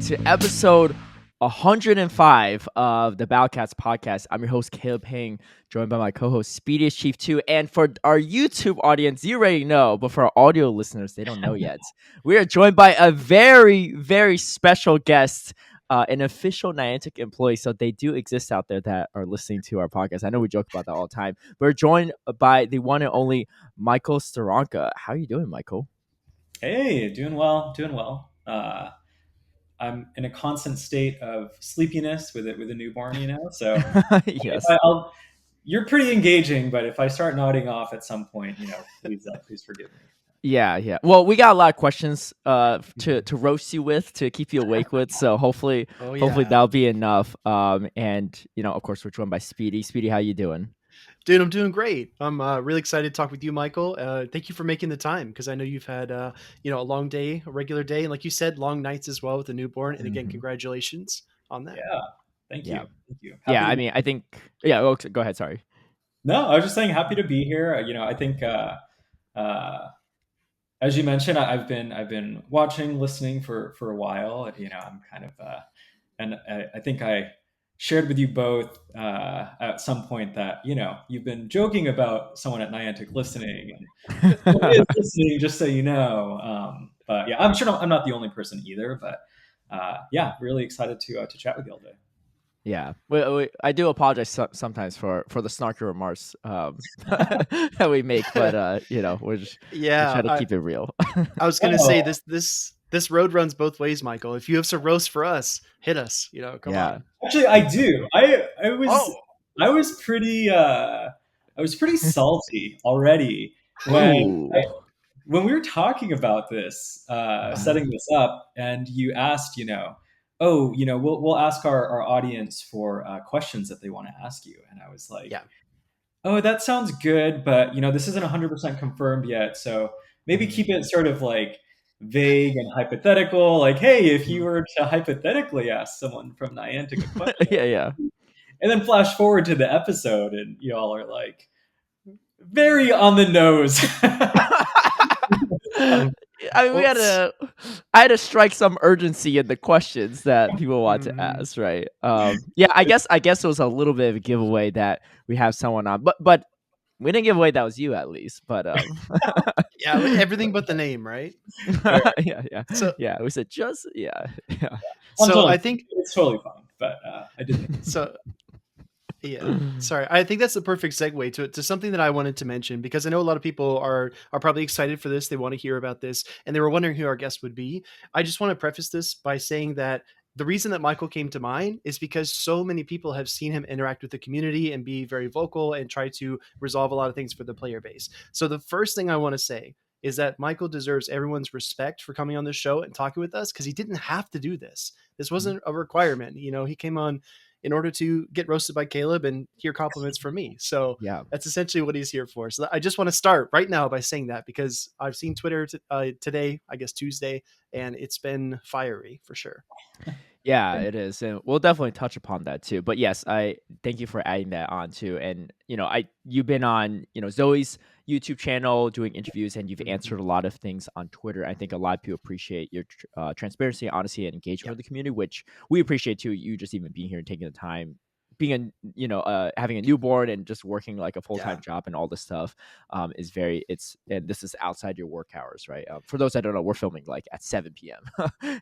to episode 105 of the Battlecast podcast. I'm your host, Caleb Peng, joined by my co-host, Speedy is Chief 2. And for our YouTube audience, you already know, but for our audio listeners, they don't know yet. We are joined by a very, very special guest, an official Niantic employee. So they do exist out there that are listening to our podcast. I know we joke about that all the time. We're joined by the one and only Michael Steranka. How are you doing, Michael? Hey, doing well, doing well. I'm in a constant state of sleepiness with a newborn, So if Yes. you're pretty engaging, but if I start nodding off at some point, please forgive me. Yeah. Well, we got a lot of questions to roast you with, to keep you awake with. So hopefully Oh hopefully yeah, that'll be enough. And of course, we're joined by Speedy. Speedy, how you doing? dude, I'm doing great. I'm really excited to talk with you, Michael. Thank you for making the time because I know you've had a long day, a regular day, and like you said, long nights as well with a newborn. And again, Mhm. congratulations on that. Yeah, thank Yeah. you, thank you. Yeah. Happy I to mean, I think. Yeah. Oh, go ahead. Sorry. No, I was just saying happy to be here. I think as you mentioned, I've been watching, listening for a while. I'm kind of and I think I shared with you both at some point that you've been joking about someone at Niantic listening, and someone is listening, just so you know. But yeah, I'm sure I'm not the only person either. But yeah, really excited to chat with you all day. Yeah, I do apologize sometimes for the snarky remarks that we make, but we Yeah, try to keep it real. I was gonna say Oh, this road runs both ways, Michael. If you have some roast for us, hit us. Come Yeah. on. actually, I do. Oh, I was pretty salty already when Ooh. when we were talking about this, Mhm. setting this up, and you asked, we'll ask our audience for questions that they want to ask you, and I was like, yeah. oh, that sounds good, but this isn't 100% confirmed yet, so maybe Mhm. keep it sort of like vague and hypothetical. Like, hey, if you Mhm. were to hypothetically ask someone from Niantic a question, Yeah. and then flash forward to the episode, and you all are like very on the nose. I mean, Oops. I had to strike some urgency in the questions that people want to Mhm. ask, right? Yeah, I guess it was a little bit of a giveaway that we have someone on, but we didn't give away that was you at least. But Yeah, everything but the name, right? Fair. yeah, So yeah. We said just yeah. I'm so totally, I think it's totally fine, but I did think. so. Yeah. Sorry. I think that's the perfect segue to something that I wanted to mention because I know a lot of people are probably excited for this. They want to hear about this and they were wondering who our guest would be. I just want to preface this by saying that the reason that Michael came to mind is because so many people have seen him interact with the community and be very vocal and try to resolve a lot of things for the player base. So the first thing I want to say is that Michael deserves everyone's respect for coming on this show and talking with us because he didn't have to do this. This wasn't a requirement. He came on in order to get roasted by Caleb and hear compliments from me. So Yeah. that's essentially what he's here for. So I just want to start right now by saying that because I've seen Twitter today, I guess Tuesday, and it's been fiery for sure. Yeah, it is, and we'll definitely touch upon that too. But yes, I thank you for adding that on too. And you've been on Zoe's YouTube channel doing interviews, and you've Mhm. answered a lot of things on Twitter. I think a lot of people appreciate your transparency, honesty, and engagement Yeah. with the community, which we appreciate too. You just even being here and taking the time, being having a newborn and just working like a full time Yeah. job and all this stuff is very and this is outside your work hours, right? For those that don't know, we're filming like at 7 p.m.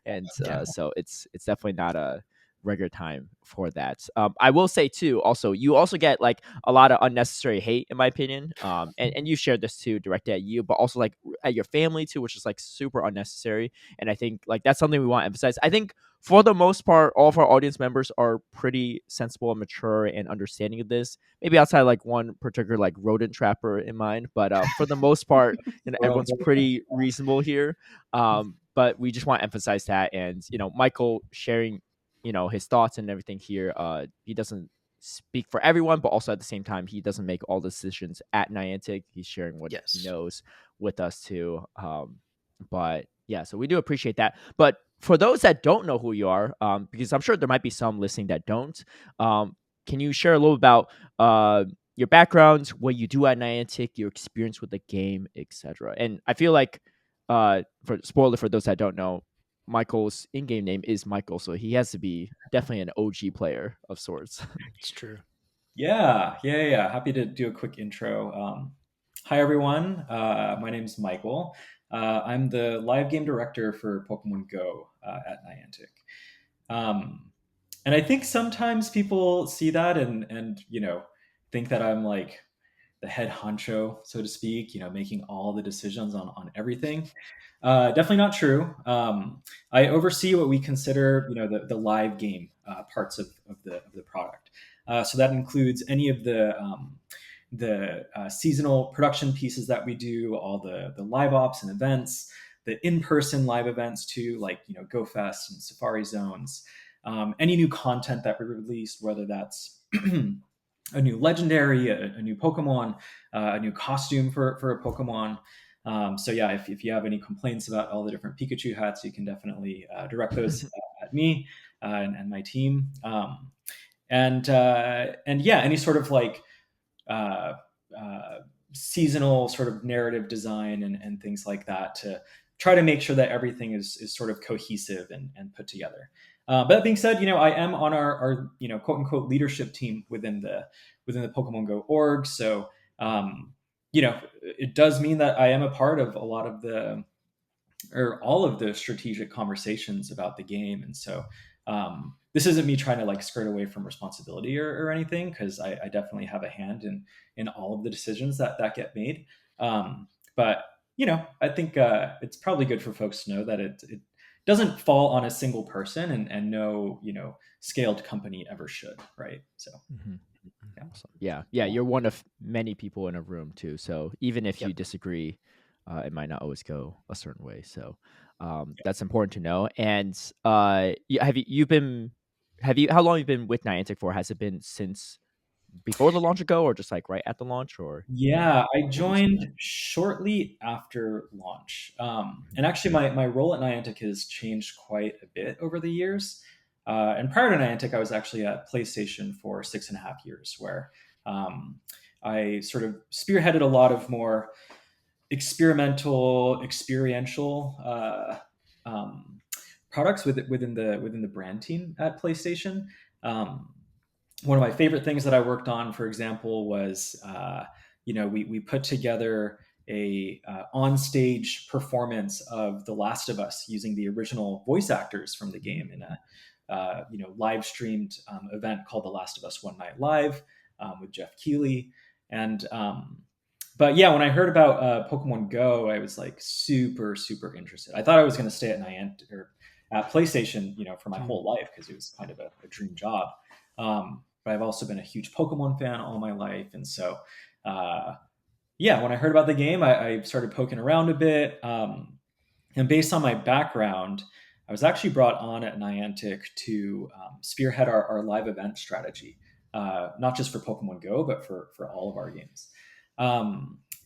and Yeah. so it's definitely not a regular time for that. I will say too, also you also get like a lot of unnecessary hate, in my opinion. And you shared this too, directed at you, but also like at your family too, which is like super unnecessary. And I think like that's something we want to emphasize. I think for the most part, all of our audience members are pretty sensible and mature and understanding of this. Maybe outside like one particular like rodent trapper in mind, but for the most part, Well, everyone's pretty reasonable here. But we just want to emphasize that, and Michael sharing his thoughts and everything here. He doesn't speak for everyone, but also at the same time he doesn't make all decisions at Niantic. He's sharing what he Yes. knows with us too. But yeah, so we do appreciate that. But for those that don't know who you are, because I'm sure there might be some listening that don't, can you share a little about your background, what you do at Niantic, your experience with the game, etc.? And I feel like for spoiler for those that don't know, Michael's in-game name is Michael, so he has to be definitely an OG player of sorts. It's true. Yeah. Happy to do a quick intro. Hi, everyone. My name is Michael. I'm the live game director for Pokemon Go at Niantic. And I think sometimes people see that and think that I'm like the head honcho, so to speak, making all the decisions on everything. Definitely not true. I oversee what we consider, the live game parts of the product. So that includes any of the seasonal production pieces that we do, all the live ops and events, the in-person live events too, like Go Fest and Safari Zones. Any new content that we released, whether that's a new legendary, a new Pokemon, a new costume for a Pokemon. So yeah, if you have any complaints about all the different Pikachu hats, you can definitely direct those at me and my team. And yeah, any sort of like uh, uh, seasonal sort of narrative design and things like that to try to make sure that everything is sort of cohesive and put together. But that being said, I am on our quote unquote leadership team within the Pokemon Go org. So it does mean that I am a part of a lot of the or all of the strategic conversations about the game. And so this isn't me trying to like skirt away from responsibility or anything, because I definitely have a hand in all of the decisions that get made. But I think it's probably good for folks to know that it doesn't fall on a single person, and no scaled company ever should, right? So Mm-hmm. yeah. Awesome. Yeah. You're one of many people in a room too. So even if Yep. you disagree, it might not always go a certain way. So that's important to know. And how long have you been with Niantic for? Has it been since before the launch ago, or just like right at the launch, or Yeah, I more recently? joined shortly after launch. And actually, my role at Niantic has changed quite a bit over the years. And prior to Niantic, I was actually at PlayStation for 6.5 years, where um, I sort of spearheaded a lot of more experiential um, products within the brand team at PlayStation. Um, One of my favorite things that I worked on, for example, was we put together a on-stage performance of The Last of Us using the original voice actors from the game in a live streamed event called The Last of Us One Night Live with Jeff Keighley. And but yeah, when I heard about Pokemon Go, I was like super interested. I thought I was going to stay at Niantic or at PlayStation, for my whole life, because it was kind of a dream job. But I've also been a huge Pokemon fan all my life, and so yeah, when I heard about the game, I started poking around a bit. And based on my background, I was actually brought on at Niantic to spearhead our live event strategy, not just for Pokemon Go, but for all of our games.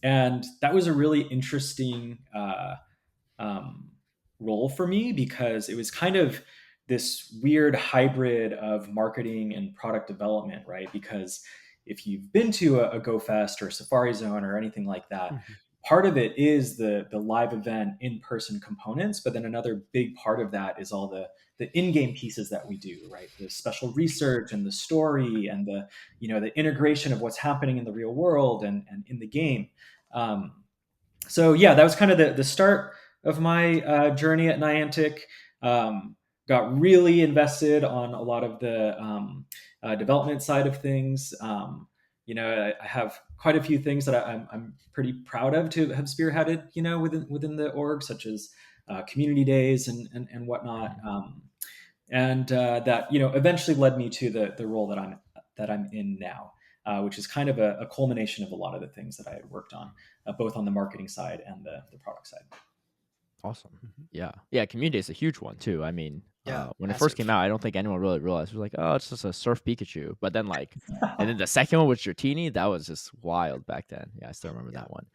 And that was a really interesting um, role for me, because it was kind of this weird hybrid of marketing and product development, right? Because if you've been to a Go Fest or a Safari Zone or anything like that, Mhm. part of it is the live event in person components, but then another big part of that is all the in-game pieces that we do, right? The special research and the story and the integration of what's happening in the real world and in the game. Um, so yeah, that was kind of the start of my journey at Niantic. Got really invested on a lot of the development side of things. I have quite a few things that I'm pretty proud of to have spearheaded, within the org, such as community days and whatnot. And that eventually led me to the role that I'm in now, which is kind of a culmination of a lot of the things that I had worked on, both on the marketing side and the product side. Awesome. Mhm. Yeah. Community is a huge one too. I mean, Yeah, when it first came massive. out, I don't think anyone really realized. It was like, oh, it's just a Surf Pikachu. But then and then the second one with Dratini, that was just wild back then. Yeah, I still remember Yeah. that one.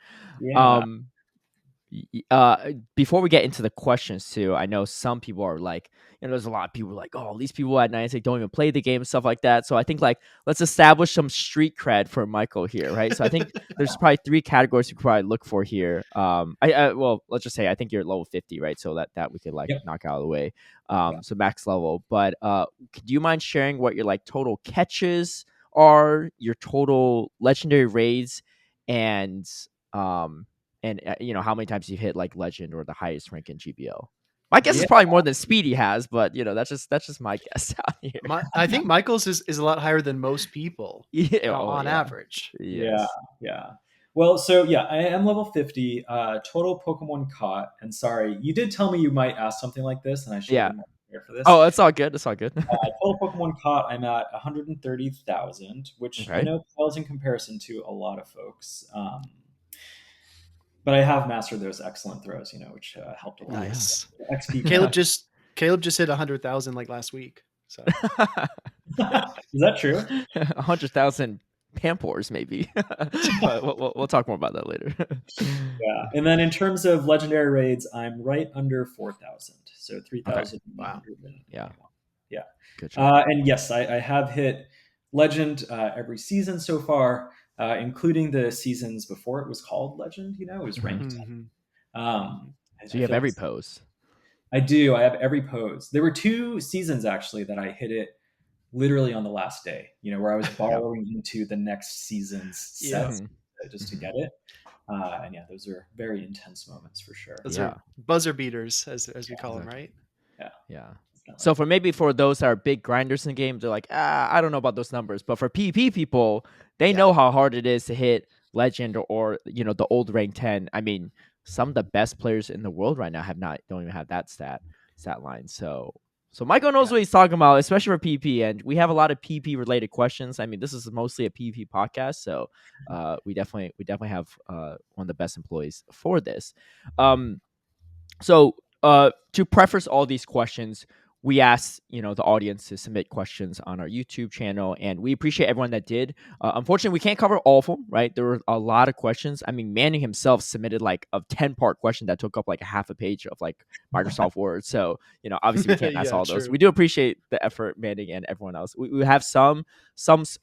Yeah. Um, before we get into the questions too, I know some people are like, there's a lot of people like, oh, these people at Niantic don't even play the game and stuff like that. So I think like let's establish some street cred for Michael here, right? So I think there's probably three categories you could probably look for here. Well, let's just say I think you're at level 50, right? So that we could like Yep. knock out of the way. Yeah. So max level. But do you mind sharing what your like total catches are, your total legendary raids, and um how many times you've hit like legend or the highest rank in GBO? My guess is Yeah. probably more than Speedy has, but that's just my guess out here. I think Michael's is a lot higher than most people Yeah, oh on yeah, average. Yeah. yes, Yeah. Well, so yeah, I am level 50, total Pokemon caught. And sorry, you did tell me you might ask something like this, and I should have yeah. been more prepared for this. Oh, it's all good. It's all good. Total Pokemon caught, I'm at 130,000, which I Okay. know pales in comparison to a lot of folks. But I have mastered those excellent throws, which helped a lot. Yeah. Nice. XP Caleb just hit 100,000 like last week. So Is that true? 100,000 Panpours maybe, but we'll talk more about that later. Yeah. And then in terms of legendary raids, I'm right under 4,000. So Okay. 3,121. Yeah. Yeah. Good job. And yes, I have hit legend every season so far, including the seasons before it was called legend. It was ranked. mhm. So you have feel every like pose. I do. I have every pose. There were 2 seasons actually that I hit it literally on the last day, where I was Yeah. borrowing into the next season's Yeah. sets just to get it. And yeah, those are very intense moments for sure. Those Yeah. are buzzer beaters as we call them, Exactly. right? Yeah, Yeah. definitely. So for those that are big grinders in the game, they're like, I don't know about those numbers. But for PvP people, they Yeah. know how hard it is to hit legend or the old rank 10. I mean, some of the best players in the world right now don't even have that stat line. So Michael knows Yeah. what he's talking about, especially for PvP. And we have a lot of PvP related questions. I mean, this is mostly a PvP podcast, so we definitely have one of the best employees for this. So to preface all these questions, we asked the audience to submit questions on our YouTube channel, and we appreciate everyone that did. Unfortunately, we can't cover all of them. Right, there were a lot of questions. I mean, Manning himself submitted like a 10-part question that took up like a half a page of like Microsoft Word. So obviously we can't ask Yeah, all those. true. We do appreciate the effort, Manning and everyone else. We have some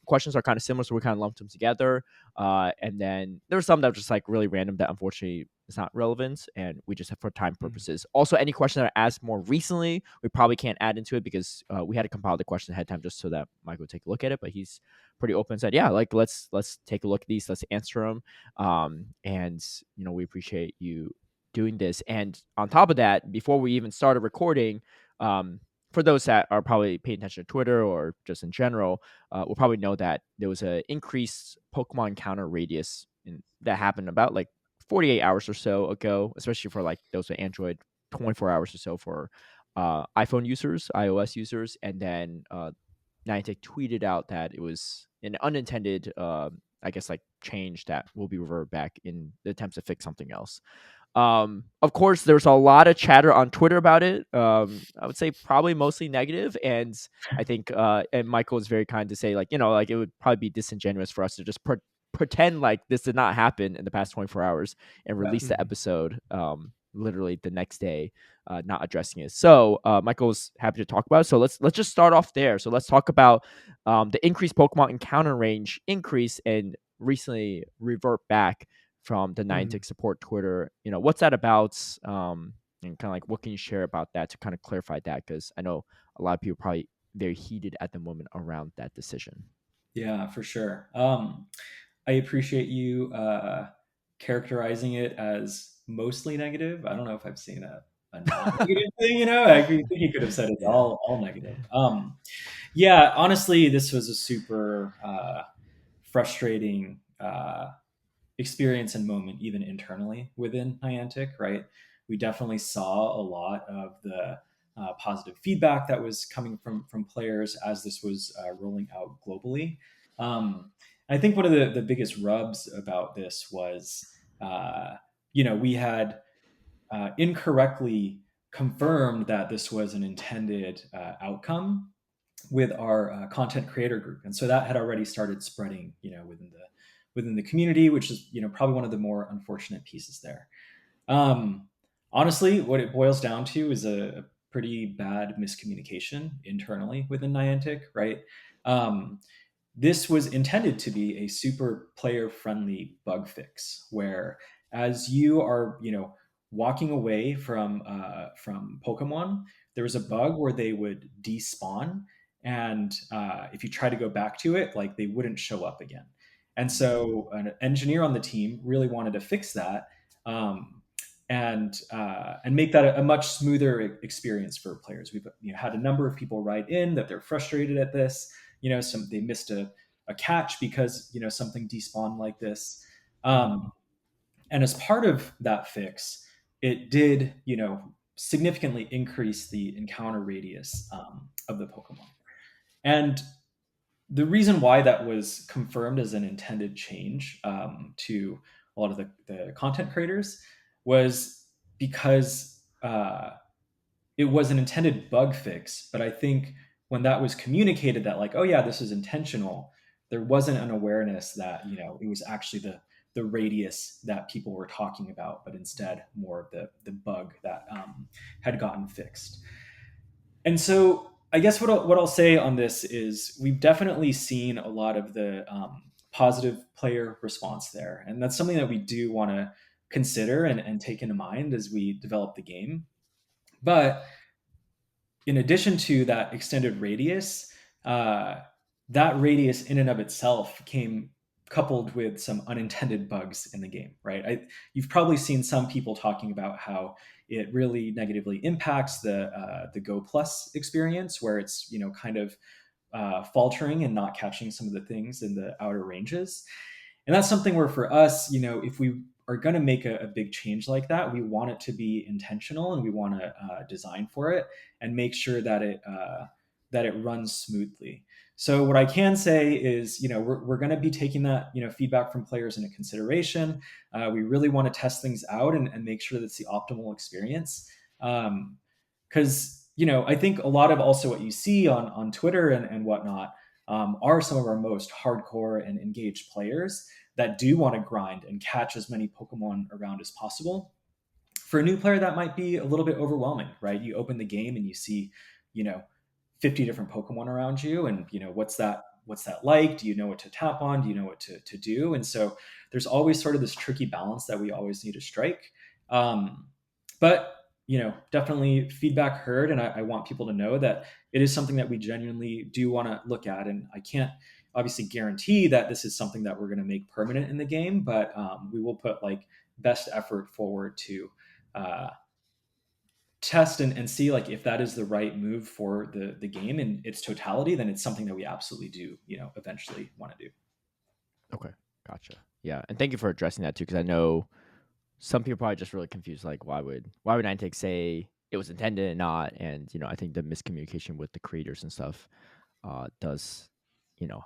questions are kind of similar, so we kind of lumped them together. And then there were some that were just like really random that unfortunately is not relevant, and we just have for time purposes. Also, any question that are asked more recently, we probably can't add into it because we had to compile the question ahead of time just so that Mike would take a look at it. But he's pretty open and said, yeah, like let's take a look at these, let's answer them. And we appreciate you doing this. And on top of that, before we even started recording, for those that are probably paying attention to Twitter or just in general, will probably know that there was an increased Pokemon encounter radius that happened about like 48 hours or so ago, especially for like those with Android, 24 hours or so for iPhone users, iOS users. And then Niantic tweeted out that it was an unintended, I guess, like change that will be reverted back in the attempts to fix something else. Of course, there's a lot of chatter on Twitter about it. I would say probably mostly negative, and I think and Michael was very kind to say like like it would probably be disingenuous for us to just pretend like this did not happen in the past 24 hours and Yeah. release the episode literally the next day, not addressing it. So Michael was happy to talk about it. So let's just start off there. So let's talk about the increased Pokemon encounter range increase and recently revert back from the Niantic support Twitter. What's that about? And kind of like what can you share about that to kind of clarify that? Because I know a lot of people are probably very heated at the moment around that decision. Yeah, for sure. I appreciate you characterizing it as mostly negative. I don't know if I've seen a non-negative thing. I think you could have said it's Yeah. all negative. Yeah, honestly, this was a super frustrating experience and moment, even internally within Niantic. Right, we definitely saw a lot of the positive feedback that was coming from players as this was rolling out globally. I think one of the biggest rubs about this was, we had incorrectly confirmed that this was an intended outcome with our content creator group, and so that had already started spreading, within the community, which is probably one of the more unfortunate pieces there. Um, Honestly, what it boils down to is a pretty bad miscommunication internally within Niantic, right? Um, this was intended to be a super player friendly bug fix where as you are, walking away from Pokemon, there was a bug where they would despawn, and if you try to go back to it, like they wouldn't show up again. And so an engineer on the team really wanted to fix that, um, and make that a much smoother experience for players. We've had a number of people write in that they're frustrated at this. They missed a catch because something despawned like this. And as part of that fix, it did significantly increase the encounter radius of the Pokemon. And the reason why that was confirmed as an intended change to a lot of the content creators was because it was an intended bug fix. But I think when that was communicated that like, oh yeah, this is intentional, there wasn't an awareness that it was actually the radius that people were talking about, but instead more of the bug that had gotten fixed. And so I guess what I'll say on this is we've definitely seen a lot of the positive player response there. And that's something that we do want to consider and take into mind as we develop the game. But in addition to that extended radius, uh, that radius in and of itself came coupled with some unintended bugs in the game, right? You've probably seen some people talking about how it really negatively impacts the Go Plus experience, where it's kind of faltering and not catching some of the things in the outer ranges. And that's something where for us, if we are going to make a big change like that, we want it to be intentional and we want to design for it and make sure that it runs smoothly. So what I can say is, we're going to be taking that, feedback from players into consideration. We really want to test things out and make sure that it's the optimal experience. Because, I think a lot of also what you see on Twitter and whatnot are some of our most hardcore and engaged players that do want to grind and catch as many Pokemon around as possible. For a new player, that might be a little bit overwhelming, right? You open the game and you see, you know, 50 different Pokemon around you, and what's that like? Do you know what to tap on? Do you know what to do? And so there's always sort of this tricky balance that we always need to strike. But definitely feedback heard, and I want people to know that it is something that we genuinely do want to look at. And I can't obviously guarantee that this is something that we're going to make permanent in the game, but we will put like best effort forward to uh, test and see like if that is the right move for the game in its totality. Then it's something that we absolutely do eventually want to do. Okay, gotcha. Yeah, and thank you for addressing that too, because I know some people probably just really confused, like why would Niantic say it was intended and not? And I think the miscommunication with the creators and stuff does, you know,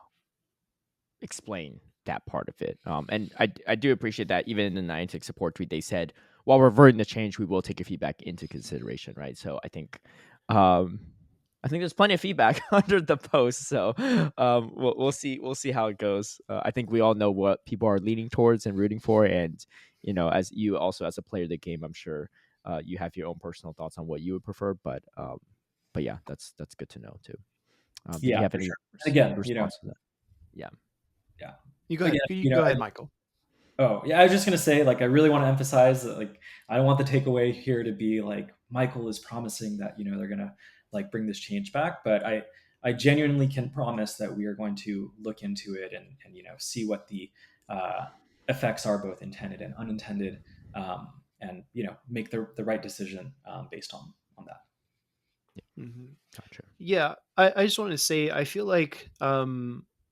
explain that part of it. And I do appreciate that even in the Niantic support tweet, they said, while reverting the change, we will take your feedback into consideration, right? So um, I think there's plenty of feedback under the post. So we'll see how it goes. I think we all know what people are leaning towards and rooting for, and as you also as a player of the game, I'm sure you have your own personal thoughts on what you would prefer. But yeah, that's good to know too. Did you Yeah, have for any sure. And again, response to that? Yeah. yeah, You go ahead. again, You go ahead, Michael. Oh, yeah, I was just gonna say, like, I really want to emphasize that, like, I don't want the takeaway here to be like Michael is promising that they're gonna like bring this change back, but I genuinely can promise that we are going to look into it and see what the uh, effects are, both intended and unintended, and make the right decision based on that. Mhm. Gotcha. Yeah, I just wanted to say I feel like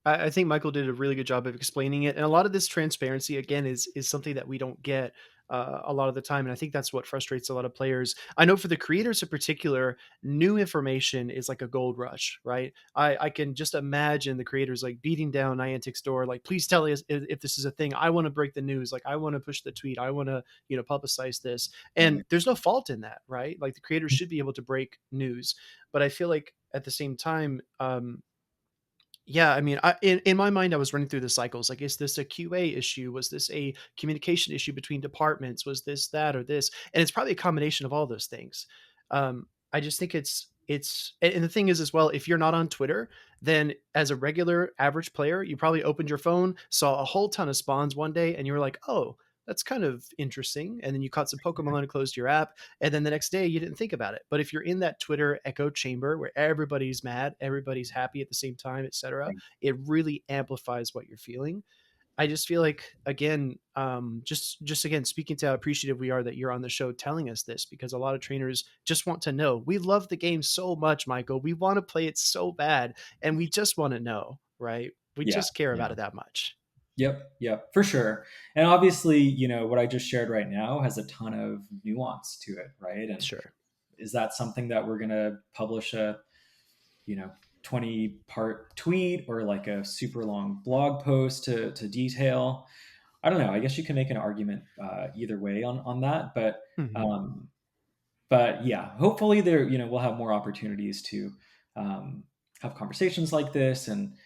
I think Michael did a really good job of explaining it, and a lot of this transparency again is something that we don't get a lot of the time, and I think that's what frustrates a lot of players. I know for the creators in particular, new information is like a gold rush, right? I can just imagine the creators like beating down Niantic's door, like please tell us if this is a thing. I want to break the news, like I want to push the tweet, I want to publicize this, and there's no fault in that, right? Like the creators should be able to break news, but I feel like at the same time, Yeah, I mean, in my mind, I was running through the cycles. Like, is this a QA issue? Was this a communication issue between departments? Was this that or this? And it's probably a combination of all those things. I just think and the thing is as well, if you're not on Twitter, then as a regular average player, you probably opened your phone, saw a whole ton of spawns one day, and you were like, oh, that's kind of interesting. And then you caught some Pokemon and closed your app, and then the next day you didn't think about it. But if you're in that Twitter echo chamber where everybody's mad, everybody's happy at the same time, etc., it really amplifies what you're feeling. I just feel like, again, just again, speaking to how appreciative we are that you're on the show telling us this, because a lot of trainers just want to know. We love the game so much, Michael. We want to play it so bad, and we just want to know, right? We Yeah. just care about Yeah. it that much. Yep, for sure. And obviously, what I just shared right now has a ton of nuance to it, right? And Sure. is that something that we're going to publish a, 20-part tweet or like a super long blog post to detail? I don't know. I guess you can make an argument either way on that, Mhm. um, but yeah, hopefully there, we'll have more opportunities to um, have conversations like this, and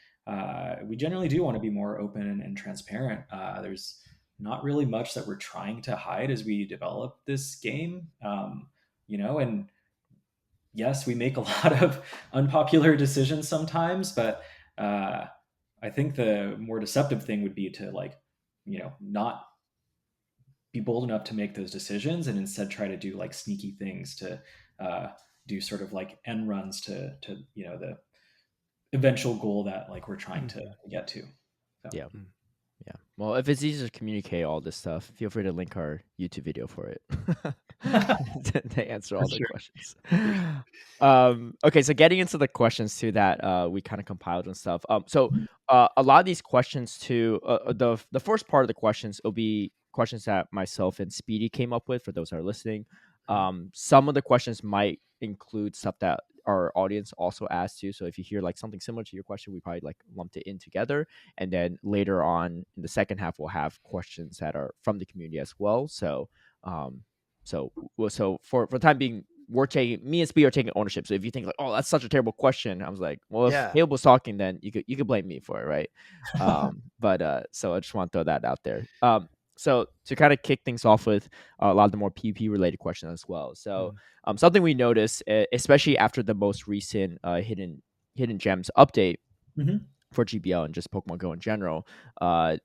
we generally do want to be more open and transparent. There's not really much that we're trying to hide as we develop this game, and yes, we make a lot of unpopular decisions sometimes, but uh, I think the more deceptive thing would be to not be bold enough to make those decisions and instead try to do like sneaky things to uh, do sort of like end runs to the eventual goal that like we're trying to Mhm. get to. So. Yeah. Mm. Yeah. Well, if it's easier to communicate all this stuff, feel free to link our YouTube video for it to answer all the Sure. questions. Okay, so getting into the questions too that we kind of compiled and stuff. So a lot of these questions too, the first part of the questions will be questions that myself and Speedy came up with for those that are listening. Mhm. Some of the questions might include stuff that our audience also asked you. So if you hear like something similar to your question, we probably like lumped it in together, and then later on in the second half we'll have questions that are from the community as well. Um so for the time being, we're taking me and Speed are taking ownership. So if you think like, oh, that's such a terrible question, I was like, well, if Yeah. Caleb was talking, then you could blame me for it, right? But so I just want to throw that out there. So to kind of kick things off with a lot of the more PvP related questions as well. So Mhm. something we noticed, especially after the most recent hidden gems update Mhm. for GBL and just Pokemon Go in general, uh,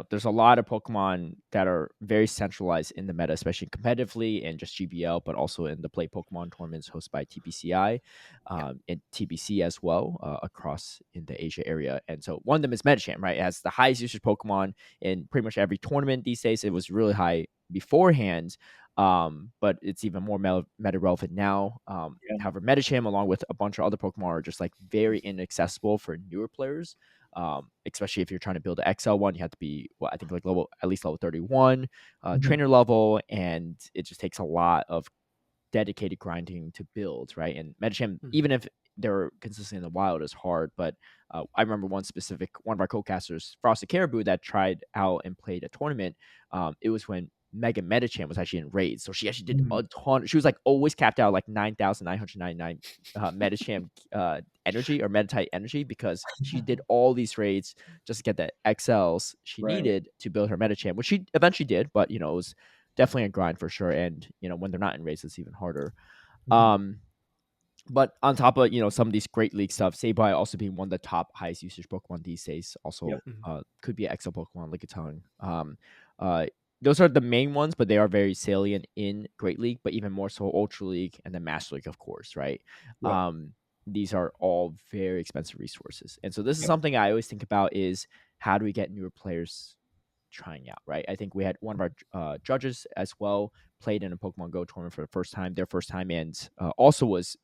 there's a lot of Pokemon that are very centralized in the meta, especially competitively and just GBL, but also in the Play Pokemon tournaments hosted by TBCI and TBC as well across in the Asia area. And so one of them is Medicham, right? It has the highest usage Pokemon in pretty much every tournament these days. It was really high beforehand, but it's even more meta relevant now. Yeah. However, Medicham, along with a bunch of other Pokemon, are just like very inaccessible for newer players. Especially if you're trying to build an XL one, you have to be, well, I think like at least level 31, Mhm. trainer level, and it just takes a lot of dedicated grinding to build, right? And Medicham, Mhm. even if they're consistent in the wild, is hard. But I remember one of our co-casters, Frosted Caribou, that tried out and played a tournament. It was when Mega Medicham was actually in raids, so she actually did Mhm. a ton. She was like always capped out like 9,999 Medicham energy or Meditite energy, because she did all these raids just to get the XLs she Right. needed to build her Medicham, which she eventually did. But it was definitely a grind for sure. And when they're not in race, it's even harder. Mhm. Um, but on top of some of these great league stuff, Sableye also being one of the top highest usage Pokemon these days, Yep. also Mhm. could be an XL Pokemon, like a tongue. Uh, those are the main ones, but they are very salient in Great League, but even more so Ultra League and then Master League, of course, right? Yep. Um, these are all very expensive resources, and so this is Yep. something I always think about: is how do we get newer players trying out, right? I think we had one of our judges as well played in a Pokemon Go tournament for the first time, their first time, and also was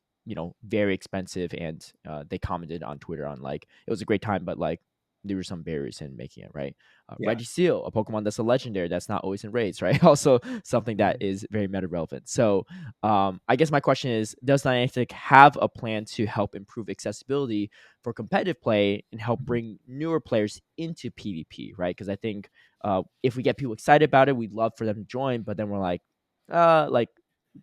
very expensive. And they commented on Twitter on like it was a great time, but like there were some barriers in making it, right? Yeah. Registeel, a Pokemon that's a legendary that's not always in raids, right? Also something that Mhm. is very meta relevant. So I guess my question is, does Niantic have a plan to help improve accessibility for competitive play and help bring newer players into PvP, right? Because I think if we get people excited about it, we'd love for them to join, but then we're like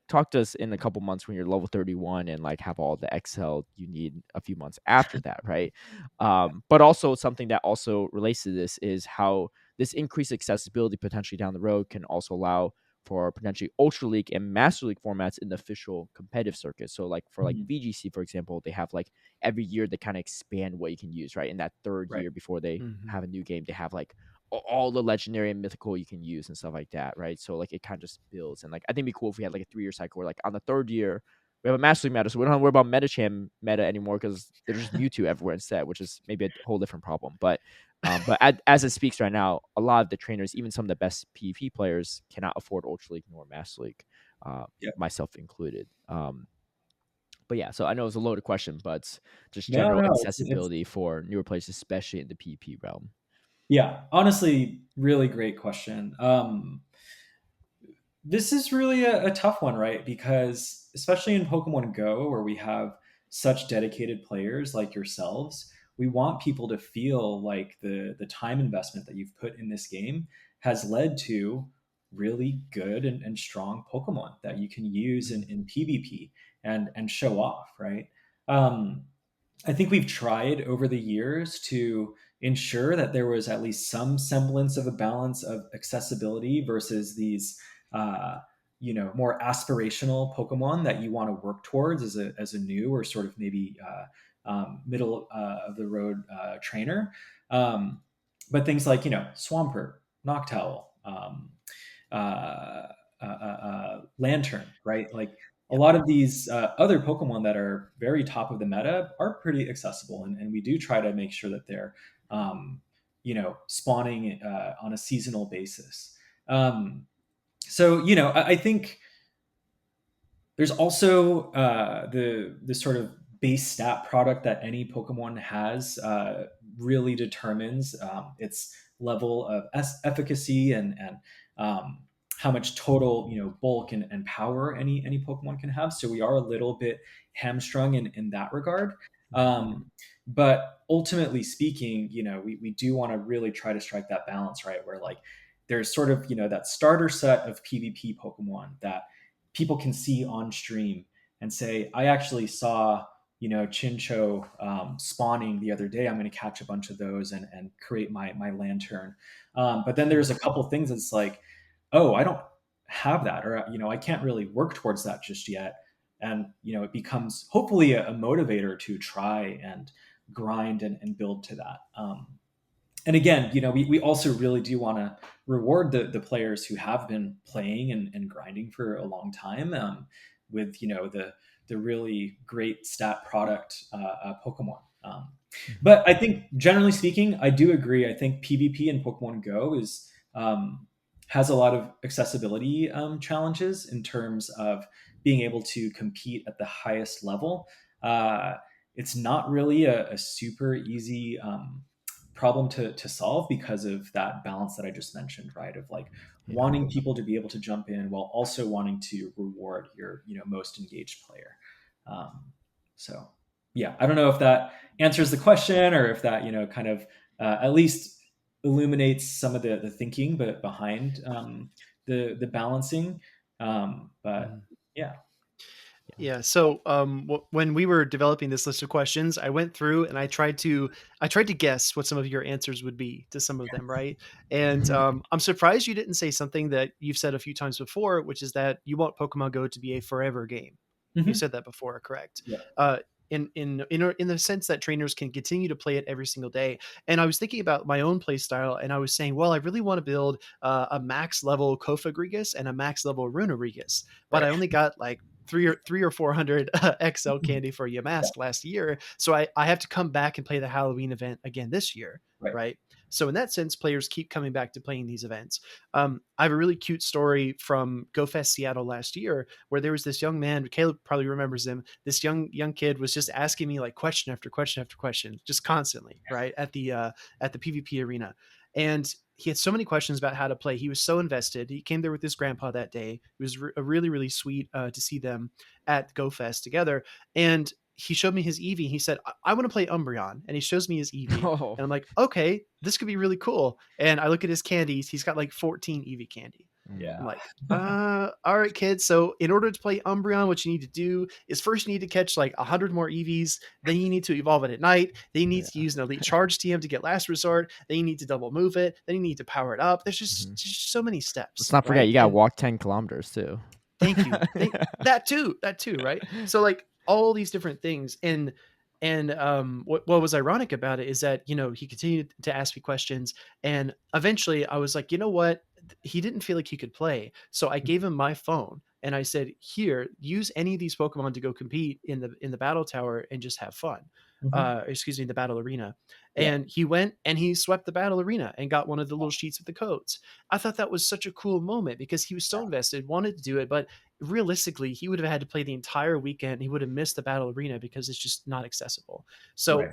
talk to us in a couple months when you're level 31 and like have all the Excel you need a few months after that, right? But also something that also relates to this is how this increased accessibility potentially down the road can also allow for potentially Ultra League and Master League formats in the official competitive circuit. So like for like Mhm. VGC, for example, they have like every year they kind of expand what you can use, right? In that third Right. year before they Mhm. have a new game, they have like all the legendary and mythical you can use and stuff like that, right? So like it kind of just builds, and like I think it'd be cool if we had like a 3-year cycle where like on the third year we have a Master League meta, so we don't have to worry about Metacham meta anymore because there's just Mewtwo everywhere instead, which is maybe a whole different problem. But as it speaks right now, a lot of the trainers, even some of the best PvP players, cannot afford Ultra League nor Master League, Yeah. myself included. But yeah, so I know it's a loaded question, but just No, general no, it's accessibility for newer players, especially in the PvP realm. yeah. Honestly, really great question. This is really a tough one, right? Because especially in Pokemon Go, where we have such dedicated players like yourselves, we want people to feel like the time investment that you've put in this game has led to really good and strong Pokemon that you can use in PvP and show off, right? Um, I think we've tried over the years to ensure that there was at least some semblance of a balance of accessibility versus these, uh, more aspirational Pokemon that you want to work towards as a new or sort of maybe middle of the road trainer. Um, but things like Swampert, Noctowl, uh, Lantern, right? Like a Yep. lot of these other Pokemon that are very top of the meta are pretty accessible, and we do try to make sure that they're, spawning on a seasonal basis. So I think there's also the sort of base stat product that any Pokemon has really determines its level of efficacy and um, how much total bulk and power any Pokemon can have. So we are a little bit hamstrung in that regard. Um, but ultimately speaking, we do want to really try to strike that balance, right? Where like there's sort of that starter set of PvP Pokemon that people can see on stream and say, I actually saw, Chincho spawning the other day. I'm going to catch a bunch of those and create my lantern. But then there's a couple things that's like, oh, I don't have that, or, I can't really work towards that just yet. And, it becomes hopefully a motivator to try and grind and build to that. And again, we also really do want to reward the players who have been playing and grinding for a long time with the really great stat product Pokemon. Mhm. But I think generally speaking, I do agree. I think PvP in Pokemon Go has a lot of accessibility challenges in terms of being able to compete at the highest level. Uh, it's not really a super easy problem to solve because of that balance that I just mentioned, right? Of like Yeah. wanting people to be able to jump in while also wanting to reward your most engaged player. Um, so yeah, I don't know if that answers the question or if that kind of at least illuminates some of the thinking but behind the balancing. But Mhm. yeah. Yeah. So when we were developing this list of questions, I went through and I tried to guess what some of your answers would be to some of them, right? And I'm surprised you didn't say something that you've said a few times before, which is that you want Pokemon Go to be a forever game. You Mhm. said that before, correct? Yeah. Uh, in the sense that trainers can continue to play it every single day. And I was thinking about my own play style, and I was saying, well, I really want to build a max level Kofagrigus and a max level Runarigus, but Right. I only got like three or 400 XL candy for Yeah. Yamask last year. So I have to come back and play the Halloween event again this year. Right. Right. So in that sense, players keep coming back to playing these events. I have a really cute story from GoFest Seattle last year where there was this young man. Caleb probably remembers him. This young kid was just asking me like question after question after question, just constantly, right at the PvP arena, and he had so many questions about how to play. He was so invested. He came there with his grandpa that day. It was really, really sweet to see them at GoFest together. And he showed me his Eevee. He said, I want to play Umbreon. And he shows me his Eevee. Oh. And I'm like, okay, this could be really cool. And I look at his candies. He's got like 14 Eevee candy. Yeah. I'm like, all right, kids. So in order to play Umbreon, what you need to do is first you need to catch like 100 more EVs. Then you need to evolve it at night. Then you need to use an elite charge TM to get last resort. Then you need to double move it. Then you need to power it up. There's just so many steps. Let's not forget, right? you gotta walk 10 kilometers too. Thank you. That too, right? So like all these different things. And what was ironic about it is that, he continued to ask me questions, and eventually I was like, you know what? He didn't feel like he could play. So I gave him my phone and I said, here, use any of these Pokemon to go compete in the battle tower and just have fun. Excuse me, the battle arena. And he went and he swept the battle arena and got one of the little sheets with the codes. I thought that was such a cool moment because he was so invested, wanted to do it, but realistically, he would have had to play the entire weekend. He would have missed the battle arena because it's just not accessible. So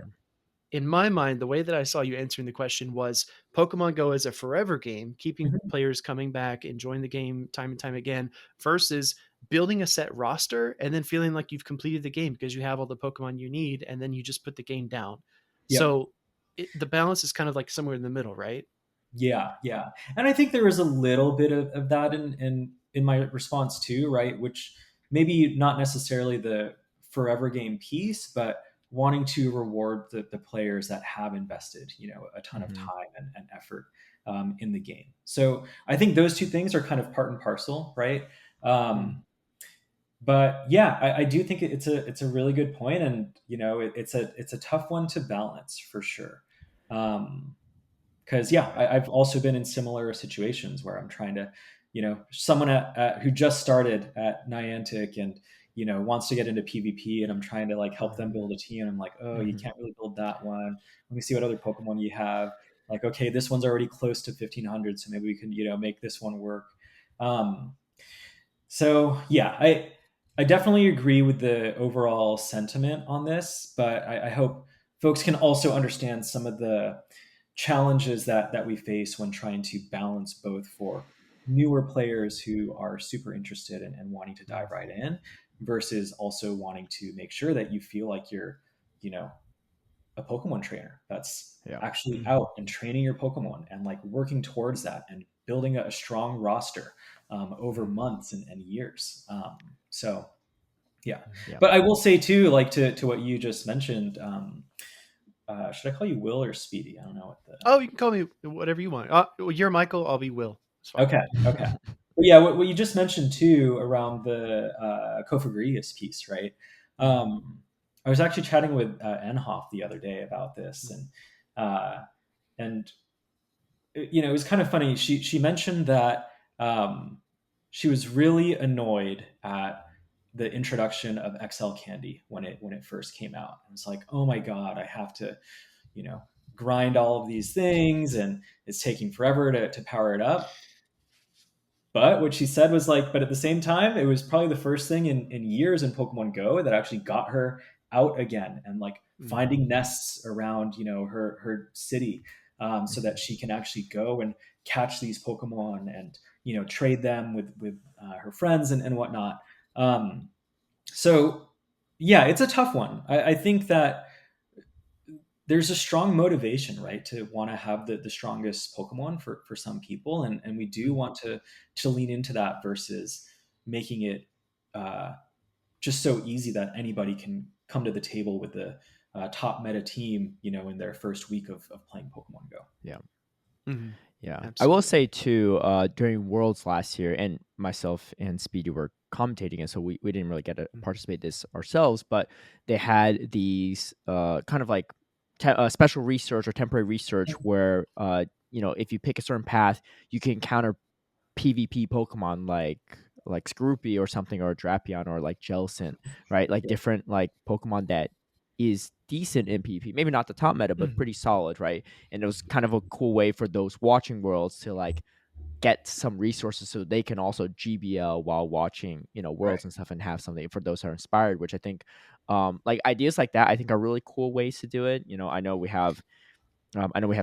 in my mind, the way that I saw you answering the question was Pokemon Go is a forever game, keeping players coming back, enjoying the game time and time again, versus building a set roster and then feeling like you've completed the game because you have all the Pokemon you need, and then you just put the game down. So the balance is kind of like somewhere in the middle, right? Yeah. And I think there was a little bit of that in my response too, right? Which maybe not necessarily the forever game piece, but wanting to reward the players that have invested, a ton of time and effort in the game. So I think those two things are kind of part and parcel, right? But yeah, I do think it's a really good point, and it's a tough one to balance for sure. Because I've also been in similar situations where I'm trying to, someone who just started at Niantic and wants to get into PvP, and I'm trying to like help them build a team. And I'm like, oh, you can't really build that one. Let me see what other Pokemon you have. Like, okay, this one's already close to 1500, so maybe we can make this one work. So yeah, I definitely agree with the overall sentiment on this, but I hope folks can also understand some of the challenges that we face when trying to balance both for newer players who are super interested and wanting to dive right in versus also wanting to make sure that you feel like you're, a Pokemon trainer that's actually out and training your Pokemon and like working towards that and building a strong roster over months and years. So yeah. But I will say too, like to what you just mentioned, should I call you Will or Speedy? I don't know what the. Oh, you can call me whatever you want. You're Michael. I'll be Will. Okay. But yeah, what you just mentioned too around the Cofagrigus piece, right? I was actually chatting with Enhoff the other day about this, and it was kind of funny. She mentioned that she was really annoyed at the introduction of XL Candy when it first came out. And it's like, oh my god, I have to, grind all of these things, and it's taking forever to power it up. But what she said was like, but at the same time, it was probably the first thing in years in Pokemon Go that actually got her out again and like finding nests around, her city, so that she can actually go and catch these Pokemon and, trade them with her friends and whatnot. So yeah, it's a tough one. I think that there's a strong motivation, right, to want to have the strongest Pokemon for some people, and we do want to lean into that versus making it just so easy that anybody can come to the table with the top meta team, in their first week of playing Pokemon Go. Yeah. Yeah, Absolutely. I will say too, during Worlds last year, and myself and Speedy were commentating it, so we didn't really get to participate this ourselves, but they had these kind of like special research or temporary research where if you pick a certain path, you can encounter PvP Pokemon like Scroopy or something, or Drapion or like Jellicent, right? Like different like Pokemon that is decent in PvP, maybe not the top meta, but pretty solid, right? And it was kind of a cool way for those watching Worlds to like get some resources so they can also GBL while watching, Worlds and stuff, and have something for those that are inspired, which I think like ideas like that I think are really cool ways to do it. I know we have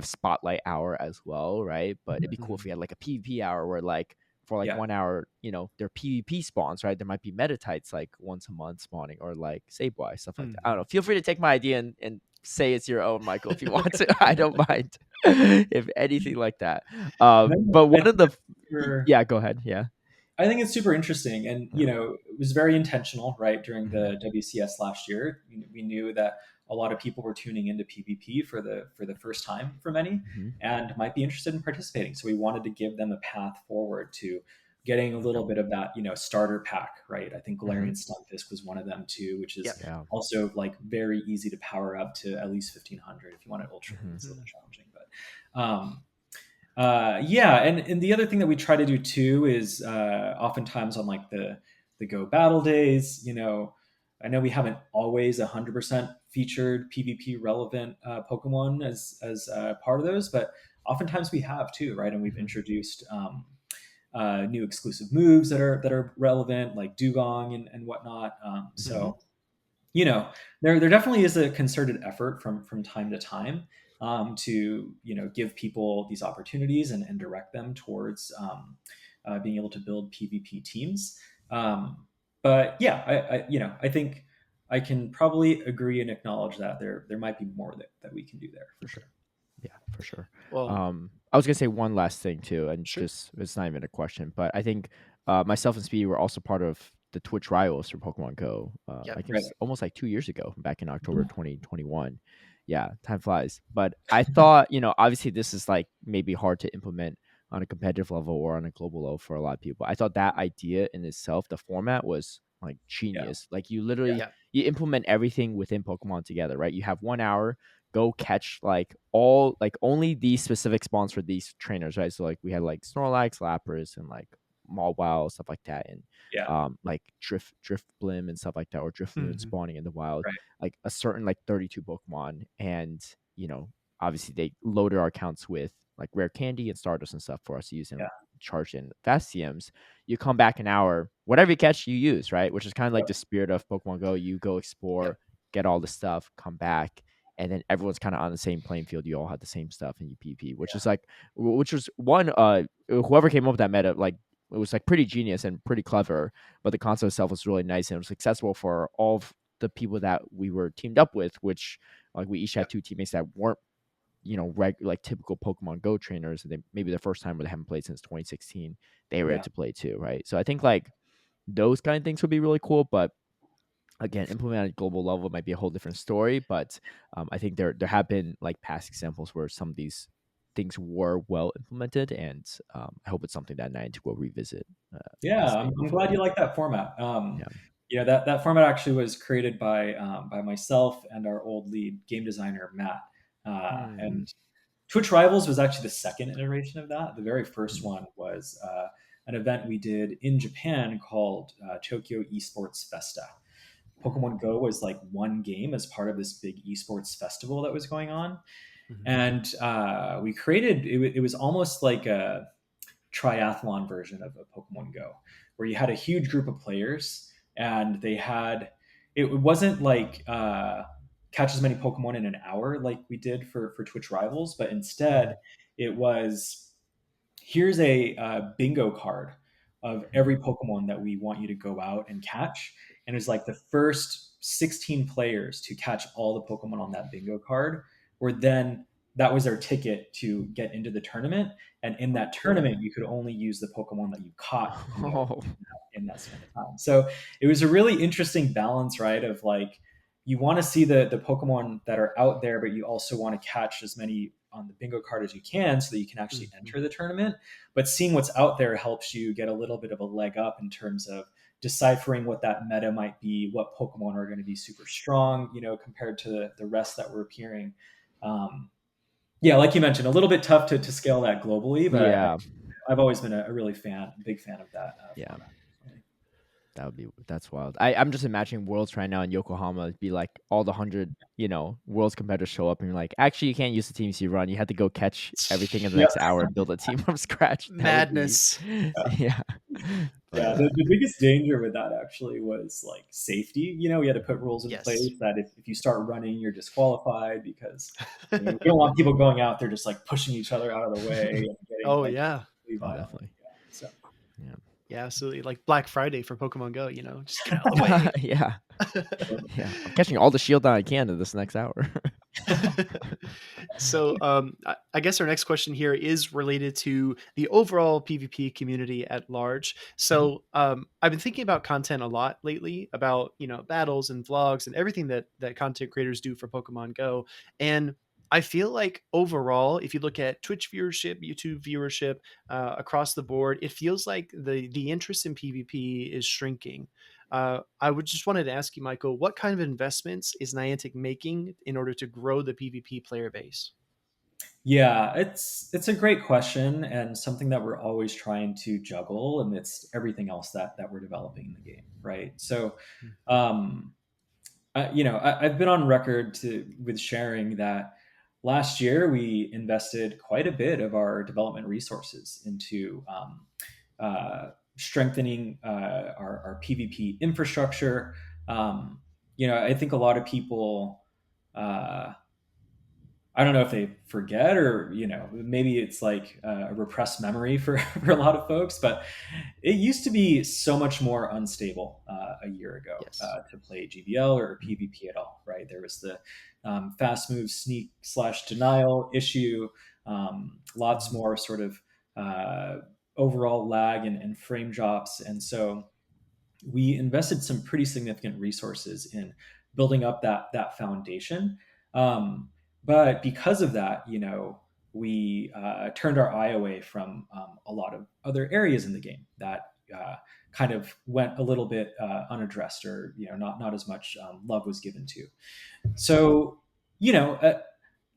Spotlight Hour as well, right? But it'd be cool if we had like a PvP hour where like for like 1 hour, they're PvP spawns, right? There might be Metatites like once a month spawning, or like Sabewise, stuff like that. I don't know. Feel free to take my idea and say it's your own, Michael, if you want to. I don't mind. If anything like that. But one of the super. Yeah, go ahead. Yeah. I think it's super interesting, and Yeah. it was very intentional, right? During Mhm. the WCS last year, we knew that a lot of people were tuning into PvP for the first time for many, Mhm. and might be interested in participating. So we wanted to give them a path forward to getting a little bit of that, starter pack, right? I think Mhm. Galarian Stunfisk was one of them too, which Yep. is Yeah. also like very easy to power up to at least 1500 if you want it ultra. Mhm. It's a little challenging, but yeah, and the other thing that we try to do too is oftentimes on like the Go battle days, I know we haven't always 100% featured PvP relevant Pokemon as part of those, but oftentimes we have too, right? And we've Mhm. introduced new exclusive moves that are relevant, like Dugong and whatnot. Mhm. So there definitely is a concerted effort from time to time to give people these opportunities and direct them towards being able to build PvP teams. But yeah, I think I can probably agree and acknowledge that there might be more that we can do there for Okay. sure. Yeah, for sure. Well, I was gonna say one last thing too, and sure. just it's not even a question, but I think myself and Speedy were also part of the Twitch rivals for Pokemon Go. Yep. I guess Right. almost like 2 years ago, back in October Mhm. 2021. Yeah, time flies. But I thought, obviously this is like maybe hard to implement on a competitive level or on a global level for a lot of people. I thought that idea in itself, the format was like Yeah. genius. Like you Yeah. literally Yeah. you implement everything within Pokemon together, right? You have 1 hour, go catch like only these specific spawns for these trainers, right? So like we had like Snorlax, Lapras, and like Mawile, stuff like that, and Yeah. like Drift Blim and stuff like that, or Driftloon Mhm. spawning in the wild, Right. like a certain like 32 Pokemon, and obviously they loaded our accounts with like rare candy and Stardust and stuff for us to use and Yeah. charge in fast CMs. You come back an hour, whatever you catch, you use, right? Which is kind of like Yep. the spirit of Pokemon Go. You go Yep. explore, get all the stuff, come back, and then everyone's kind of on the same playing field. You all have the same stuff in UPP, which is like, which was one, whoever came up with that meta, like, it was like pretty genius and pretty clever, but the concept itself was really nice and it was successful for all of the people that we were teamed up with, which like we each had Yep. two teammates that weren't, like typical Pokemon Go trainers, and they maybe the first time where they haven't played since 2016, they were able Yeah. to play too, right? So I think like those kind of things would be really cool, but again, implemented at global level might be a whole different story. But I think there have been like past examples where some of these things were well implemented, and I hope it's something that Niantic will revisit Yeah, as they I'm move glad forward. you like that format. Yeah. That format actually was created by myself and our old lead game designer Matt. Mm-hmm. And Twitch Rivals was actually the second iteration of that. The very first Mm-hmm. one was an event we did in Japan called Tokyo Esports Festa. Pokemon Go was like one game as part of this big esports festival that was going on, Mhm. and we created it was almost like a triathlon version of a Pokemon Go, where you had a huge group of players and they had it wasn't like catch as many Pokemon in an hour like we did for Twitch Rivals, but instead Mhm. it was here's a bingo card of every Pokemon that we want you to go out and catch. And it was like the first 16 players to catch all the Pokemon on that bingo card were then that was their ticket to get into the tournament. And in Oh, that cool. tournament, you could only use the Pokemon that you caught, Oh. in that span of time. So it was a really interesting balance, right? Of like you want to see the Pokemon that are out there, but you also want to catch as many on the bingo card as you can so that you can actually Mhm. enter the tournament. But seeing what's out there helps you get a little bit of a leg up in terms of deciphering what that meta might be, what Pokemon are going to be super strong, compared to the rest that were appearing. Um, yeah, like you mentioned, a little bit tough to scale that globally, but Yeah. I've always been a really big fan of that Yeah. format. That's wild. I'm just imagining Worlds right now in Yokohama. It'd be like all the 100, Worlds competitors show up and you're like, actually, you can't use the teams you run. You have to go catch everything in the Yep. next hour and build a team from scratch. That would be, Madness. yeah. But Yeah, the biggest danger with that actually was like safety. We had to put rules in place Yes. that if you start running, you're disqualified because we don't want people going out there just like pushing each other out of the way and getting Oh like yeah. really oh, violent. definitely. Yeah. So Yeah. Yeah, absolutely. Like Black Friday for Pokemon Go, just get out of the way. Yeah. Yeah. I'm catching all the shield that I can in this next hour. So I guess our next question here is related to the overall PvP community at large. Mhm. So I've been thinking about content a lot lately, about battles and vlogs and everything that content creators do for Pokemon Go, and I feel like overall, if you look at Twitch viewership, YouTube viewership across the board, it feels like the interest in PvP is shrinking. I would just wanted to ask you, Michael, what kind of investments is Niantic making in order to grow the PvP player base? Yeah, it's a great question and something that we're always trying to juggle amidst everything else that we're developing in the game, right? So, um, I've been on record with sharing that last year we invested quite a bit of our development resources into strengthening our PvP infrastructure. Um, I think a lot of people. I don't know if they forget or, maybe it's like a repressed memory for, for a lot of folks, but it used to be so much more unstable a year ago Yes. to play GBL or PvP at all, right? There was the fast move sneak / denial issue, lots Mhm. more sort of uh, overall lag and frame drops. And so we invested some pretty significant resources in building up that foundation. Um, but because of that, we turned our eye away from a lot of other areas in the game that kind of went a little bit unaddressed, or not as much love was given to. So, you know, uh,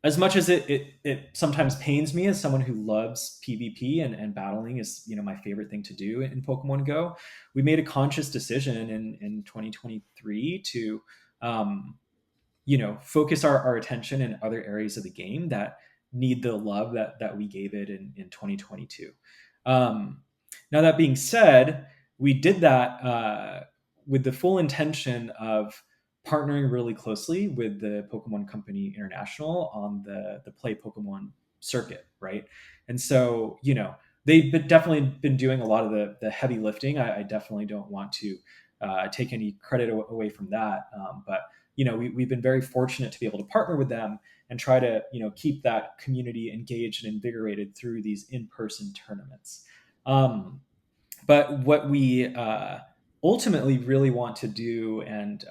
as much as it sometimes pains me as someone who loves PvP and battling is my favorite thing to do in Pokemon Go, we made a conscious decision in 2023 to um, focus our attention in other areas of the game that need the love that we gave it in 2022. Um, Now that being said, we did that with the full intention of partnering really closely with the Pokemon Company International on the Play Pokemon circuit, right? And so, definitely been doing a lot of the heavy lifting. I definitely don't want to take any credit away from that, but we've been very fortunate to be able to partner with them and try to keep that community engaged and invigorated through these in-person tournaments. Um, but what we ultimately really want to do and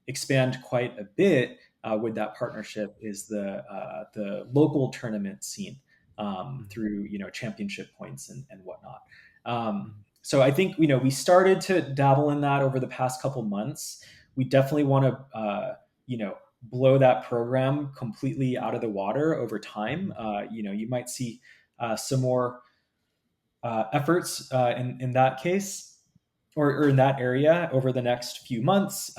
expand quite a bit with that partnership is the local tournament scene Mhm. through championship points and whatnot. Um, Mhm. so I think we started to dabble in that over the past couple months. We definitely want to blow that program completely out of the water over time. Mhm. You might see some more efforts in that case, or in that area over the next few months.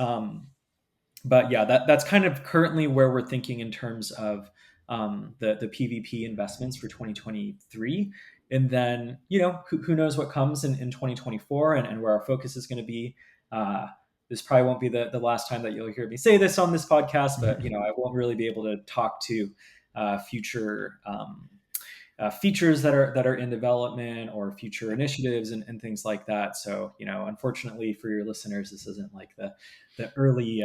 But yeah, that's kind of currently where we're thinking in terms of the PvP investments for 2023. And then, who knows what comes in 2024 and where our focus is going to be. Uh, this probably won't be the last time that you'll hear me say this on this podcast, but, I won't really be able to talk to future features that are in development or future initiatives and things like that. So, unfortunately for your listeners, this isn't like the early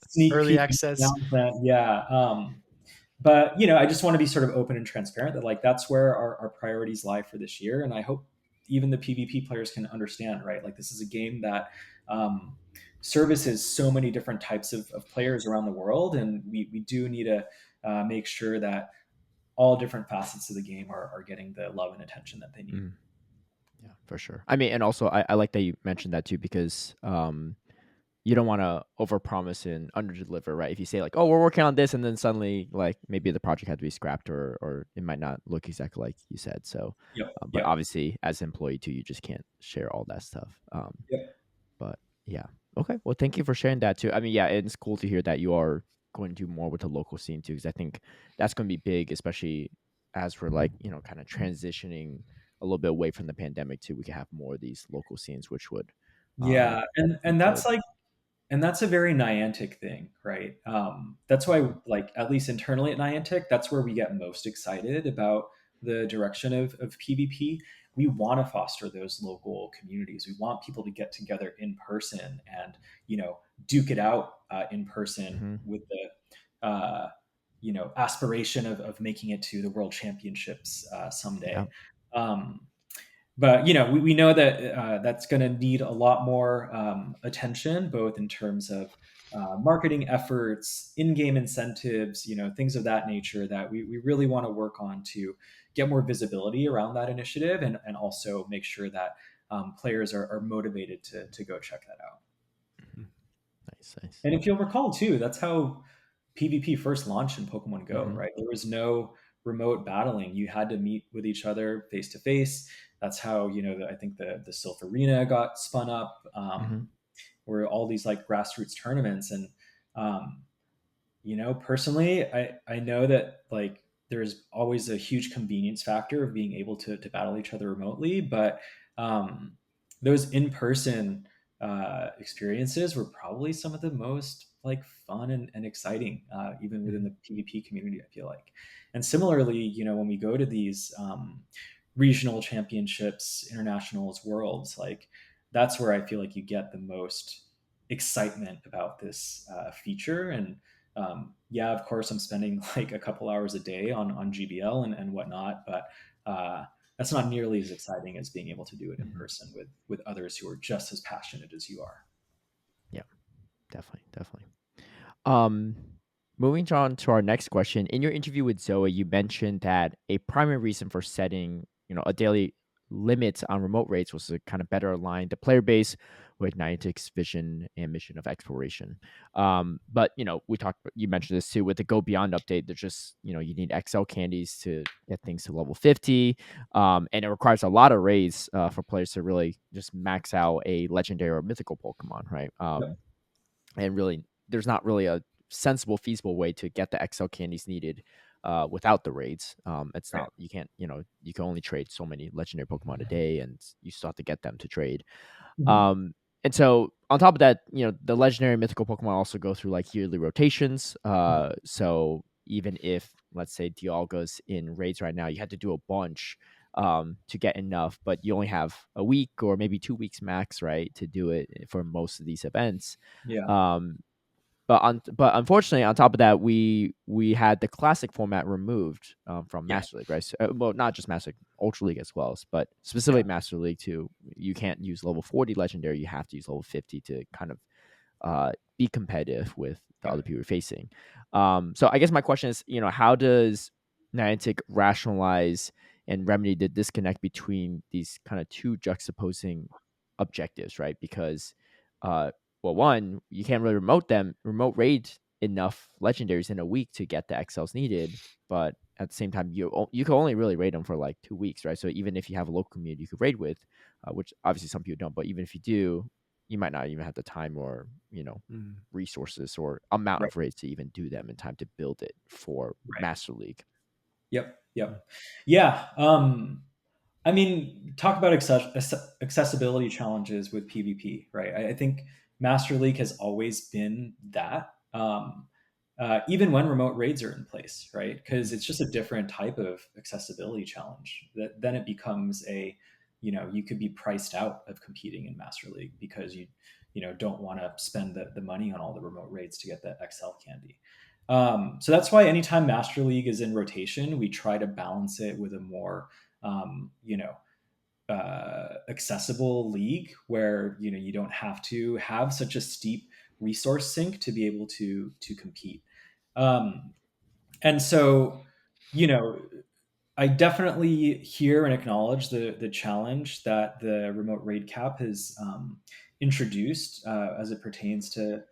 sneak Early peek access. announcement. Yeah. But I just want to be sort of open and transparent that like that's where our priorities lie for this year, and I hope even the PvP players can understand, right? Like this is a game that um, services so many different types of players around the world, and we do need to make sure that all different facets of the game are getting the love and attention that they need. Mm, yeah, for sure. I mean, and also I like that you mentioned that too, because you don't want to overpromise and underdeliver, right? If you say like, "Oh, we're working on this," and then suddenly, like, maybe the project had to be scrapped, or it might not look exactly like you said. So, Yep. but Yep. obviously, as an employee too, you just can't share all that stuff. Yep. But yeah, okay. Well, thank you for sharing that too. I mean, yeah, it's cool to hear that you are going to do more with the local scene too, because I think that's going to be big, especially as we're like kind of transitioning a little bit away from the pandemic too. We can have more of these local scenes, which would Yeah, be and good. that's a very Niantic thing, right? That's why, like, at least internally at Niantic, that's where we get most excited about the direction of PvP. We want to foster those local communities. We want people to get together in person and, you know, duke it out in person Hmm. with aspiration of making it to the World Championships Yeah. someday. Um, but we know that that's going to need a lot more attention, both in terms of marketing efforts, in-game incentives, things of that nature that we really want to work on to get more visibility around that initiative, and also make sure that players are motivated to go check that out. Mhm. Nice, nice. And if you'll recall too, that's how PvP first launched in Pokemon Go, Mhm. right? There was no remote battling. You had to meet with each other face to face. That's how I think the Sylph Arena got spun up, Mhm. where all these like grassroots tournaments. And um, personally, I know that like there's always a huge convenience factor of being able to battle each other remotely, but um, those in person experiences were probably some of the most like fun and exciting, even within Mhm. the PvP community. I feel like, and similarly, when we go to these regional championships, internationals, worlds, like that's where I feel like you get the most excitement about this feature. And yeah, of course, I'm spending like a couple hours a day on GBL and whatnot, but that's not nearly as exciting as being able to do it in Mhm. person with others who are just as passionate as you are. Yeah, definitely, definitely. Um, moving on to our next question. In your interview with Zoe, you mentioned that a primary reason for setting, a daily limit on remote rates was to kind of better align the player base with Niantic's vision and mission of exploration. But you mentioned this too with the Go Beyond update. There's just you need XL candies to get things to level 50, and it requires a lot of raids for players to really just max out a legendary or mythical Pokemon, right? Yep. And really there's not really a sensible feasible way to get the XL candies needed without the raids. It's Right. not you can't you can only trade so many legendary Pokemon a day, and you still have to get them to trade. Mhm. Um, and so on top of that, the legendary and mythical Pokemon also go through like yearly rotations. So even if let's say Dialga's in raids right now, you had to do a bunch to get enough, but you only have a week or maybe 2 weeks max, right, to do it for most of these events. Yeah. Um, but unfortunately, on top of that, we had the classic format removed from Yeah. Master League, right? So, well, not just Master League, Ultra League as well, but Yeah. specifically Master League too. You can't use level 40 legendary. You have to use level 50 to kind of be competitive with the Right. other people you're facing. So I guess my question is, how does Niantic rationalize and remedy the disconnect between these kind of two juxtaposing objectives, right? Because, uh, well, one, you can't really remote raid enough legendaries in a week to get the XLs needed, but at the same time, you can only really raid them for like 2 weeks, right? So even if you have a local community you could raid with, which obviously some people don't, but even if you do, you might not even have the time or Mm. resources or amount Right. of raids to even do them in time to build it for Right. Master League. Yep. Yep. Yeah. I mean, talk about accessibility challenges with PvP, right? I think Master League has always been that, even when remote raids are in place, right? Because it's just a different type of accessibility challenge. That then it becomes you could be priced out of competing in Master League because you don't want to spend the money on all the remote raids to get that XL candy. So that's why anytime Master League is in rotation, we try to balance it with a more um, you know, accessible league where you don't have to have such a steep resource sink to be able to compete. Um, and so, you know, I definitely hear and acknowledge the challenge that the remote raid cap has introduced as it pertains to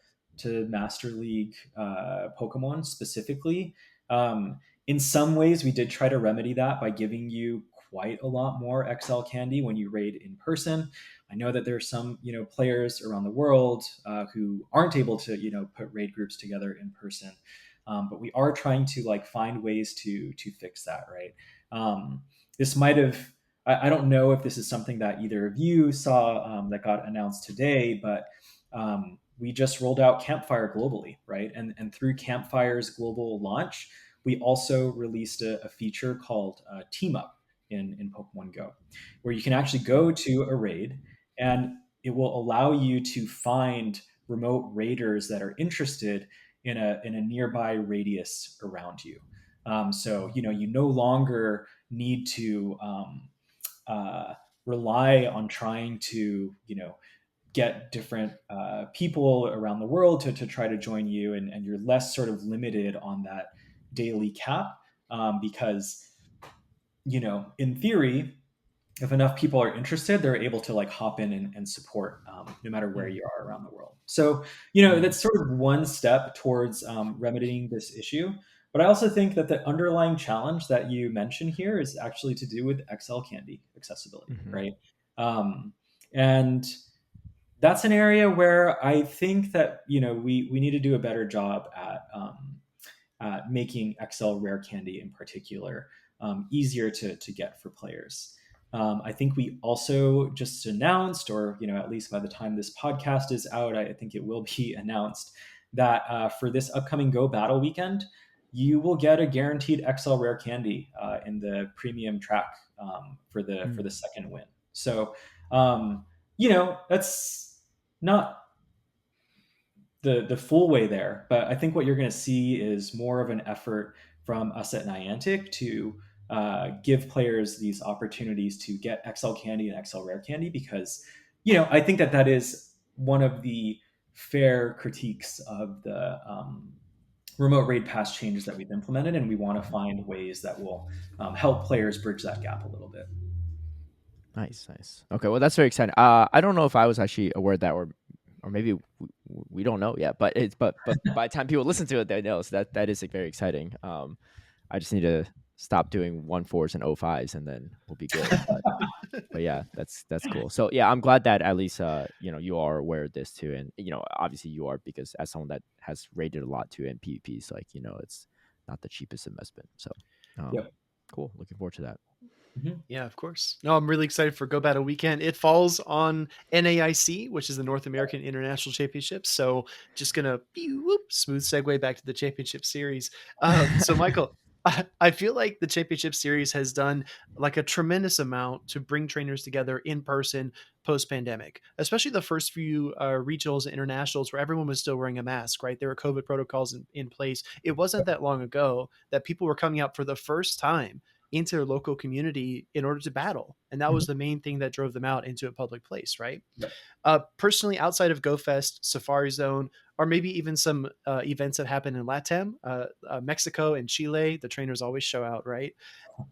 Master League Pokemon specifically. In some ways, we did try to remedy that by giving you quite a lot more XL candy when you raid in person. I know that there are some players around the world who aren't able to put raid groups together in person. But we are trying to like find ways to fix that, right? This might have, I don't know if this is something that either of you saw that got announced today, but we just rolled out Campfire globally, right? And through Campfire's global launch, we also released a feature called Team Up in Pokemon Go, where you can actually go to a raid and it will allow you to find remote raiders that are interested in a nearby radius around you. So you no longer need to uh, rely on trying to get different people around the world to try to join you, and you're less sort of limited on that daily cap, because in theory, if enough people are interested, they're able to like hop in and support, no matter where you are around the world. So, that's sort of one step towards remedying this issue. But I also think that the underlying challenge that you mentioned here is actually to do with XL Candy accessibility, Mm-hmm. right? And that's an area where I think that we need to do a better job at making XL rare candy in particular easier to get for players. I think we also just announced, or at least by the time this podcast is out, I think it will be announced that for this upcoming Go Battle weekend, you will get a guaranteed XL rare candy in the premium track for the second win. So that's not the full way there, but I think what you're going to see is more of an effort from us at Niantic to give players these opportunities to get XL candy and XL rare candy, because I think that is one of the fair critiques of the remote raid pass changes that we've implemented, and we want to find ways that will help players bridge that gap a little bit. Nice. Okay, well, that's very exciting. I don't know if I was actually aware that, or maybe we don't know yet. But by the time people listen to it, they know. So that is like, very exciting. I just need to stop doing 1.4s and 0.5s, and then we'll be good. But yeah, that's cool. So yeah, I'm glad that at least you are aware of this too, and obviously you are, because as someone that has rated a lot too in PvPs, like it's not the cheapest investment. So Yep. Cool. Looking forward to that. Mm-hmm. Yeah, of course. No, I'm really excited for Go Battle Weekend. It falls on NAIC, which is the North American International Championships. So just gonna smooth segue back to the championship series. So Michael, I feel like the championship series has done like a tremendous amount to bring trainers together in person post pandemic, especially the first few regionals and internationals where everyone was still wearing a mask, right? There were COVID protocols in place. It wasn't that long ago that people were coming out for the first time into their local community in order to battle. And that Mm-hmm. was the main thing that drove them out into a public place, right? Yep. Personally, outside of GoFest, Safari Zone, or maybe even some events that happen in LATAM, Mexico and Chile, the trainers always show out, right?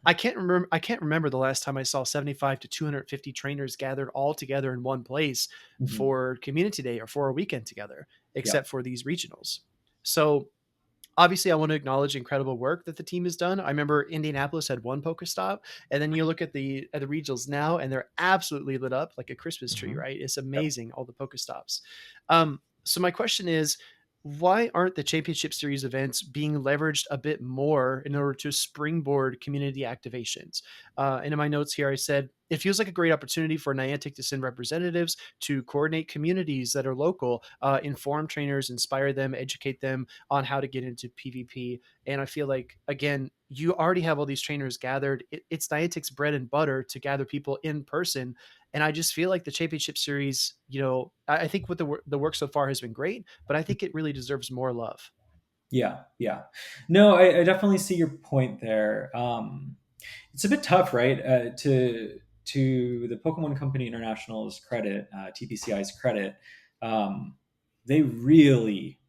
I can't remember the last time I saw 75 to 250 trainers gathered all together in one place Mm-hmm. for community day or for a weekend together, except Yep. for these regionals. So obviously, I want to acknowledge the incredible work that the team has done. I remember Indianapolis had one Pokestop, and then you look at the regionals now, and they're absolutely lit up like a Christmas tree, Mhm. right? It's Yep. amazing, all the Pokestops. So my question is, why aren't the championship series events being leveraged a bit more in order to springboard community activations? And in my notes here, I said it feels like a great opportunity for Niantic to send representatives to coordinate communities that are local, inform trainers, inspire them, educate them on how to get into PvP. And I feel like, again, you already have all these trainers gathered. It's Niantic's bread and butter to gather people in person. And I just feel like the championship series, I think what the work so far has been great, but I think it really deserves more love. Yeah. No, I definitely see your point there. It's a bit tough, right? To the Pokemon Company International's credit, TPCI's credit, they really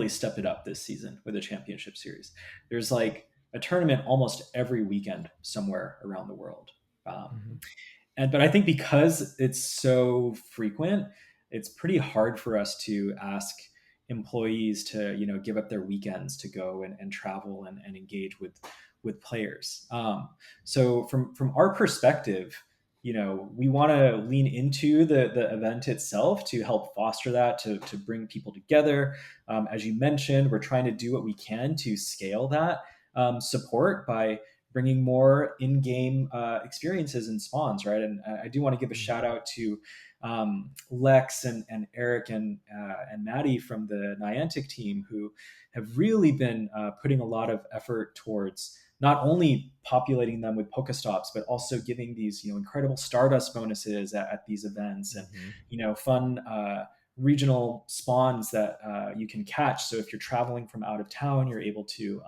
stepped it up this season with the championship series. There's like a tournament almost every weekend somewhere around the world. Mhm. But I think because it's so frequent, it's pretty hard for us to ask employees to give up their weekends to go and travel and engage with players. So from our perspective, we want to lean into the event itself to help foster that, to bring people together. As you mentioned, we're trying to do what we can to scale that support by bringing more in-game experiences and spawns, right? And I do want to give a shout out to Lex and Eric and Maddie from the Niantic team, who have really been putting a lot of effort towards not only populating them with Pokestops, but also giving these incredible Stardust bonuses at these events, and Mhm. fun regional spawns that you can catch. So if you're traveling from out of town, you're able to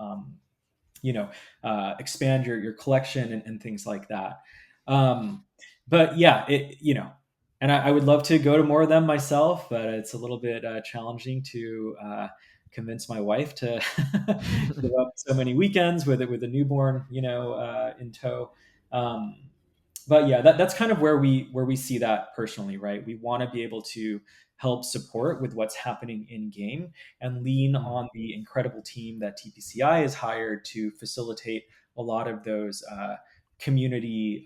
expand your collection and things like that. But yeah, and I would love to go to more of them myself, but it's a little bit challenging to convince my wife to give up so many weekends with a newborn, in tow. But yeah, that's kind of where we see that personally, right? We want to be able to help support with what's happening in game and lean on the incredible team that TPCI has hired to facilitate a lot of those community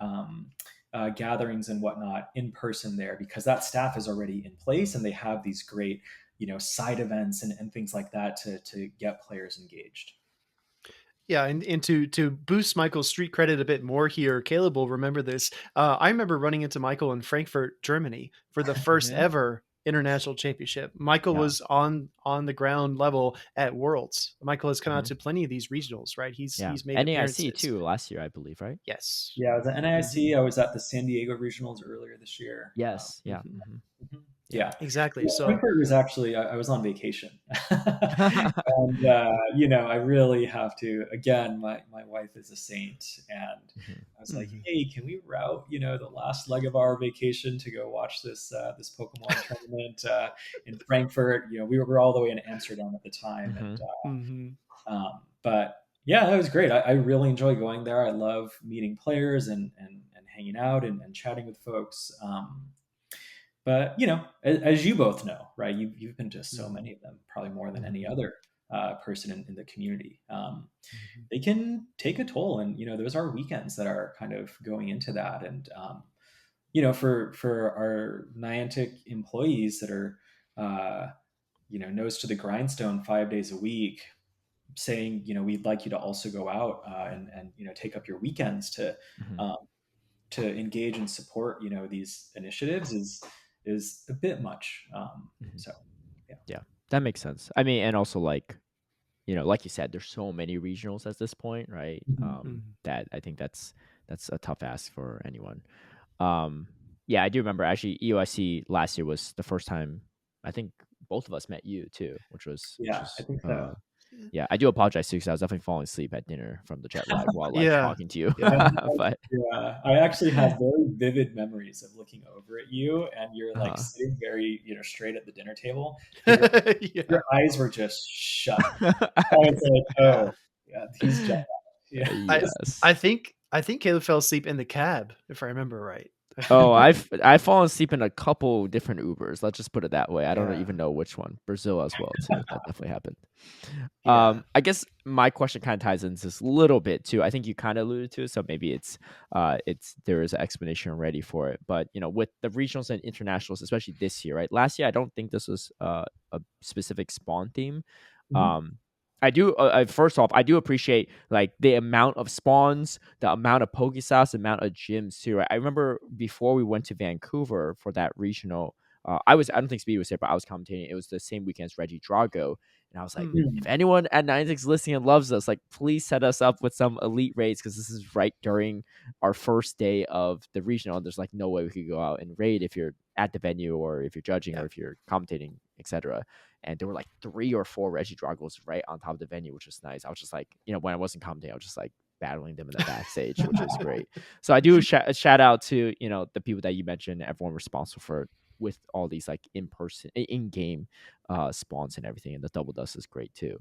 gatherings and whatnot in person there, because that staff is already in place and they have these great side events and things like that to get players engaged. Yeah, and to boost Michael's street credit a bit more here, Caleb will remember this. I remember running into Michael in Frankfurt, Germany, for the first Yeah. ever international championship. Michael was on the ground level at Worlds. Michael has come out to plenty of these regionals, right? He's made NAIC appearances too last year, I believe, right? Yes. Yeah, I was at NAIC. I was at the San Diego Regionals earlier this year. Yes. Yeah. Yeah, exactly. So Frankfurt was actually I was on vacation, and I really have to. Again, my wife is a saint, and I was like, hey, can we route the last leg of our vacation to go watch this Pokemon tournament in Frankfurt? We were all the way in Amsterdam at the time, and but yeah, that was great. I really enjoy going there. I love meeting players and hanging out and chatting with folks. But as you both know, right? You've been to so many of them, probably more than any other person in the community. They can take a toll, and those are weekends that are kind of going into that. And for our Niantic employees that are nose to the grindstone 5 days a week, saying we'd like you to also go out and take up your weekends to engage and support these initiatives is a bit much. So yeah, that makes sense. I mean, and also like you said, there's so many regionals at this point, right? That I think that's a tough ask for anyone. Yeah, I do remember actually EOSC last year was the first time I think both of us met you too, which was I think so. Yeah, I do apologize too because I was definitely falling asleep at dinner from the jet lag while talking to you. But I actually have very vivid memories of looking over at you, and you're like sitting very straight at the dinner table. Your eyes were just shut. I was like, oh yeah, he's jealous. Yeah. Yes. I think Caleb fell asleep in the cab, if I remember right. Oh, I've fallen asleep in a couple different Ubers. Let's just put it that way. I don't even know which one. Brazil as well too. That definitely happened. I guess my question kind of ties into this a little bit too. I think you kind of alluded to it, so maybe it's there is an explanation ready for it. But with the regionals and internationals, especially this year, right? Last year, I don't think this was a specific spawn theme. I do. First off, I do appreciate like the amount of spawns, the amount of Pokéstops, the amount of gyms too. Right? I remember before we went to Vancouver for that regional. I don't think Speedy was there, but I was commentating. It was the same weekend as Reggie Drago, and I was like, if anyone at Niantic's listening and loves us, like, please set us up with some elite raids because this is right during our first day of the regional. And there's like no way we could go out and raid if you're at the venue or if you're judging or if you're commentating, etc. And there were like 3 or 4 Reggie Dragos right on top of the venue, which was nice. I was just like, when I wasn't commentating, I was just like battling them in the backstage, which is great. So I do shout out to the people that you mentioned, everyone responsible for with all these like in-game spawns and everything, and the double dust is great too.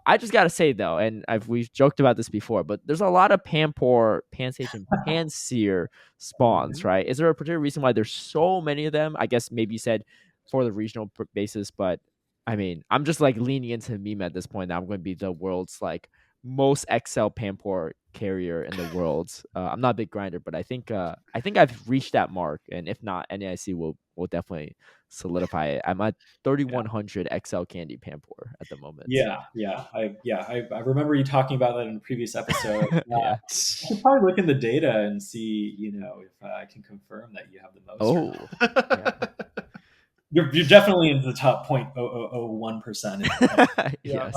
I just gotta say though, and we've joked about this before, but there's a lot of Panpour, Pansage, and Pansear spawns, right? Is there a particular reason why there's so many of them? I guess maybe you said for the regional basis, but I mean, I'm just like leaning into the meme at this point that I'm going to be the world's like most XL Panpour carrier in the world. I'm not a big grinder, but I think I've reached that mark, and if not, NAIC will definitely solidify it. I'm at 3100 XL Candy Panpour at the moment. I remember you talking about that in a previous episode. Yeah, I should probably look in the data and see, if I can confirm that you have the most. Oh, yeah. You're definitely in the top 0.0001%. Yes.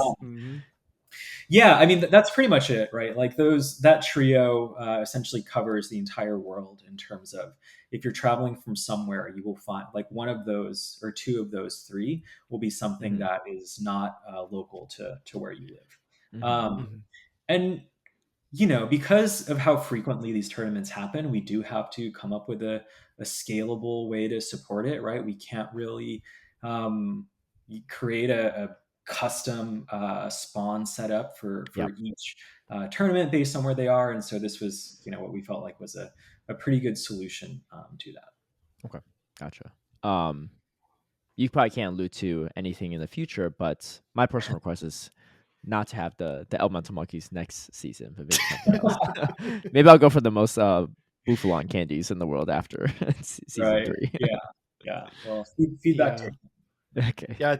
Yeah, I mean that's pretty much it, right? Like that trio essentially covers the entire world in terms of if you're traveling from somewhere, you will find like one of those or two of those three will be something Hmm. that is not local to where you live. Hmm. Mhm. And because of how frequently these tournaments happen, we do have to come up with a scalable way to support it, right? We can't really um, create a custom spawn setup Yep. for each tournament based on where they are. And so this was, what we felt like was a pretty good solution to that. Okay. Gotcha. Um, you probably can't allude to anything in the future, but my personal request is not to have the elemental monkeys next season, but maybe something else. Maybe I'll go for the most Bouffalon candies in the world after season Right. 3. Yeah. Yeah. Well, feedback Yeah. taken. Okay. Yeah, I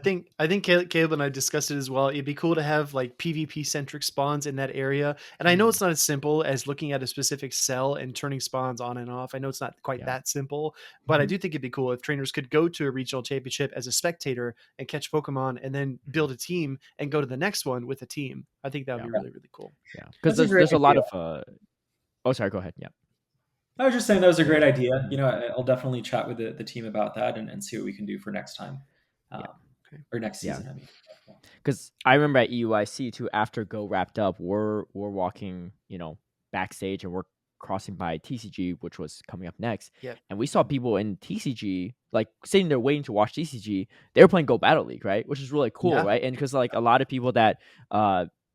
think Caleb and I discussed it as well. It'd be cool to have like PvP centric spawns in that area. And I know Mm, it's not as simple as looking at a specific cell and turning spawns on and off. I know it's not quite yeah. that simple, but I Mhm. do think it'd be cool if trainers could go to a regional championship as a spectator and catch Pokemon and then Mhm. build a team and go to the next one with a team. I think that would Yeah. be really, really cool. Yeah. Because That's a great there's a lot idea. of oh, sorry, go ahead. Yeah. I was just saying that was a great idea. Mhm. I'll definitely chat with the team about that and see what we can do for next time, Yeah. um, Okay. or next Yeah. season. I mean, Because I remember at EUIC too, after Go wrapped up, we're walking, backstage, and we're crossing by TCG, which was coming up next, Yep. and we saw people in TCG like sitting there waiting to watch TCG. They were playing Go Battle League, right? Which is really cool, Yeah. right? And because like a lot of people that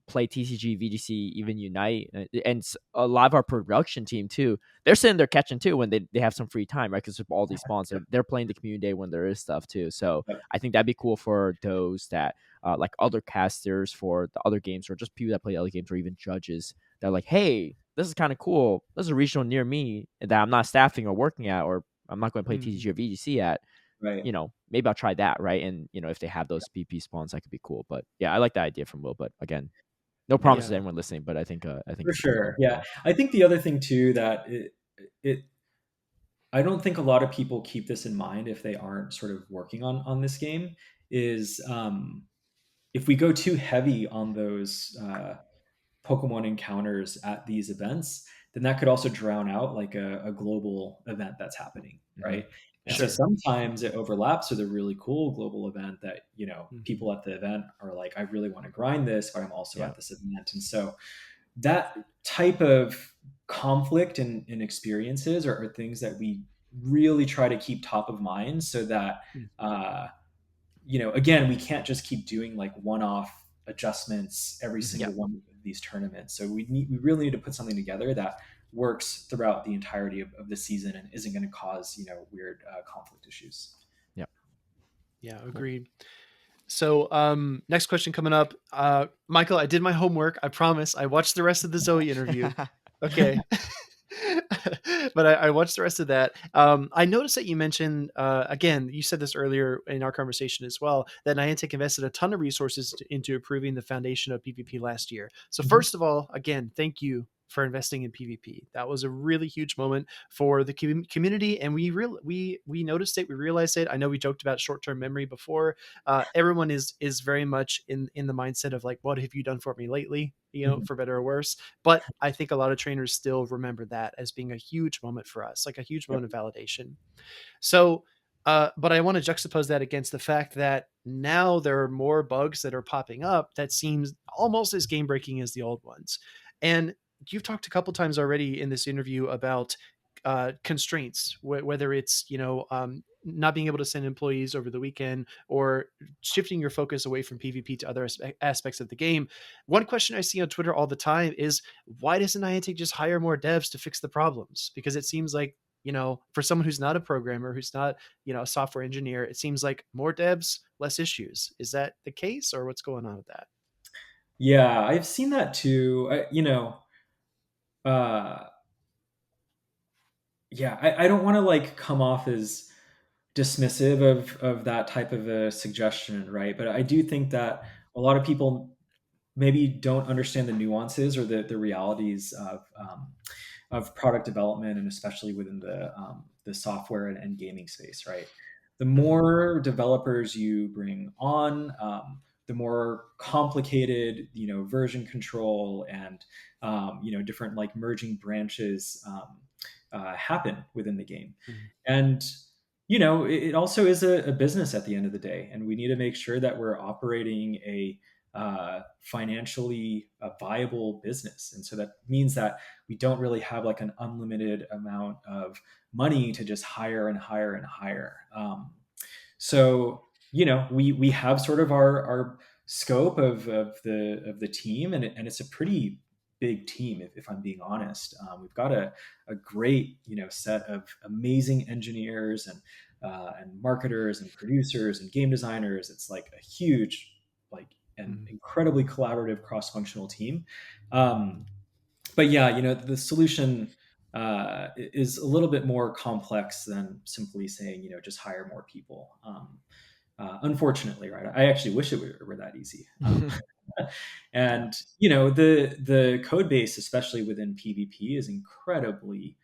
play TCG, VGC, even Unite, and a lot of our production team too, they're sitting there catching too when they have some free time, right? Because of all these spawns, they're playing the community day when there is stuff too. So Yep. I think that'd be cool for those that like other casters for the other games, or just people that play other games, or even judges that are like, hey, this is kind of cool. There's a regional near me that I'm not staffing or working at, or I'm not going to play Mhm. TCG or VGC at. right. Maybe I'll try that, right? And if they have those PP spawns, that could be cool. But yeah, I like that idea from Will. But again, no Yeah, promises to Yeah. anyone listening. But I think for it'd be pretty sure. cool. Yeah, Yeah. I think the other thing too that it I don't think a lot of people keep this in mind if they aren't sort of working on this game is if we go too heavy on those Pokemon encounters at these events, then that could also drown out like a global event that's happening, Hmm. right? And Yeah. so Sure. sometimes it overlaps with a really cool global event that, Mhm. people at the event are like, I really want to grind this, but I'm also Yeah. at this event. And so that type of conflict and experiences are things that we really try to keep top of mind so that Mhm. uh, again, we can't just keep doing like one-off adjustments every Hmm. Yeah. single one of these tournaments. So we really need to put something together that works throughout the entirety of the season and isn't going to cause weird conflict issues. Yeah. Yeah. Cool. Agreed. So, next question coming up. Michael, I did my homework. I promise. I watched the rest of the Zoe interview. Okay. But I watched the rest of that. I noticed that you mentioned, again, you said this earlier in our conversation as well, that Niantic invested a ton of resources into improving the foundation of PvP last year. So, Mhm. first of all, again, thank you for investing in PvP. That was a really huge moment for the community, and we noticed it. We realized it. I know we joked about short term memory before. Everyone is very much in the mindset of like, what have you done for me lately? Mhm. For better or worse. But I think a lot of trainers still remember that as being a huge moment for us, like a huge Yep. moment of validation. So, but I want to juxtapose that against the fact that now there are more bugs that are popping up that seems almost as game breaking as the old ones. And you've talked a couple times already in this interview about constraints, whether it's not being able to send employees over the weekend or shifting your focus away from PvP to other aspects of the game. One question I see on Twitter all the time is, why doesn't Niantic just hire more devs to fix the problems? Because it seems like, for someone who's not a programmer, who's not, a software engineer, it seems like more devs, less issues. Is that the case, or what's going on with that? Yeah, I've seen that too. Uh, yeah, I don't want to like come off as dismissive of that type of a suggestion, right? But I do think that a lot of people maybe don't understand the nuances or the realities of product development, and especially within the software and gaming space, right? The Mhm. more developers you bring on, the more complicated, version control and different like merging branches happen within the game. Mhm. And it also is a business at the end of the day, and we need to make sure that we're operating a financially viable business. And so that means that we don't really have like an unlimited amount of money to just hire and hire and hire. So we have sort of our scope of the team, and it's a pretty big team, if I'm being honest. We've got a great set of amazing engineers and marketers and producers and game designers. It's like a huge, like, and Mhm. incredibly collaborative cross-functional team. But yeah, the solution is a little bit more complex than simply saying, just hire more people. Unfortunately, right? I actually wish it were that easy. Yeah. And the code base, especially within PvP, is incredibly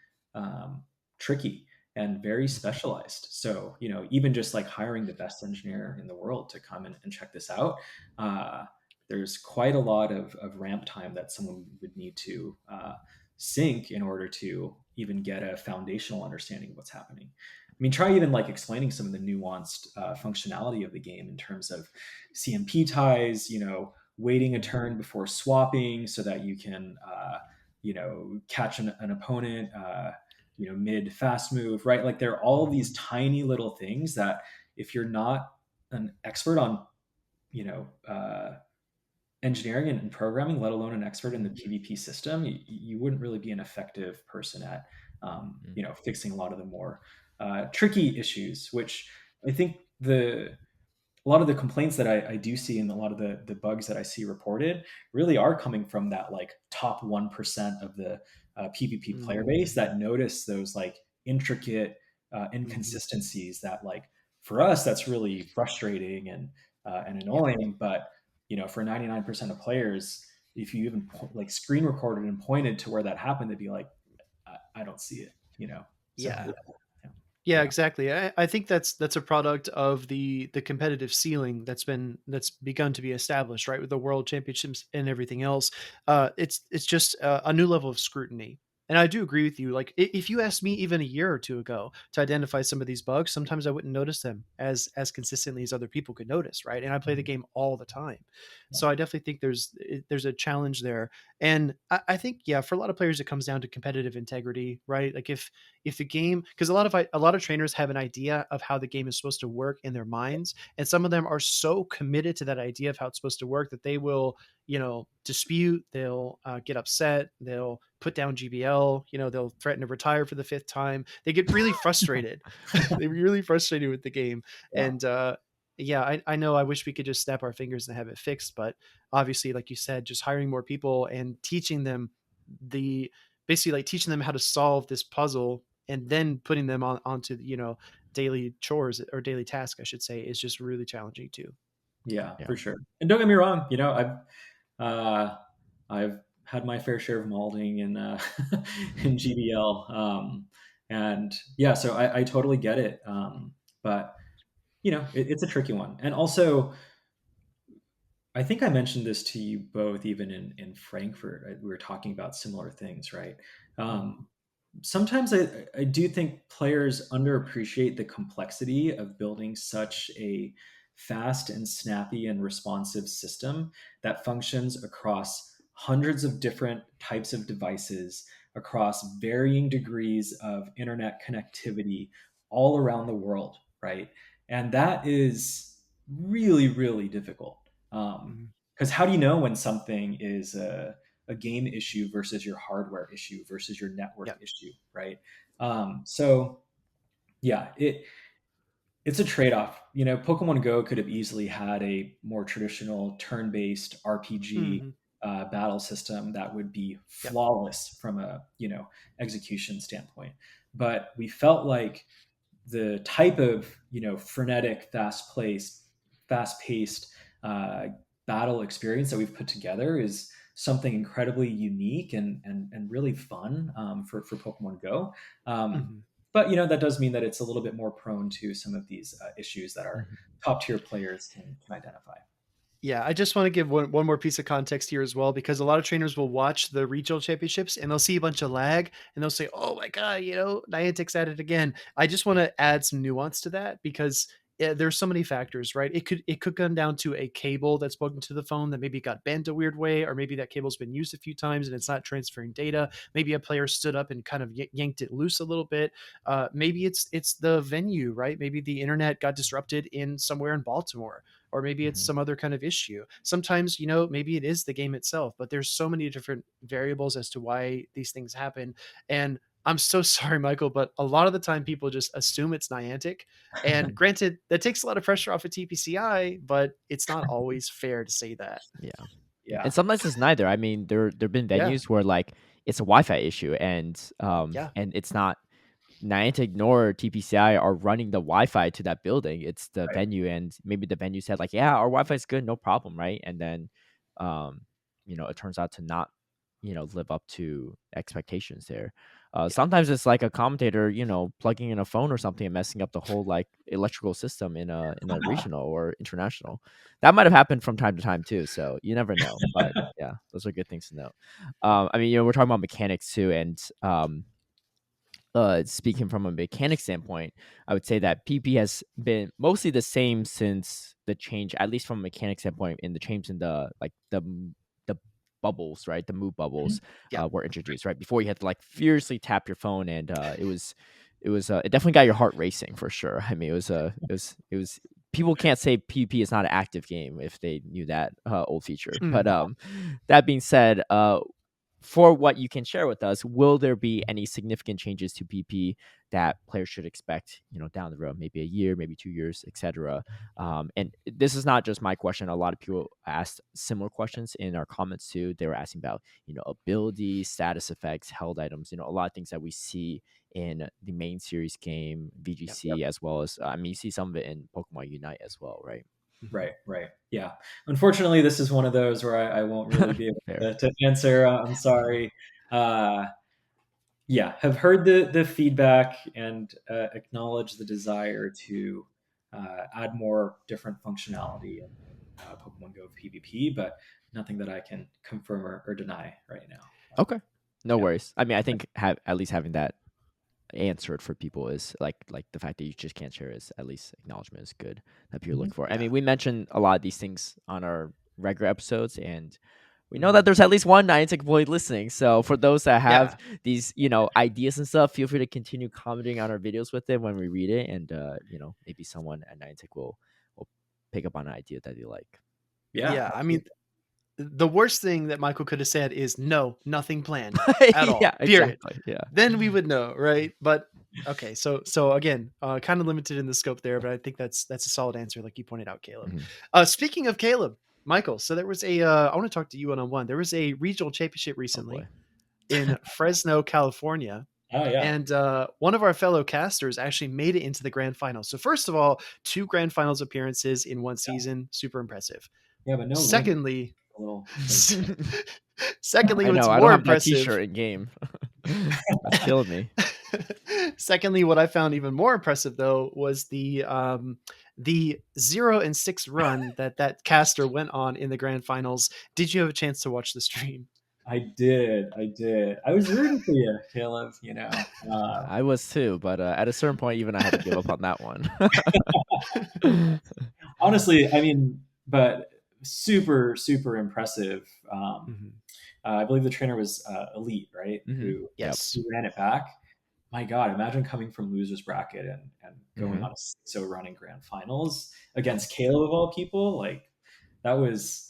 tricky and very specialized. So even just like hiring the best engineer in the world to come and check this out, there's quite a lot of ramp time that someone would need to sink in order to even get a foundational understanding of what's happening. I mean, try even like explaining some of the nuanced functionality of the game in terms of CMP ties, waiting a turn before swapping so that you can, catch an opponent, mid fast move, right? Like there are all these tiny little things that if you're not an expert on, you know, uh, engineering and programming, let alone an expert in the PvP system, you wouldn't really be an effective person at, fixing a lot of the more tricky issues, which I think a lot of the complaints that I do see and a lot of the bugs that I see reported really are coming from that like top 1% of the PvP player Mhm. base that notice those like intricate Mhm. inconsistencies that like for us that's really frustrating and Yeah. annoying, but for 99% of players, if you even like screen recorded and pointed to where that happened, they'd be like, I don't see it, so Yeah. yeah. Yeah, Yeah. exactly. I think that's a product of the competitive ceiling that's begun to be established, right, with the world championships and everything else. It's just a new level of scrutiny. And I do agree with you. Like if you asked me even a year or two ago to identify some of these bugs, sometimes I wouldn't notice them as consistently as other people could notice, right? And I play the Mhm. game all the time, Yeah. so I definitely think there's a challenge there. And I think yeah, for a lot of players, it comes down to competitive integrity, right? Like if the game, because a lot of trainers have an idea of how the game is supposed to work in their minds, and some of them are so committed to that idea of how it's supposed to work that they will dispute, they'll get upset, they'll put down GBL, they'll threaten to retire for the fifth time. They get really frustrated. They get really frustrated with the game. Yeah. And yeah, I know I wish we could just snap our fingers and have it fixed, but obviously, like you said, just hiring more people and teaching them the basically like teaching them how to solve this puzzle and then putting them onto daily chores or daily task, I should say, is just really challenging too. Yeah, Yeah. for sure. And don't get me wrong, uh, I've had my fair share of molding in GBL, and yeah, so I totally get it. But it's a tricky one, and also I think I mentioned this to you both, even in Frankfurt. We were talking about similar things, right? Mhm. Um, Sometimes I do think players underappreciate the complexity of building such a fast and snappy and responsive system that functions across hundreds of different types of devices, across varying degrees of internet connectivity all around the world, right? And that is really, really difficult. Mhm. Because how do you know when something is a game issue versus your hardware issue versus your network Yeah. issue, right? So yeah, it's a trade-off. Pokemon Go could have easily had a more traditional turn-based RPG Mhm. battle system that would be Yeah. flawless from a execution standpoint. But we felt like the type of frenetic, fast-paced uh, battle experience that we've put together is something incredibly unique and really fun for Pokemon Go. Um, Mhm. but that does mean that it's a little bit more prone to some of these issues that our Mhm. top tier players can identify. Yeah, I just want to give one more piece of context here as well, because a lot of trainers will watch the regional championships and they'll see a bunch of lag and they'll say, "Oh my god, Niantic's at it again." I just want to add some nuance to that, because there's so many factors, right? It could come down to a cable that's plugged into the phone that maybe got bent a weird way, or maybe that cable's been used a few times and it's not transferring data. Maybe a player stood up and kind of yanked it loose a little bit. Maybe it's the venue, right? Maybe the internet got disrupted in somewhere in Baltimore, or maybe it's Mhm. some other kind of issue. Sometimes, maybe it is the game itself, but there's so many different variables as to why these things happen. And I'm so sorry, Michael, but a lot of the time people just assume it's Niantic. And granted, that takes a lot of pressure off of TPCI, but it's not always fair to say that. Yeah. Yeah. And sometimes it's neither. I mean, there've been Yeah. venues where like it's a Wi-Fi issue, Yeah. and it's not Niantic nor TPCI are running the Wi-Fi to that building. It's the Right. venue, and maybe the venue said like, "Yeah, our Wi-Fi is good, no problem," right? And then, um, it turns out to not, live up to expectations there. Yeah. Sometimes it's like a commentator, plugging in a phone or something and messing up the whole like electrical system in a regional or international. That might have happened from time to time too. So you never know. But yeah, those are good things to know. I mean, we're talking about mechanics too, and speaking from a mechanic standpoint, I would say that PP has been mostly the same since the change, at least from a mechanic standpoint, in the change in the bubbles, right? The move Mhm. bubbles Yeah. were introduced, right? Before you had to like furiously tap your phone, and it definitely got your heart racing for sure. I mean, it was. People can't say PvP is not an active game if they knew that old feature. But Mhm. that being said, for what you can share with us, will there be any significant changes to PP that players should expect, down the road, maybe a year, maybe 2 years, etc.? And this is not just my question. A lot of people asked similar questions in our comments too. They were asking about, abilities, status effects, held items, a lot of things that we see in the main series game, Yep. VGC, as well as, I mean, you see some of it in Pokemon Unite as well, right? Mhm. Right, right. Yeah. Unfortunately, this is one of those where I won't really be able Fair. to answer. I'm sorry. Uh, yeah, have heard the feedback and acknowledge the desire to add more different functionality in Pokemon Go PvP, but nothing that I can confirm or deny right now. Okay. No Yeah. worries. I mean, I think at least having that answered for people is like the fact that you just can't share is at least acknowledgement is good that people Mhm. look for. I Yeah. mean, we mentioned a lot of these things on our regular episodes, and we know that Mhm. there's at least one Niantic employee listening. So for those that have Yeah. these, ideas and stuff, feel free to continue commenting on our videos with it when we read it, and maybe someone at Niantic will pick up on an idea that they like. Yeah. Yeah. I mean, the worst thing that Michael could have said is no, nothing planned at Yeah, all. Period. exactly. Yeah. Then we would know, right? But okay, so again, kind of limited in the scope there, but I think that's a solid answer, like you pointed out, Caleb. Mhm. Speaking of Caleb, Michael, so there was a I want to talk to you one on one. There was a regional championship Oh boy. recently in Fresno, California. Oh yeah. And one of our fellow casters actually made it into the grand finals. So first of all, 2 grand finals appearances in one Yeah. season, super impressive. Yeah, but no win. Secondly, A little disappointing. secondly, I what's know. I don't more have that impressive. T-shirt in game. That's killing me. Secondly, what I found even more impressive though was the 0-6 run that caster went on in the grand finals. Did you have a chance to watch the stream? I did. I did. I was rooting for you, Caleb. I was too, but at a certain point, even I had to give up on that one. Honestly, I mean, but super, super impressive. Mhm. I believe the trainer was Elite, right? Hmm. Who, Yep. Yes. who ran it back. My God, imagine coming from losers bracket and going Hmm. on a 6-0 running grand finals against Caleb of all people. Like that was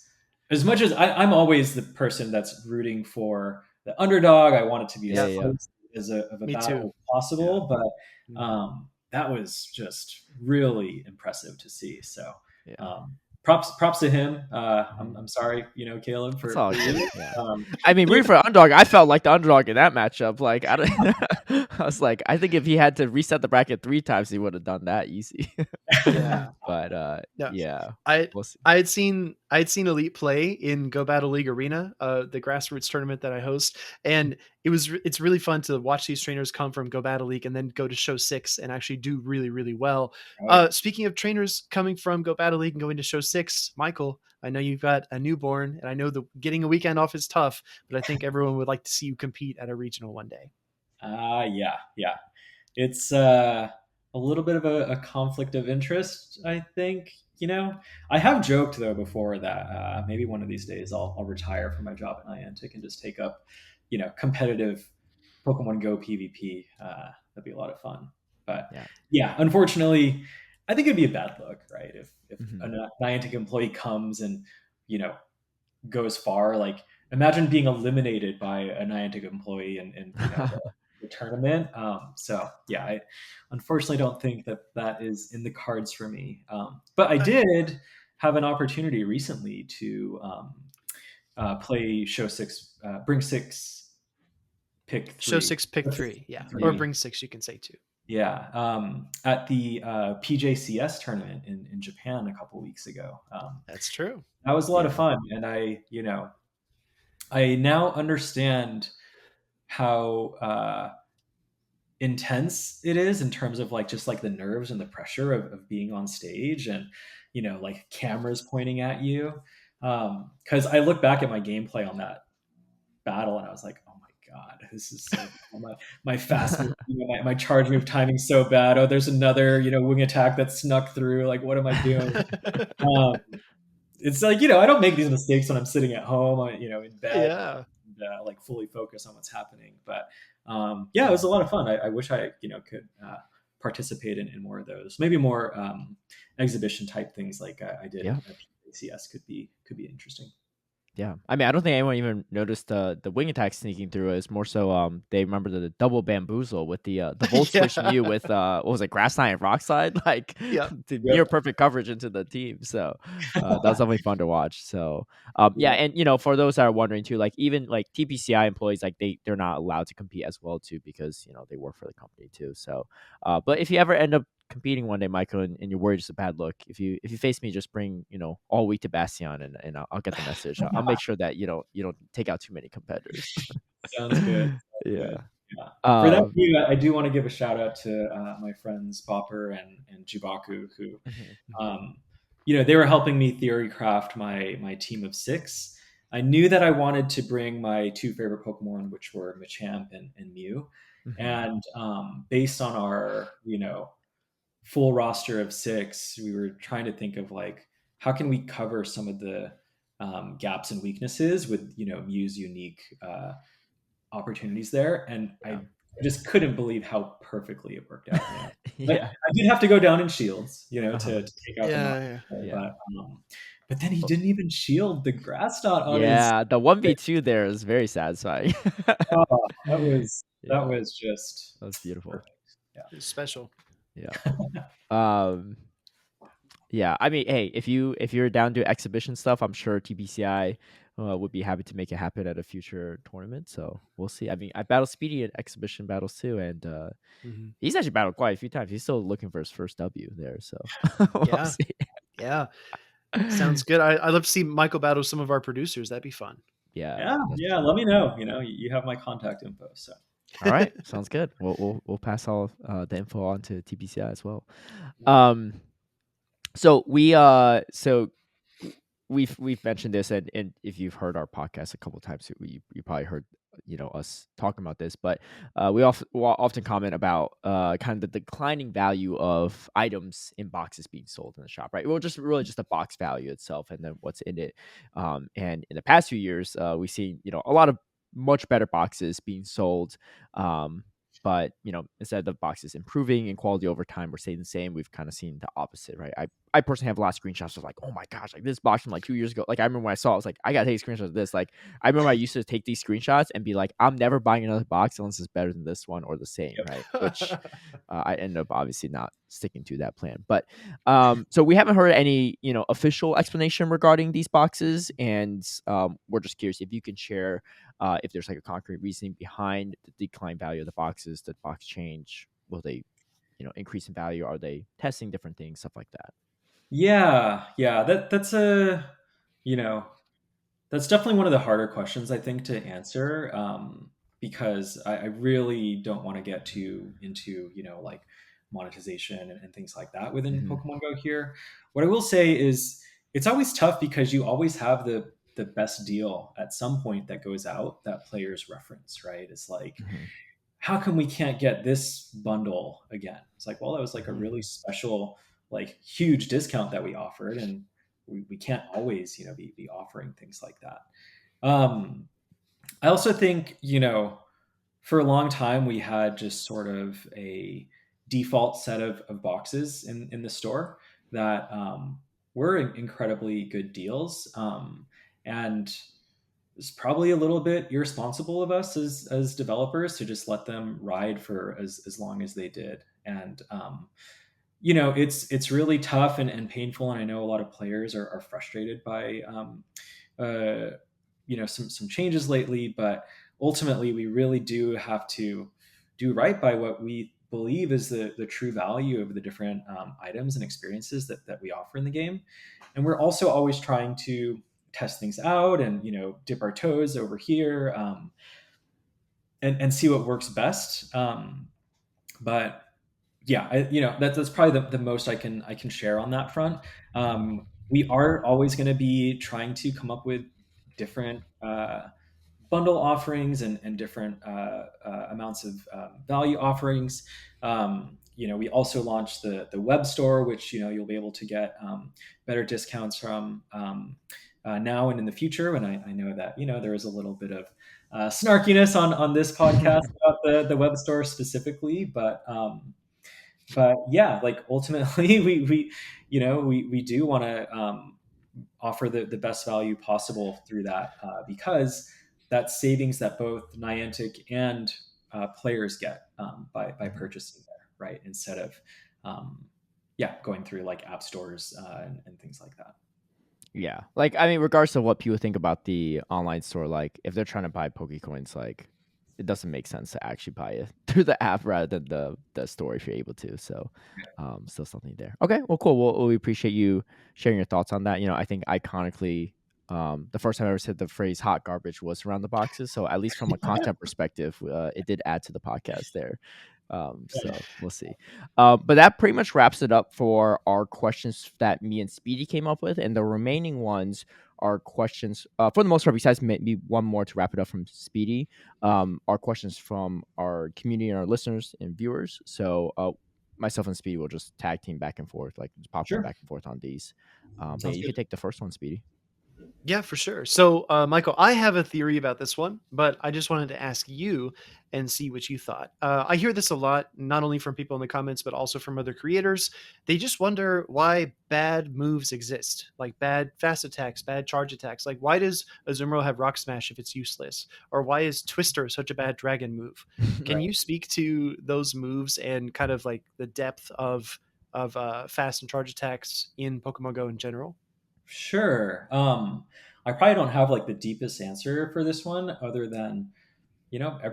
as much as I'm always the person that's rooting for the underdog. I want it to be as Yeah, Yep. yeah. close of a Me battle too. as possible, but Mhm. that was just really impressive to see. So Yeah. um, props to him. Mhm. I'm sorry, Caleb, It's for all good. you. Yeah. Um, I mean, but rooting for underdog, I felt like the underdog in that matchup. Like, I don't. I was like, I think if he had to reset the bracket 3 times, he would have done that easy. Yeah. But No, yeah, I we'll see. I had seen I'd seen Elite play in Go Battle League Arena, the grassroots tournament that I host, and it's really fun to watch these trainers come from Go Battle League and then go to Show 6 and actually do really, really well. Oh, yeah. Speaking of trainers coming from Go Battle League and going to Show 6, Michael, I know you've got a newborn, and I know the getting a weekend off is tough, but I think everyone would like to see you compete at a regional one day. Yeah. It's a little bit of a conflict of interest, I think. I have joked though before that maybe one of these days I'll retire from my job at Niantic and just take up, competitive Pokemon Go PvP. That'd be a lot of fun. But Yeah. yeah, unfortunately, I think it'd be a bad look, right? If Mhm. a Niantic employee comes and you know goes far, like imagine being eliminated by a Niantic employee in the tournament. So yeah, I unfortunately don't think that is in the cards for me. But I did have an opportunity recently to play Show Six, Bring Six, Pick Show Three. 6, pick 3, yeah, or Three. bring 6, you can say too. Yeah, at the PJCS tournament in Japan a couple weeks ago. That's true. That was a lot of Yeah. fun, and I now understand how intense it is in terms of like just like the nerves and the pressure of being on stage and like cameras pointing at you. Because I look back at my gameplay on that battle and I was like, oh my god, this is so my fast move, my charge move timing so bad. Oh, there's another wing attack that snuck through. Like, what am I doing? Um, it's like I don't make these mistakes when I'm sitting at home, in bed, Yeah. and, like fully focus on what's happening. But yeah, it was a lot of fun. I wish I could participate in more of those. Maybe more exhibition type things like I did Yeah. at PCS could be interesting. Yeah, I mean, I don't think anyone even noticed the wing attack sneaking through. It's more so they remember the double bamboozle with the Volt Switch Mew with what was it, Grass Knot and Rock Slide, like Yeah. the near Yep. perfect coverage into the team. So that was definitely fun to watch. So yeah, Yeah. and for those that are wondering too, like even like TPCI employees, like they're not allowed to compete as well too because they work for the company too. So but if you ever end up competing one day, Michael, and you're worried it's a bad look, if you face me, just bring all week to Bastion, and I'll get the message. I'll make sure that you don't take out too many competitors. Sounds good. Sounds Yeah. good. Yeah. For that Um. view, I do want to give a shout out to my friends Bopper and Jibaku, who, Mhm, um, they were helping me theory craft my team of 6. I knew that I wanted to bring my 2 favorite Pokemon, which were Machamp and Mew, mhm. and based on our full roster of 6, we were trying to think of like how can we cover some of the gaps and weaknesses with Mew's unique opportunities there, and Yeah. I just couldn't believe how perfectly it worked out. Like, Yeah. I did have to go down in shields, Uh-huh. to take out the knock, Yeah. Yeah. but then he didn't even shield the grass dot on his. Yeah. The 1v2 there is very satisfying. Oh, that was Yeah. just That was beautiful. perfect. Yeah. It's special. Yeah. Um. Yeah, I mean, hey, if you're down to exhibition stuff, I'm sure TBCI would be happy to make it happen at a future tournament. So we'll see. I mean, I battled Speedy at exhibition battles too, and Mhm. he's actually battled quite a few times. He's still looking for his first W there. So we'll Yeah. see. Yeah. Sounds good. I'd love to see Michael battle some of our producers. That'd be fun. Yeah, Yeah, that's yeah. for Let sure. me know. You have my contact info. So All right, sounds good. We'll pass all the info on to TBCI as well. yeah. Um, so we've mentioned this, and if you've heard our podcast a couple of times, you probably heard us talking about this, but we'll often comment about kind of the declining value of items in boxes being sold in the shop, right? Well, just really just the box value itself and then what's in it. And in the past few years, we've seen a lot of much better boxes being sold. But instead of the boxes improving in quality over time or staying the same, we've kind of seen the opposite, right? I personally have a lot of screenshots of like, oh my gosh, like this box from like 2 years ago. Like I remember when I saw it, I was like, I gotta take screenshots of this. Like I remember I used to take these screenshots and be like, I'm never buying another box unless it's better than this one or the same, Yep. right? Which I ended up obviously not sticking to that plan. But so we haven't heard any official explanation regarding these boxes, and we're just curious if you can share if there's like a concrete reasoning behind the decline value of the boxes. Did the box change? Will they increase in value? Are they testing different things, stuff like that? Yeah, yeah. That's a you know, that's definitely one of the harder questions I think to answer, because I really don't want to get too into like monetization and things like that within Hmm. Pokemon Go here. What I will say is it's always tough because you always have the best deal at some point that goes out that players reference, right? It's like, Hmm. how come we can't get this bundle again? It's like, well, that was like a Hmm. really special, like huge discount that we offered, and we can't always, be offering things like that. Um, I also think, for a long time we had just sort of a default set of boxes in the store that were incredibly good deals. And it's probably a little bit irresponsible of us as developers to just let them ride for as long as they did. And it's really tough and painful, and I know a lot of players are frustrated by uh, some changes lately, but ultimately we really do have to do right by what we believe is the true value of the different items and experiences that we offer in the game. And we're also always trying to test things out and dip our toes over here, and see what works best. But yeah, that's probably the most I can share on that front. We are always going to be trying to come up with different bundle offerings and different amounts of value offerings. We also launched the web store, which you'll be able to get better discounts from now and in the future. And I know that there is a little bit of snarkiness on this podcast about the web store specifically, but yeah, like ultimately we do want to offer the best value possible through that, because that savings that both Niantic and players get by Hmm. purchasing there, right? Instead of yeah, going through like app stores and things like that. Yeah, like I mean, regardless of what people think about the online store, like if they're trying to buy Pokecoins, like it doesn't make sense to actually buy it through the app rather than the store if you're able to. So, still something there. Okay, well, cool. Well, we appreciate you sharing your thoughts on that. I think iconically, the first time I ever said the phrase "hot garbage" was around the boxes. So at least from a content perspective, it did add to the podcast there. So we'll see. But that pretty much wraps it up for our questions that me and Speedy came up with, and the remaining ones are questions, for the most part, besides maybe one more to wrap it up from Speedy, are questions from our community and our listeners and viewers. So myself and Speedy will just tag team back and forth, like just popcorn Sure, back and forth on these. But yeah, sounds you good. could take the first one, Speedy. Yeah, for sure. So, Michael, I have a theory about this one, but I just wanted to ask you and see what you thought. I hear this a lot, not only from people in the comments, but also from other creators. They just wonder why bad moves exist, like bad fast attacks, bad charge attacks. Like, why does Azumarill have Rock Smash if it's useless? Or why is Twister such a bad dragon move? Can Right. you speak to those moves and kind of like the depth of fast and charge attacks in Pokemon Go in general? Sure. I probably don't have like the deepest answer for this one, other than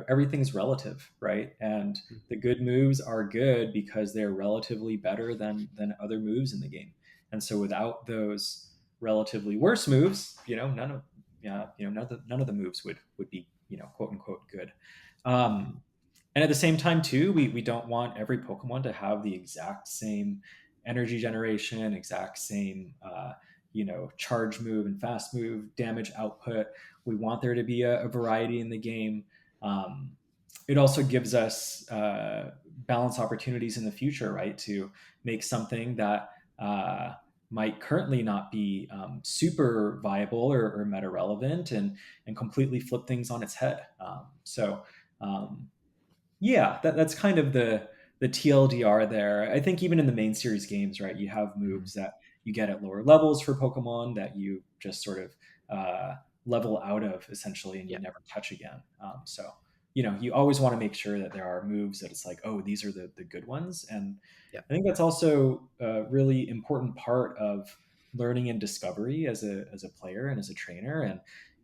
everything's relative, right? And the good moves are good because they're relatively better than other moves in the game. And so without those relatively worse moves, none of yeah, none of the moves would be quote unquote good. Um, and at the same time too, we don't want every Pokemon to have the exact same energy generation, exact same charge move and fast move, damage output. We want there to be a variety in the game. um, it also gives us balance opportunities in the future, right? To make something that might currently not be super viable or meta relevant, and completely flip things on its head. So um, yeah, that's kind of the TLDR there. I think even in the main series games, right, you have Mhm. moves that you get at lower levels for Pokemon that you just sort of uh, level out of essentially, and you Yeah. never touch again. So you always want to make sure that there are moves that it's like, oh, these are the good ones, and Yeah. I think that's also a really important part of learning and discovery as a player and as a trainer,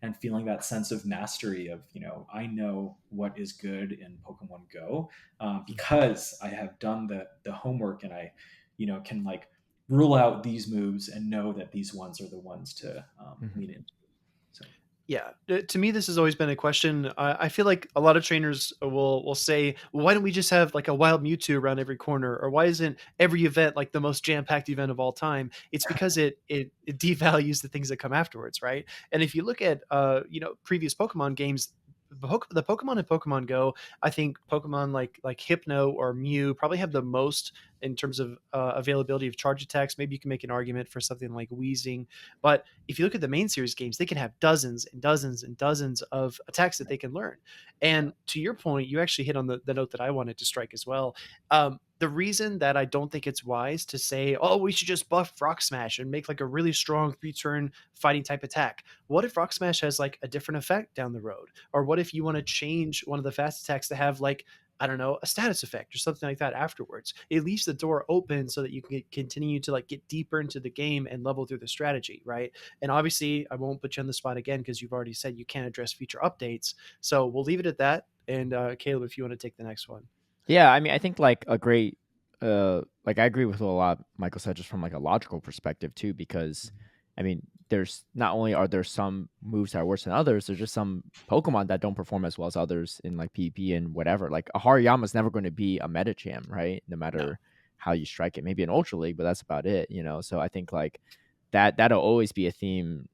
and feeling that sense of mastery of I know what is good in Pokemon Go, because I have done the homework, and I can like rule out these moves and know that these ones are the ones to Mhm. lean into. So Yeah, to me, this has always been a question. I feel like a lot of trainers will say, well, "Why don't we just have like a wild Mewtwo around every corner, or why isn't every event like the most jam packed event of all time?" It's because it devalues the things that come afterwards, right? And if you look at previous Pokemon games, the Pokemon in Pokemon Go, I think Pokemon like Hypno or Mew probably have the most in terms of availability of charge attacks. Maybe you can make an argument for something like Weezing, but if you look at the main series games, they can have dozens and dozens and dozens of attacks that they can learn. And to your point, you actually hit on the note that I wanted to strike as well. The reason that I don't think it's wise to say, oh, we should just buff Rock Smash and make like a really strong 3-turn fighting type attack. What if Rock Smash has like a different effect down the road? Or what if you want to change one of the fast attacks to have like, I don't know, a status effect or something like that afterwards? It leaves the door open so that you can continue to like get deeper into the game and level through the strategy, right? And obviously, I won't put you on the spot again because you've already said you can't address future updates. So we'll leave it at that. And Caleb, if you want to take the next one. Yeah, I mean, I think like a great, like I agree with a lot Michael said, just from like a logical perspective too, because I mean, there's not only are there some moves that are worse than others, there's just some Pokemon that don't perform as well as others in like PvP and whatever. Like a Hariyama's never going to be a meta champ, right? No No. matter how you strike it. Maybe an Ultra League, but that's about it, So I think like that'll always be a theme,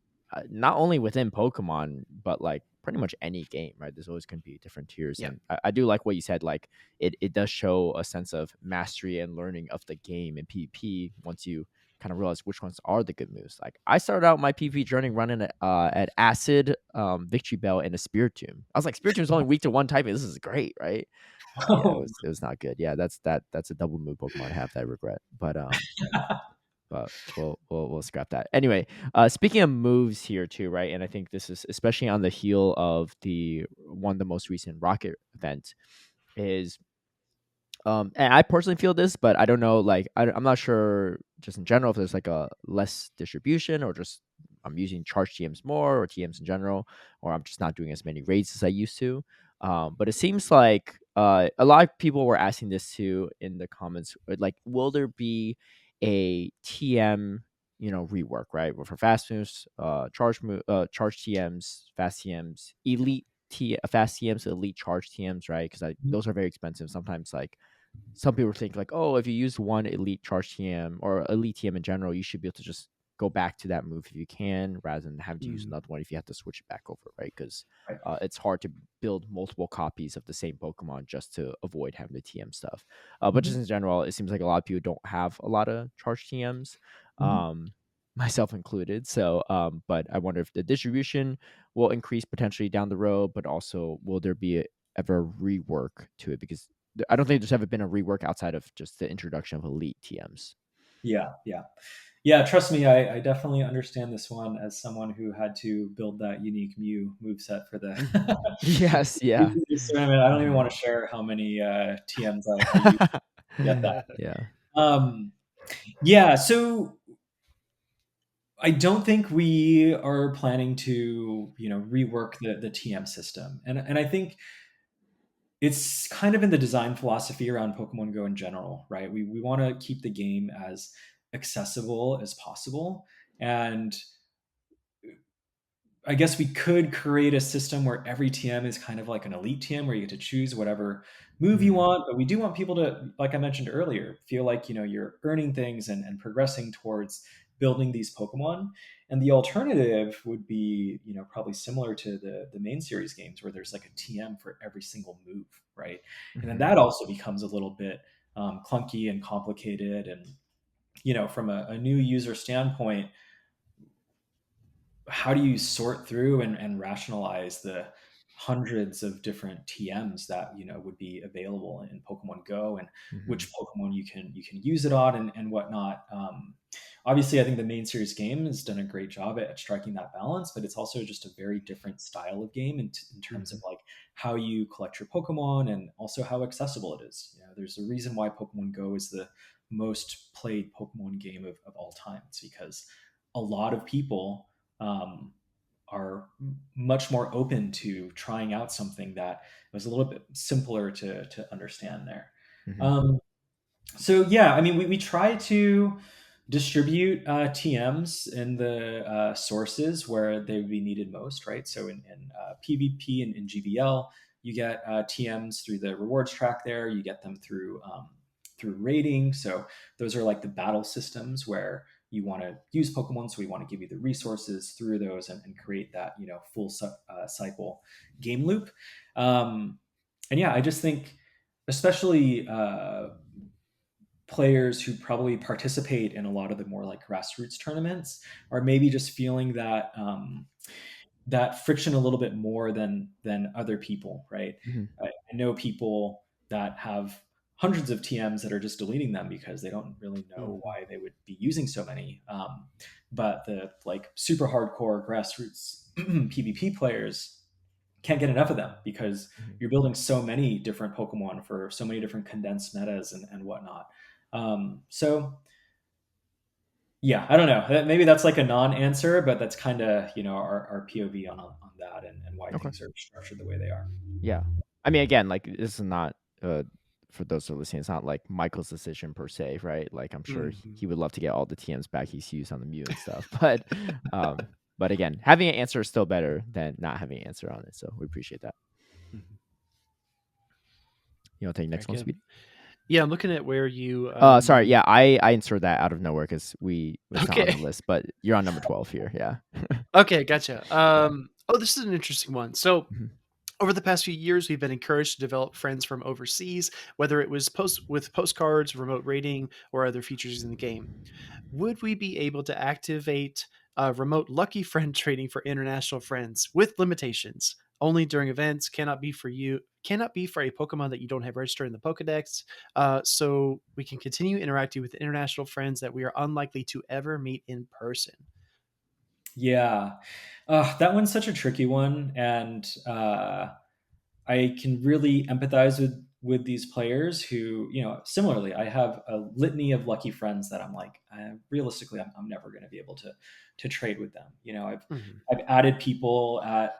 not only within Pokemon, but like pretty much any game, right? There's always going to be different tiers, Yeah. and I do like what you said. Like it does show a sense of mastery and learning of the game in PvP once you kind of realize which ones are the good moves. Like I started out my PvP journey running at Acid, Victory Bell, and a Spiritomb. I was like, Spiritomb is only weak to one type. This is great, right? Yeah, oh, it was not good. Yeah, that's a double move Pokemon I have that I regret. But we'll scrap that. Anyway, speaking of moves here too, right? And I think this is especially on the heel of the most recent Rocket event is and I personally feel this, but I don't know, like I'm not sure just in general if there's like a less distribution or just I'm using charge TMs more or TMs in general, or I'm just not doing as many raids as I used to. But it seems like a lot of people were asking this too in the comments, like, will there be a TM, rework, right? For fast moves, charge TMs, fast TMs, fast TMs, elite charge TMs, right? Because those are very expensive. Sometimes, like some people think like, oh, if you use one elite charge TM or elite TM in general, you should be able to just go back to that move if you can, rather than having to use Mm. another one if you have to switch it back over, right? Because right. it's hard to build multiple copies of the same Pokemon just to avoid having the TM stuff. But Mhm, just in general, it seems like a lot of people don't have a lot of charge TMs, mhm. myself included. So, but I wonder if the distribution will increase potentially down the road, but also will there be ever rework to it? Because I don't think there's ever been a rework outside of just the introduction of elite TMs. Yeah, yeah. Yeah, trust me, I definitely understand this one as someone who had to build that unique Mew moveset for the Mhm. Yes, yeah. this tournament. I don't even Mhm. want to share how many TMs I used to get that. Yeah. Um, yeah, so I don't think we are planning to, rework the TM system. And I think it's kind of in the design philosophy around Pokemon Go in general, right? We want to keep the game as accessible as possible. And I guess we could create a system where every TM is kind of like an elite TM where you get to choose whatever move you Mhm. want. But we do want people to, like I mentioned earlier, feel like you're earning things and progressing towards building these Pokemon. And the alternative would be, probably similar to the main series games where there's like a TM for every single move, right? And then Mhm. that also becomes a little bit clunky and complicated. And, from a new user standpoint, how do you sort through and rationalize the hundreds of different TMs that would be available in Pokemon Go and Mhm. which Pokemon you can use it on and whatnot. Obviously, I think the main series game has done a great job at striking that balance, but it's also just a very different style of game in terms of Mhm. like how you collect your Pokemon and also how accessible it is. There's a reason why Pokemon Go is the most played Pokemon game of all time. It's because a lot of people um, are much more open to trying out something that was a little bit simpler to understand there. Mhm. Um, so yeah, I mean, we try to distribute TMs in the sources where they would be needed most, right? So in PvP and in GBL, you get TMs through the rewards track there. You get them through rating. So those are like the battle systems where you want to use Pokemon, so we want to give you the resources through those and create that full cycle game loop. And yeah, I just think, especially players who probably participate in a lot of the more like grassroots tournaments are maybe just feeling that friction a little bit more than other people, right? Mm-hmm. I know people that have hundreds of TMs that are just deleting them because they don't really know Mhm. why they would be using so many. But the like super hardcore grassroots PvP players can't get enough of them because Mm-hmm. you're building so many different Pokemon for so many different condensed metas and whatnot. So yeah, I don't know. Maybe that's like a non-answer, but that's kind of our POV on that and why Okay. things are structured the way they are. Yeah. I mean, again, like this is not for those who are listening, it's not like Michael's decision per se, right? Like I'm sure Mhm. he would love to get all the TMs back he's used on the Mew and stuff. But again, having an answer is still better than not having an answer on it. So we appreciate that. Mhm. You want to take the Very next one, good. Speedy? Yeah, I'm looking at where you. Sorry, yeah, I inserted that out of nowhere because it's not on Okay. the list, but you're on number 12 here. Yeah. Okay, gotcha. Yeah. Oh, this is an interesting one. So, Mhm. over the past few years, we've been encouraged to develop friends from overseas, whether it was with postcards, remote rating, or other features in the game. Would we be able to activate remote lucky friend trading for international friends with limitations? Only during events, cannot be for a Pokemon that you don't have registered in the Pokedex. So we can continue interacting with international friends that we are unlikely to ever meet in person. Yeah, that one's such a tricky one, and I can really empathize with these players who, similarly, I have a litany of lucky friends that I'm like, realistically, I'm never going to be able to trade with them. Mhm. I've added people at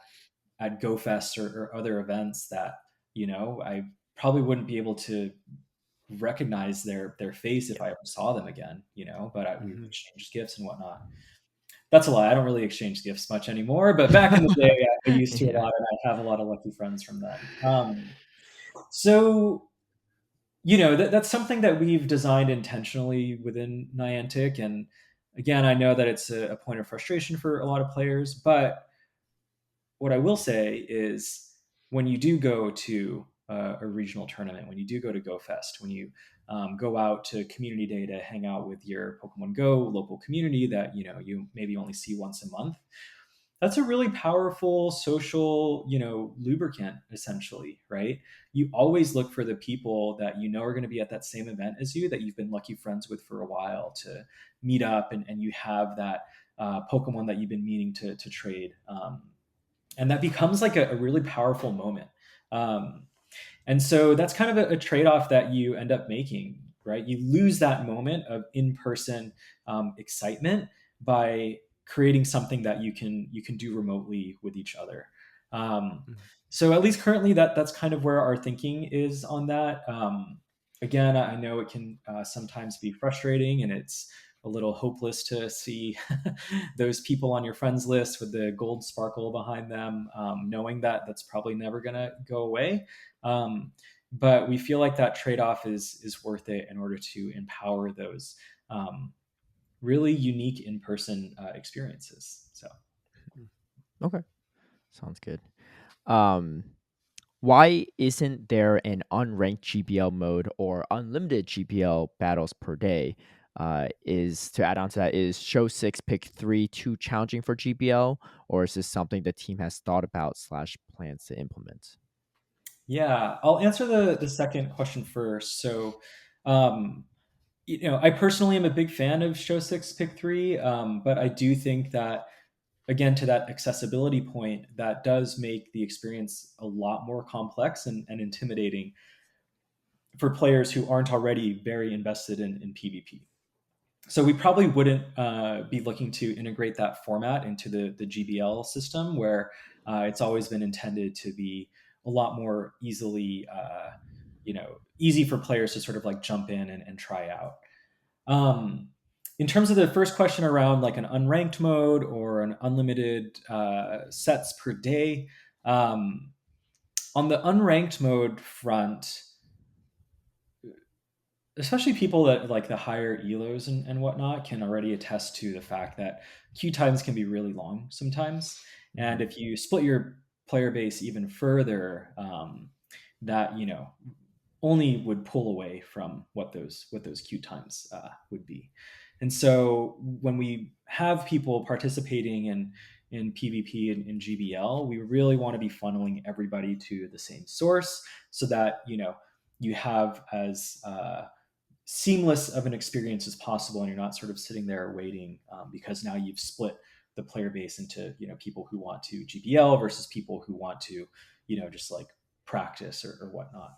GoFest or other events that I probably wouldn't be able to recognize their face if Yeah. I ever saw them again. But we've Mhm. exchanged gifts and whatnot. That's a lie. I don't really exchange gifts much anymore, but back in the day, I used to a Yeah. lot, and I have a lot of lucky friends from then. So that's something that we've designed intentionally within Niantic, and again, I know that it's a point of frustration for a lot of players, but what I will say is when you do go to a regional tournament, when you do go to GoFest, when you go out to Community Day to hang out with your Pokemon Go local community that you maybe only see once a month, that's a really powerful social lubricant, essentially, right? You always look for the people that are going to be at that same event as you, that you've been lucky friends with for a while, to meet up, and you have that Pokemon that you've been meaning to trade. And that becomes like a really powerful moment. Um, and so that's kind of a trade-off that you end up making, right? You lose that moment of in-person excitement by creating something that you can do remotely with each other. Um, Mhm. so at least currently, that's kind of where our thinking is on that. Again, I know it can sometimes be frustrating, and it's a little hopeless to see those people on your friends list with the gold sparkle behind them, knowing that that's probably never going to go away. Um, but we feel like that trade-off is worth it in order to empower those really unique in-person experiences. So Okay. Sounds good. Um, why isn't there an unranked GPL mode or unlimited GPL battles per day? Is to add on to that, is show 6 pick 3 too challenging for GPL, or is this something the team has thought about / plans to implement? yeah, I'll answer the second question first. So um, I personally am a big fan of show 6 pick 3, but I do think that, again, to that accessibility point, that does make the experience a lot more complex and intimidating for players who aren't already very invested in PvP. So we probably wouldn't be looking to integrate that format into the GBL system, where it's always been intended to be a lot more easy for players to sort of like jump in and try out. Um, in terms of the first question around like an unranked mode or an unlimited sets per day, on the unranked mode front, especially people that like the higher elos and whatnot can already attest to the fact that queue times can be really long sometimes. And if you split your player base even further, that only would pull away from what those queue times would be. And so when we have people participating in PvP and in GBL, we really want to be funneling everybody to the same source so that you have as seamless of an experience as possible, and you're not sort of sitting there waiting because now you've split the player base into people who want to GBL versus people who want to just like practice or whatnot.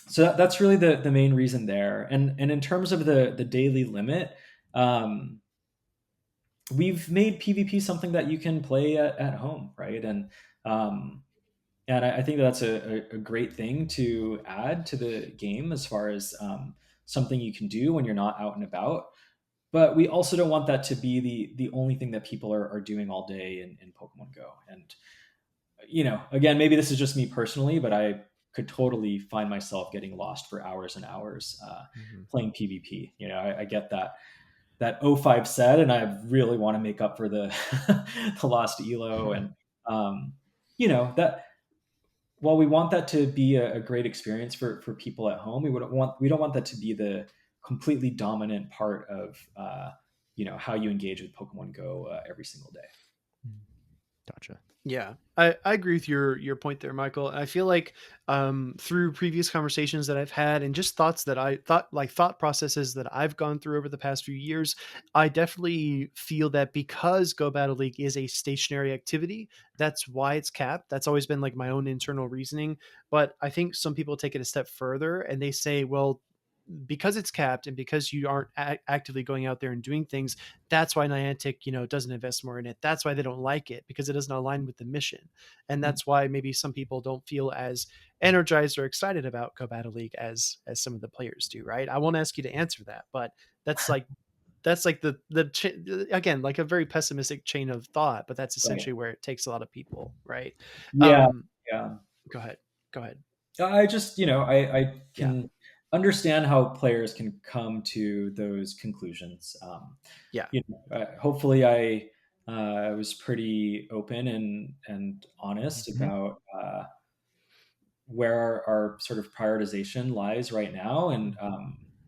So that's really the main reason there. And in terms of the daily limit, we've made PvP something that you can play at home, right? And I think that's a great thing to add to the game as far as something you can do when you're not out and about. But we also don't want that to be the only thing that people are doing all day in Pokemon Go. And again, maybe this is just me personally, but I could totally find myself getting lost for hours and hours playing PvP. I get that 05 set, and I really want to make up for the the lost elo. And that while we want that to be a great experience for people at home, we don't want that to be the completely dominant part of how you engage with Pokemon Go every single day. Gotcha. Yeah, I agree with your point there, Michael. I feel like through previous conversations that I've had and just thought processes that I've gone through over the past few years, I definitely feel that because Go Battle League is a stationary activity, that's why it's capped. That's always been like my own internal reasoning. But I think some people take it a step further and they say, well, because it's capped and because you aren't actively going out there and doing things, that's why Niantic, doesn't invest more in it. That's why they don't like it, because it doesn't align with the mission. And that's why maybe some people don't feel as energized or excited about Go Battle League as some of the players do, right? I won't ask you to answer that, but that's like again, like a very pessimistic chain of thought, but that's Right. essentially where it takes a lot of people, right? Yeah. Yeah. Go ahead. Go ahead. I just, I Yeah. can understand how players can come to those conclusions. Yeah. Hopefully, I was pretty open and honest Mhm. about where our sort of prioritization lies right now, and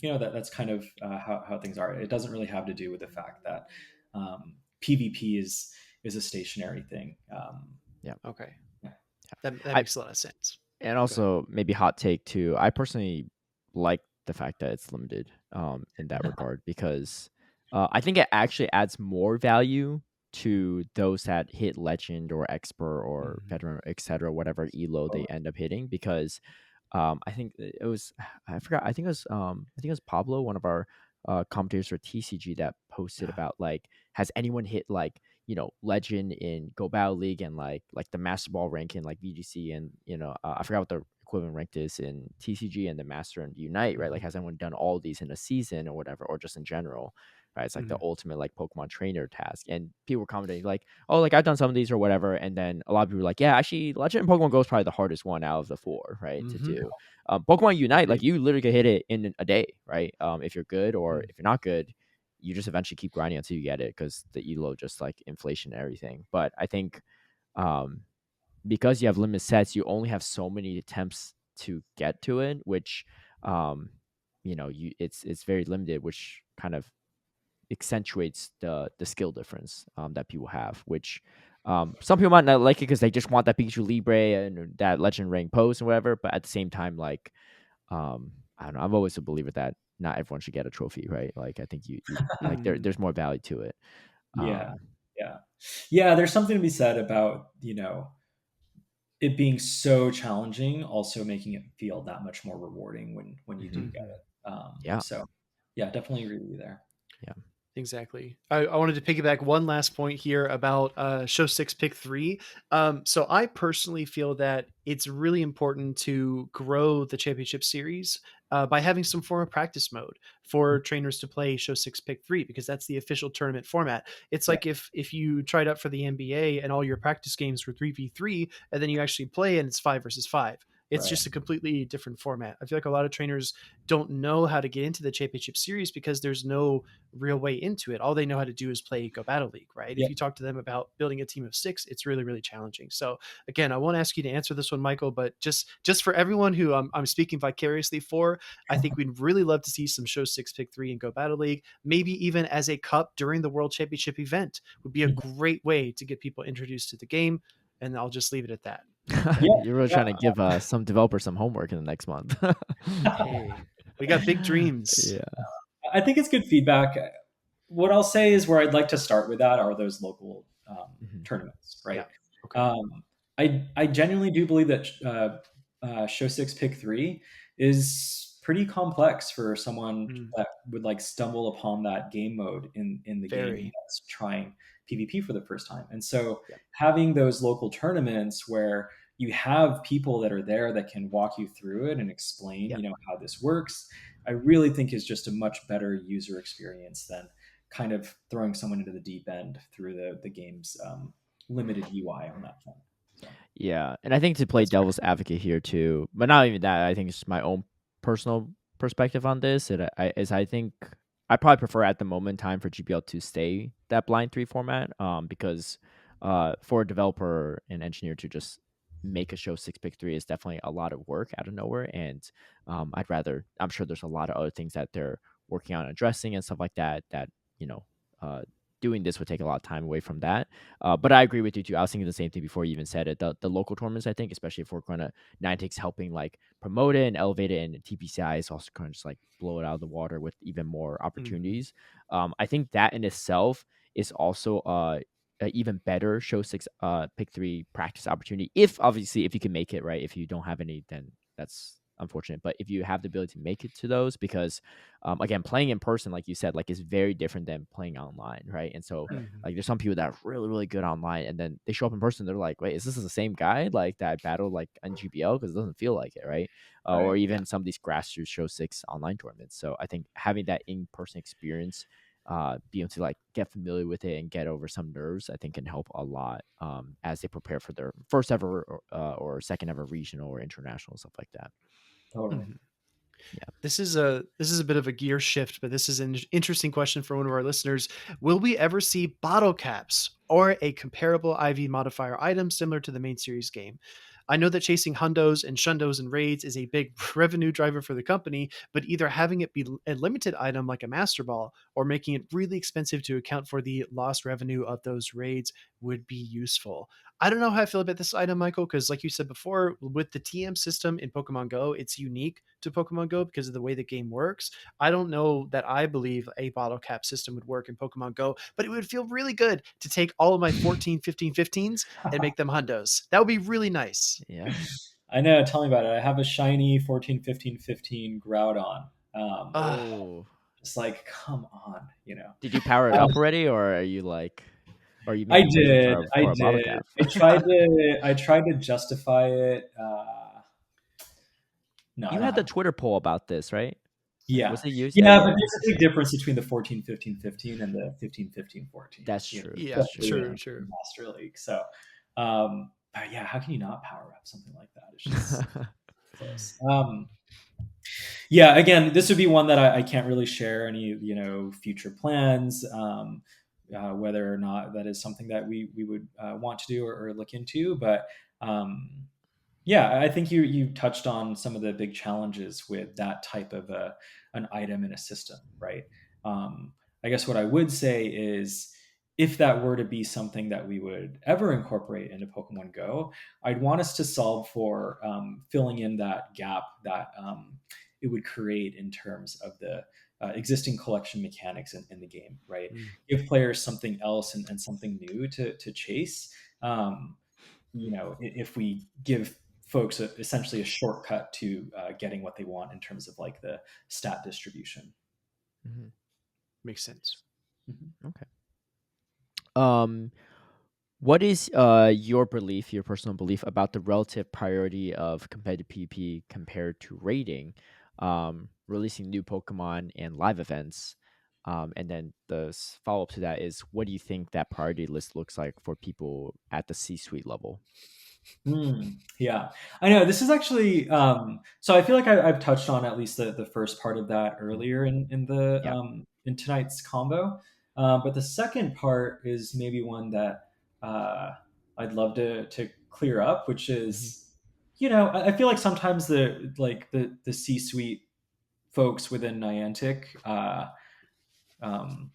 that's kind of how things are. It doesn't really have to do with the fact that PvP is a stationary thing. Yeah. Okay. Yeah. That I makes a lot of sense. And Go ahead. also maybe hot take too. I personally like the fact that it's limited in that regard because I think it actually adds more value to those that hit legend or expert or Mhm. veteran, etc., whatever elo they Totally. end up hitting. Because I think it was I forgot. I think it was Pablo, one of our commentators for TCG, that posted Ah, about like, has anyone hit like legend in Go Battle League and like the Master Ball rank in like VGC, and I forgot what the equivalent ranked is in TCG and the Master and Unite, right? Like, mhm, has anyone done all these in a season or whatever, or just in general, right? It's like the mhm, ultimate like Pokemon trainer task, and people were commenting like, oh, like I've done some of these or whatever, and then a lot of people were like, yeah, actually, Legend and Pokemon Go is probably the hardest one out of the four, right, to mhm. do. Pokemon Unite, like Agreed. you literally could hit it in a day, right? If you're good, or Mm, if you're not good, you just eventually keep grinding until you get it because the elo just like inflation and everything. But I think um, because you have limited sets, you only have so many attempts to get to it, which it's very limited, which kind of accentuates the skill difference that people have, which some people might not like it because they just want that Pikachu Libre and that legend rank post and whatever. But at the same time, like I don't know, I'm always a believer that not everyone should get a trophy, right? Like I think you like mm, there's more value to it. Yeah. Um, Yeah. Yeah. There's something to be said about, it being so challenging, also making it feel that much more rewarding when you do mhm. get mhm. it. Yeah, So yeah, definitely agree with you there. yeah. Exactly. I wanted to piggyback one last point here about show 6 pick 3. So I personally feel that it's really important to grow the championship series by having some form of practice mode for trainers to play show 6 pick 3, because that's the official tournament format. It's Yeah. like if you tried out for the NBA and all your practice games were 3v3, and then you actually play and it's 5 versus 5. It's Right. just a completely different format. I feel like a lot of trainers don't know how to get into the championship series because there's no real way into it. All they know how to do is play Go Battle League, right? If Yep. you talk to them about building a team of 6, it's really, really challenging. So again, I won't ask you to answer this one, Michael, but just for everyone who I'm speaking vicariously for, I think we'd really love to see some show 6 pick 3 in Go Battle League, maybe even as a cup during the World Championship event would be a great way to get people introduced to the game. And I'll just leave it at that. Okay. Yeah. You're really Yeah. trying to give some developers some homework in the next month. Hey, we got big dreams. Yeah. I think it's good feedback. What I'll say is where I'd like to start with that are those local Mhm. tournaments, right? Yeah. Okay. I genuinely do believe that show 6 pick 3 is pretty complex for someone Mm, that would like stumble upon that game mode in the game very. that's trying PvP for the first time. And so Yep. having those local tournaments where you have people that are there that can walk you through it and explain, Yep. how this works, I really think is just a much better user experience than kind of throwing someone into the deep end through the game's limited UI on that front. So Yeah, and I think to play That's fair. devil's advocate here too, but not even that. I think it's my own personal perspective on this. I think I probably prefer at the moment in time for GPL to stay that blind 3 format. Because for a developer and engineer to just make a show 6 pick 3 is definitely a lot of work out of nowhere, and I'd rather. I'm sure there's a lot of other things that they're working on addressing and stuff like that. That you know, uh, doing this would take a lot of time away from that. But I agree with you too. I was thinking the same thing before you even said it. The local tournaments, I think, especially if we're going to Niantic's helping like promote it and elevate it, and TPCI is also kind of just like blow it out of the water with even more Mhm. opportunities. I think that in itself is also a even better show 6 pick 3 practice opportunity. If obviously if you can make it right. If you don't have any, then that's unfortunate. But if you have the ability to make it to those, because again, playing in person, like you said, like is very different than playing online, right? And so Mhm. like there's some people that are really, really good online, and then they show up in person. They're like, wait, is this the same guy like that I battled like on GPL? Because it doesn't feel like it, right? Or right. Yeah. even some of these grassroots show 6 online tournaments. So I think having that in person experience, be able to like get familiar with it and get over some nerves, I think can help a lot as they prepare for their first ever or second ever regional or international stuff like that. Totally. Mhm. Yeah. This is a bit of a gear shift, but this is an interesting question for one of our listeners. Will we ever see bottle caps or a comparable IV modifier item similar to the main series game? I know that chasing hundos and shundos and raids is a big revenue driver for the company, but either having it be a limited item like a master ball or making it really expensive to account for the lost revenue of those raids would be useful. I don't know how I feel about this item, Michael, because like you said before, with the TM system in Pokemon Go, it's unique to Pokemon Go because of the way the game works. I don't know that I believe a bottle cap system would work in Pokemon Go, but it would feel really good to take all of my 14, 15, 15s and make them hundos. That would be really nice. Yeah. I know. Tell me about it. I have a shiny 14, 15, 15 Groudon. Um, Ah, Oh, just like, come on. did you power it Uh, up already, or are you like, or are you I maybe waiting did. for I a bottle did. cap? I tried to justify it. No, I You don't had the have. Twitter poll about this, right? Like, Yeah. was it used? Yeah, Yeah, but yeah. there's a big difference between the 14, 15, 15 and the 15, 15, 14. That's true. yeah, That's Especially true. true, Yeah. in true. Master League. So, but yeah, how can you not power up something like that? It's just close. Yeah, again, this would be one that I can't really share any future plans, whether or not that is something that we would want to do or look into. But yeah, I think you touched on some of the big challenges with that type of an item in a system, right? Um, I guess what I would say is if that were to be something that we would ever incorporate into Pokemon Go, I'd want us to solve for filling in that gap that it would create in terms of the existing collection mechanics in the game, right? Mm. Give players something else and something new to chase. Um, if we give folks essentially a shortcut to getting what they want in terms of like the stat distribution. Mhm. Makes sense. Mhm. Okay. Um, what is your belief, your personal belief about the relative priority of competitive PvP compared to raiding, releasing new Pokemon and live events? And then the follow up to that is, what do you think that priority list looks like for people at the C-suite level? Yeah, I know this is actually. So I feel like I've touched on at least the first part of that Mhm. earlier in the Yeah. in tonight's combo, but the second part is maybe one that I'd love to clear up, which Hmm. is, I feel like sometimes the C-suite folks within Niantic, um,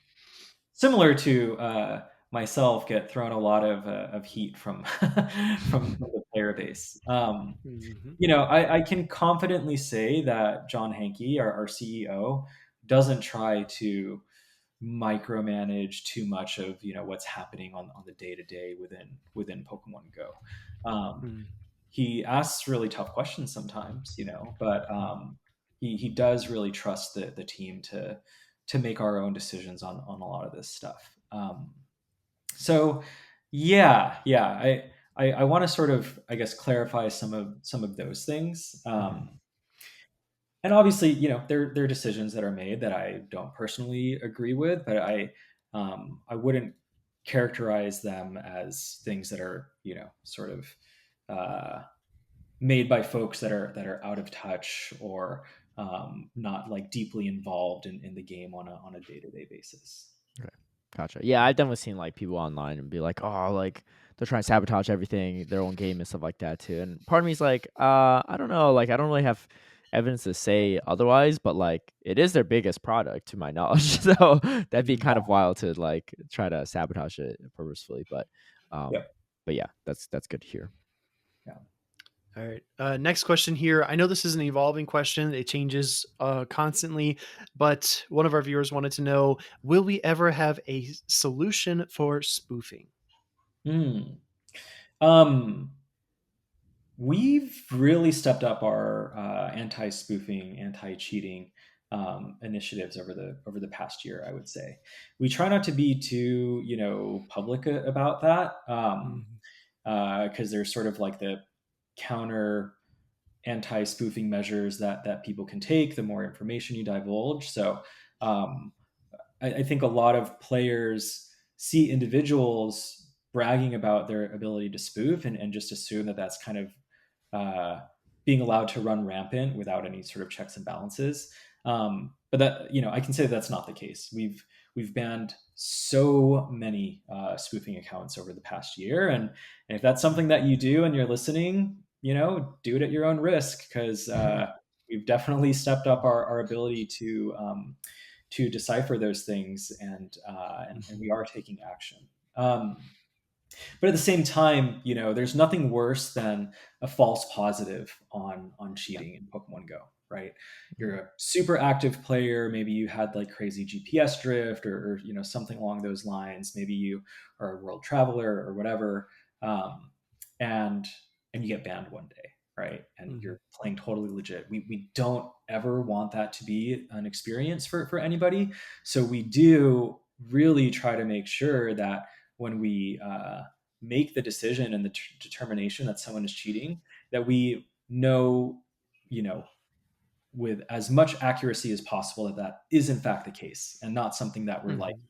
similar to myself, get thrown a lot of heat from from the player base. Mhm. I can confidently say that John Hankey, our CEO, doesn't try to micromanage too much of what's happening on the day to day within Pokemon Go. Um, Mm. he asks really tough questions sometimes, but he does really trust the team to make our own decisions on a lot of this stuff. So yeah, I want to sort of, I guess, clarify some of those things. Hmm. And obviously, there are decisions that are made that I don't personally agree with, but I wouldn't characterize them as things that are sort of uh, made by folks that are out of touch or not like deeply involved in the game on a day-to-day basis. Okay. Gotcha. Yeah, I've definitely seen like people online and be like, oh, like they're trying to sabotage everything, their own game and stuff like that too. And part of me is like, I don't know, like I don't really have evidence to say otherwise, but like it is their biggest product to my knowledge. So that'd be kind Mm. of wild to like try to sabotage it purposefully. Yeah. But yeah, that's good to hear. Yeah. All right. Next question here. I know this is an evolving question. It changes constantly, but one of our viewers wanted to know, will we ever have a solution for spoofing? Hmm. Um, we've really stepped up our anti-spoofing, anti-cheating initiatives over the past year. I would say we try not to be too public about that, Mhm. because there's sort of like the counter anti-spoofing measures that people can take the more information you divulge. So um, I think a lot of players see individuals bragging about their ability to spoof and just assume that that's kind of uh, being allowed to run rampant without any sort of checks and balances. But that I can say that's not the case. We've banned so many spoofing accounts over the past year, and if that's something that you do and you're listening, do it at your own risk, because we've definitely stepped up our ability to decipher those things, and we are taking action. But at the same time, there's nothing worse than a false positive on Yeah. cheating in Pokemon Go, right? Mhm. You're a super active player. Maybe you had like crazy GPS drift, or something along those lines. Maybe you are a world traveler or whatever, um, and and you get banned one day, right? And Mhm. you're playing totally legit. We don't ever want that to be an experience for anybody. So we do really try to make sure that when we make the decision and the determination that someone is cheating, that we know, you know, with as much accuracy as possible that that is in fact the case, and not something that we're like Mhm.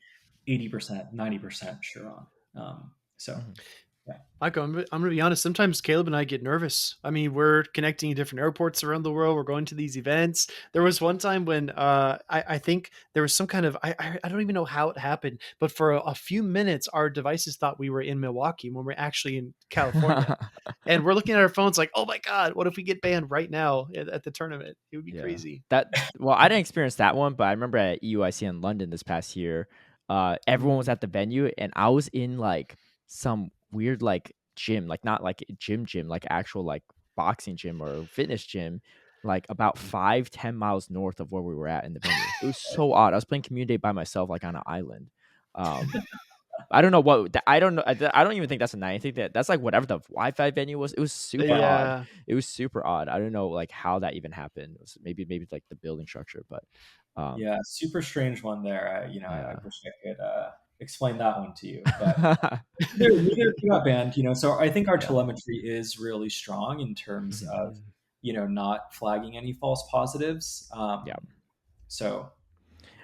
80%, 90% sure on. So Mhm. yeah. Michael, I'm gonna be honest. Sometimes Caleb and I get nervous. I mean, we're connecting to different airports around the world. We're going to these events. There was one time when I think there was some kind of I don't even know how it happened, but for a few minutes, our devices thought we were in Milwaukee when we're actually in California, and we're looking at our phones like, oh my god, what if we get banned right now at the tournament? It would be Yeah. crazy. Well, I didn't experience that one, but I remember at EUIC in London this past year, everyone was Mm. at the venue and I was in like some weird like gym, like not like a gym, like actual like boxing gym or fitness gym, like about 5-10 miles north of where we were at in the venue. It was so odd. I was playing community by myself, like on an island. Um, I don't know what I don't know. I don't even think that's a Niantic. That's like whatever the Wi-Fi venue was. It was super odd. Yeah. It was super odd. I don't know like how that even happened. It was maybe like the building structure, but Yeah, super strange one there. I yeah. wish I could explain that one to you, but neither of you got banned. So I think our Yeah. telemetry is really strong in terms Mhm. of not flagging any false positives. Yeah. So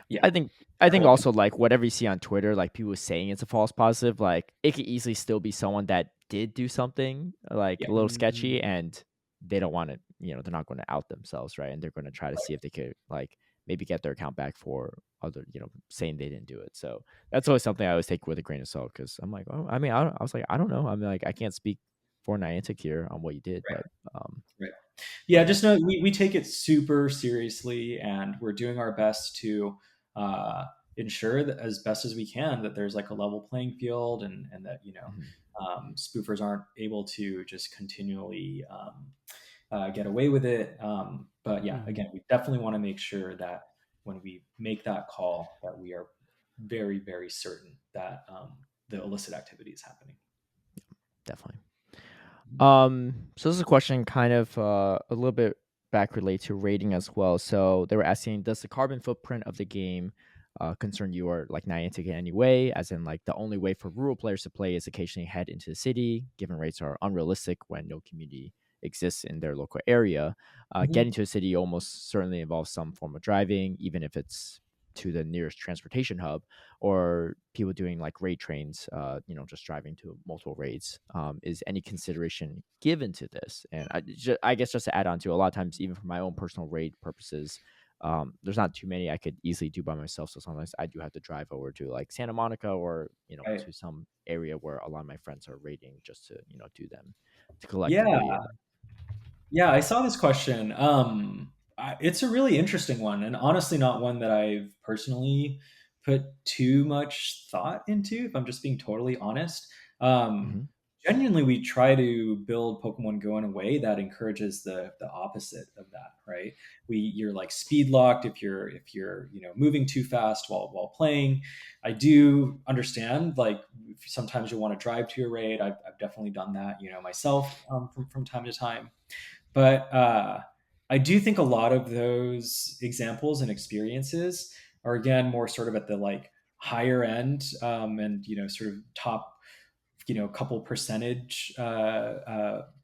yeah, I think I think cool. also like whatever you see on Twitter, like people saying it's a false positive, like it could easily still be someone that did do something like Yeah, a little sketchy, Mhm. and they don't want to, they're not going to out themselves, right? And they're going to try to see if they could like maybe get their account back for other, saying they didn't do it. So that's always something I always take with a grain of salt because I'm like, oh, I mean, I was like, I don't know. I mean, like, I can't speak for Niantic here on what you did, right, um, right. but Yeah, yeah. just know we take it super seriously, and we're doing our best to uh, ensure that as best as we can that there's like a level playing field, and that Mhm. spoofers aren't able to just continually get away with it. But yeah, Mhm. again, we definitely want to make sure that when we make that call, that we are very, very certain that the illicit activity is happening. Definitely. So this is a question kind of a little bit back related to rating as well. So they were asking, does the carbon footprint of the game concern you or like Niantic in any way? As in, like the only way for rural players to play is occasionally head into the city, given rates are unrealistic when no community exists in their local area. Getting Mhm. to a city almost certainly involves some form of driving, even if it's to the nearest transportation hub, or people doing like raid trains, just driving to multiple raids. Is any consideration given to this? And I guess just to add on to, a lot of times, even for my own personal raid purposes, there's not too many I could easily do by myself. So sometimes I do have to drive over to like Santa Monica or, Right. to some area where a lot of my friends are raiding just to, do them to collectively. Yeah. And Yeah, I saw this question. It's a really interesting one, and honestly, not one that I've personally put too much thought into. If I'm just being totally honest, um, Mhm. genuinely, we try to build Pokemon Go in a way that encourages the opposite of that. Right? You're like speed locked if you're moving too fast while playing. I do understand like sometimes you want to drive to your raid. I've definitely done that myself from time to time. But I do think a lot of those examples and experiences are again more sort of at the like higher end, and sort of top couple percentage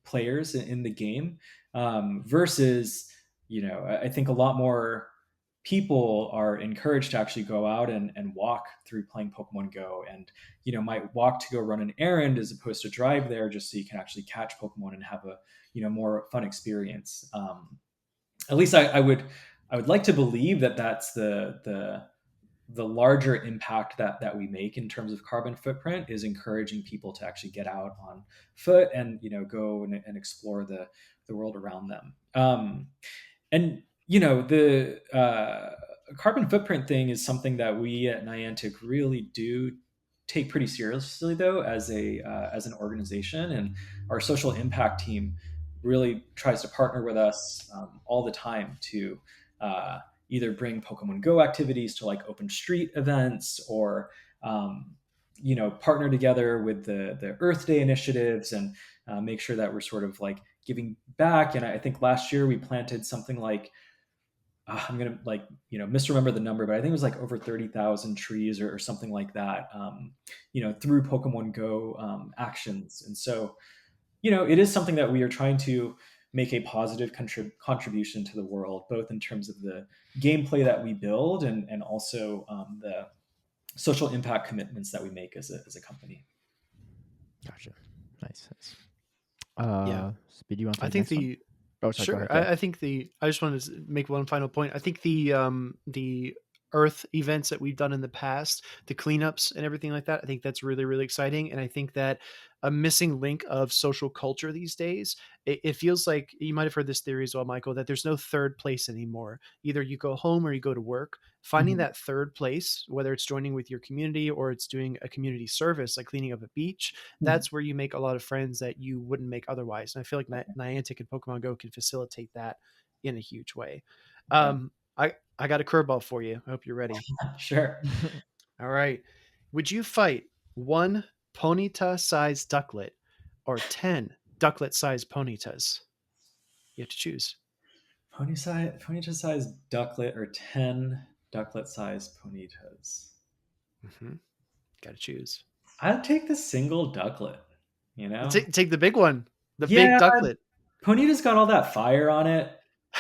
players in the game, versus I think a lot more people are encouraged to actually go out and walk through playing Pokemon Go, and might walk to go run an errand as opposed to drive there just so you can actually catch Pokemon and have a more fun experience. At least I would like to believe that that's the larger impact that we make in terms of carbon footprint is encouraging people to actually get out on foot and go and explore the world around them. And the carbon footprint thing is something that we at Niantic really do take pretty seriously, though, as an organization, and our social impact team really tries to partner with us all the time to either bring Pokemon Go activities to like open street events, or partner together with the Earth Day initiatives, and make sure that we're sort of like giving back. And I think last year we planted something like I'm gonna like misremember the number, but I think it was like over 30,000 trees, or something like that. Through Pokemon Go actions, and so it is something that we are trying to make a positive contribution to the world, both in terms of the gameplay that we build, and also the social impact commitments that we make as a company. Gotcha. Nice. Nice. Yeah. Speed, you want to I take the think next one? the Oh, sorry. Go Sure. ahead. Yeah. I think I just wanted to make one final point. I think the Earth events that we've done in the past, the cleanups and everything like that, I think that's really really exciting. And I think that a missing link of social culture these days, it feels like you might have heard this theory as well, Michael, that there's no third place anymore. Either you go home or you go to work. Finding Mhm. that third place, whether it's joining with your community or it's doing a community service like cleaning up a beach, Mhm. that's where you make a lot of friends that you wouldn't make otherwise. And I feel like Niantic and Pokemon Go can facilitate that in a huge way. Yeah. I got a curveball for you. I hope you're ready. Sure. All right. Would you fight 1 ponyta-sized ducklet or 10 ducklet-sized ponytas? You have to choose. Ponyta-sized ducklet or 10 ducklet-sized ponytas? Got to choose. I'd take the single ducklet, you know? Take the big one, the big Yeah, ducklet. Ponyta's got all that fire on it,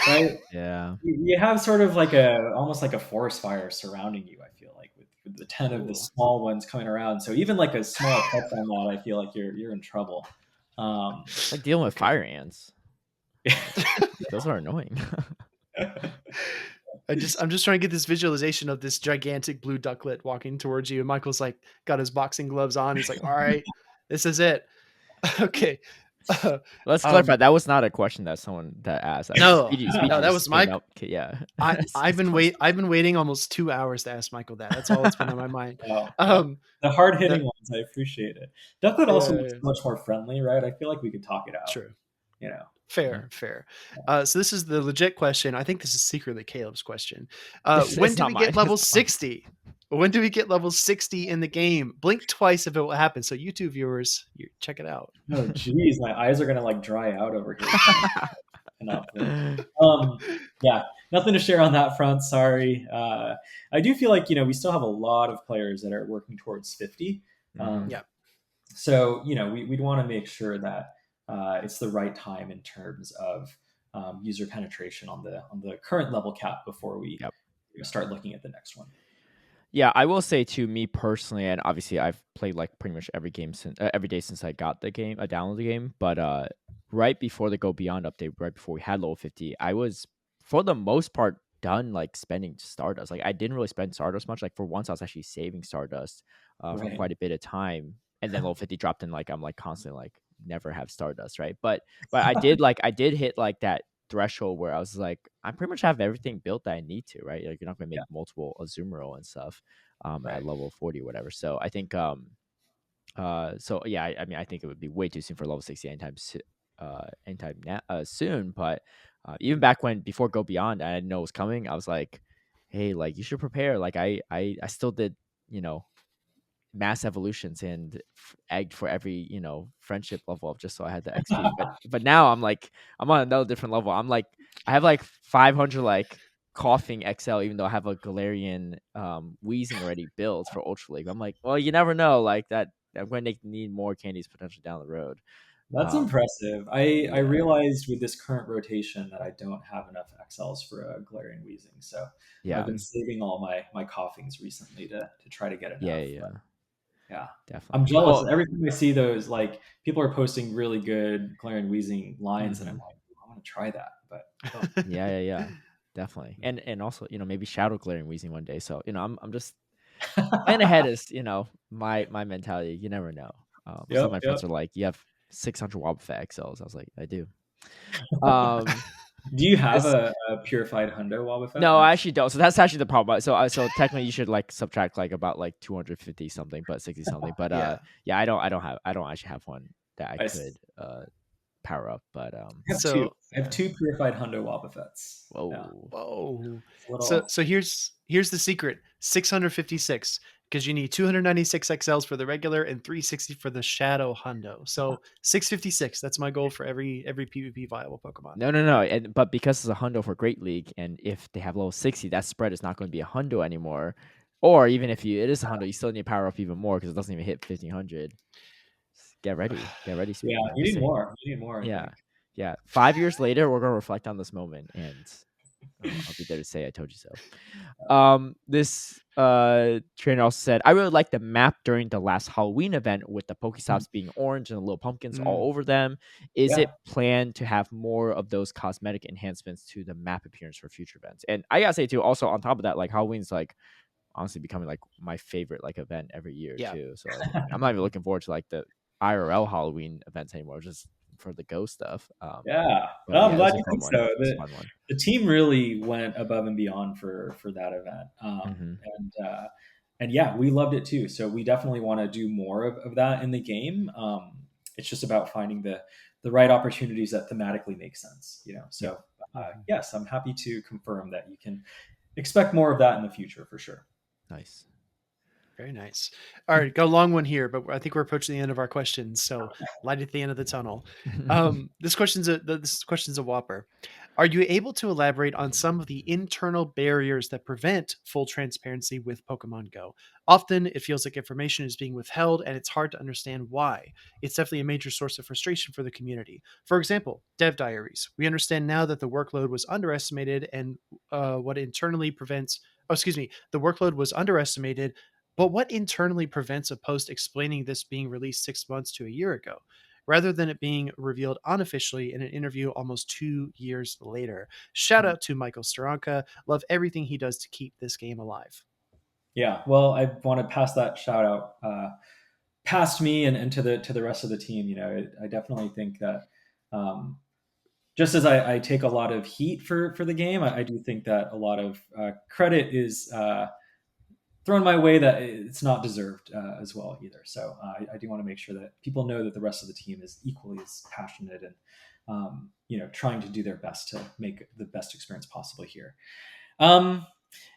right? Yeah. You have sort of almost like a forest fire surrounding you, I feel like, with the 10 of the Ooh. small ones coming around. So even like a small touch on that, I feel like you're in trouble. It's like dealing with fire ants. Those are annoying. I'm just trying to get this visualization of this gigantic blue ducklet walking towards you, and Michael's like got his boxing gloves on. He's like, "All right, this is it." Okay. Let's clarify. That was not a question that someone that asked. No, Speedy no, that just was came Mike. up. Yeah. I've been waiting almost 2 hours to ask Michael that. That's all that's been on my mind. Wow. The hard hitting ones, I appreciate it. Ducklet also looks yeah. much more friendly, right? I feel like we could talk it out. True. You know. Fair. So this is the legit question. I think this is secretly Caleb's question. It's When do not we mine. get level It's fine. 60? When do we get level 60 in the game? Blink twice if it will happen. So YouTube viewers, check it out. Oh geez, my eyes are gonna like dry out over here. Cannot blink. Yeah, nothing to share on that front. Sorry. I do feel like we still have a lot of players that are working towards 50. Yeah. So we'd want to make sure that it's the right time in terms of user penetration on the current level cap before we start looking at the next one. Yeah, I will say to me personally, and obviously I've played like pretty much every game every day since I got the game, I downloaded the game. But right before the Go Beyond update, right before we had level 50, I was for the most part done like spending Stardust. Like I didn't really spend Stardust much. Like for once, I was actually saving Stardust for Right. quite a bit of time, and then level 50 dropped in. Like I'm like constantly like never have Stardust, right? But I did hit like that threshold where I was like, I pretty much have everything built that I need to, right? Like you're not going to make multiple Azumarill and stuff at level 40 or whatever. So I think so yeah, I mean I think it would be way too soon for level 60 anytime soon. But even back when before Go Beyond, I didn't know it was coming. I was like, hey, like you should prepare. Like I still did mass evolutions and egged for every friendship level up just so I had the XP. But now I'm like I'm on another different level. I'm like I have like 500 like coughing XL, even though I have a Galarian wheezing already built for Ultra League. I'm like, well, you never know. Like that, I'm going to need more candies potentially down the road. That's impressive. I realized with this current rotation that I don't have enough XLs for a Galarian Wheezing, so I've been saving all my coughings recently to try to get enough. Yeah, definitely. I'm jealous. Every time I see those, like people are posting really good Galarian Wheezing lines, and I'm like, I want to try that. But yeah, definitely. And also, maybe Shadow Galarian Wheezing one day. So I'm just plan ahead is my mentality. You never know. Some of my friends are like, you have 600 Wobbuffet XLs. I was like, I do. Do you have a purified Hundo Wobbuffet? No, I actually don't. So that's actually the problem. So technically you should like subtract like about like 250 something, but 60 something. But yeah, I don't actually have one that I could power up. But I have two purified Hundo Wobbuffets. Whoa. So here's the secret: 656, because you need 296 XLs for the regular and 360 for the Shadow Hundo. So 656. That's my goal for every PvP viable Pokemon. No. But because it's a Hundo for Great League, and if they have level 60, that spread is not going to be a Hundo anymore. Or even if it is a Hundo, you still need to power up even more because it doesn't even hit 1500. Get ready. Speedy. Yeah, you need more. Yeah. 5 years later, we're gonna reflect on this moment, and I'll be there to say I told you so. This trainer also said, I really like the map during the last Halloween event with the Pokestops being orange and the little pumpkins all over them. Is it planned to have more of those cosmetic enhancements to the map appearance for future events? And I gotta say too, also on top of that, like Halloween's like honestly becoming like my favorite like event every year too. So I'm not even looking forward to like the IRL Halloween events anymore, just for the Go stuff. I'm glad you think so. The team really went above and beyond for that event, and yeah, we loved it too. So we definitely want to do more of that in the game. It's just about finding the right opportunities that thematically make sense. So yes, I'm happy to confirm that you can expect more of that in the future for sure. Nice. Very nice. All right, got a long one here, but I think we're approaching the end of our questions. So light at the end of the tunnel. This question's a whopper. Are you able to elaborate on some of the internal barriers that prevent full transparency with Pokemon Go? Often it feels like information is being withheld and it's hard to understand why. It's definitely a major source of frustration for the community. For example, dev diaries. We understand now that the workload was underestimated and what internally prevents, oh, excuse me, the workload was underestimated, but what internally prevents a post explaining this being released 6 months to a year ago, rather than it being revealed unofficially in an interview almost 2 years later? Shout out to Michael Steranka. Love everything he does to keep this game alive. Yeah, well, I want to pass that shout out past me and to the rest of the team. I definitely think that um, just as I take a lot of heat for the game, I do think that a lot of credit is thrown my way that it's not deserved as well either. So I do want to make sure that people know that the rest of the team is equally as passionate and trying to do their best to make the best experience possible here.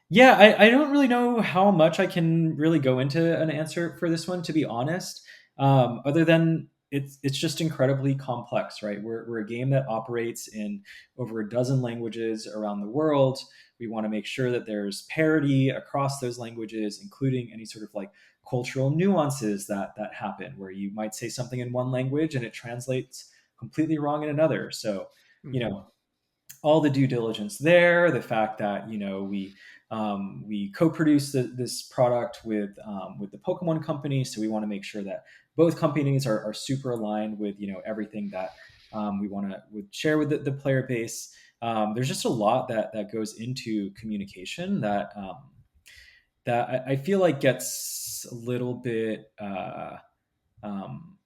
Yeah, I don't really know how much I can really go into an answer for this one, to be honest. Other than it's just incredibly complex, right? We're a game that operates in over a dozen languages around the world. We want to make sure that there's parity across those languages, including any sort of like cultural nuances that happen, where you might say something in one language and it translates completely wrong in another. So, you Mhm. know, all the due diligence there, the fact that we co-produce this product with the Pokemon company, so we want to make sure that both companies are super aligned with everything that we want to share with the player base. There's just a lot that goes into communication that I feel like gets a little bit um,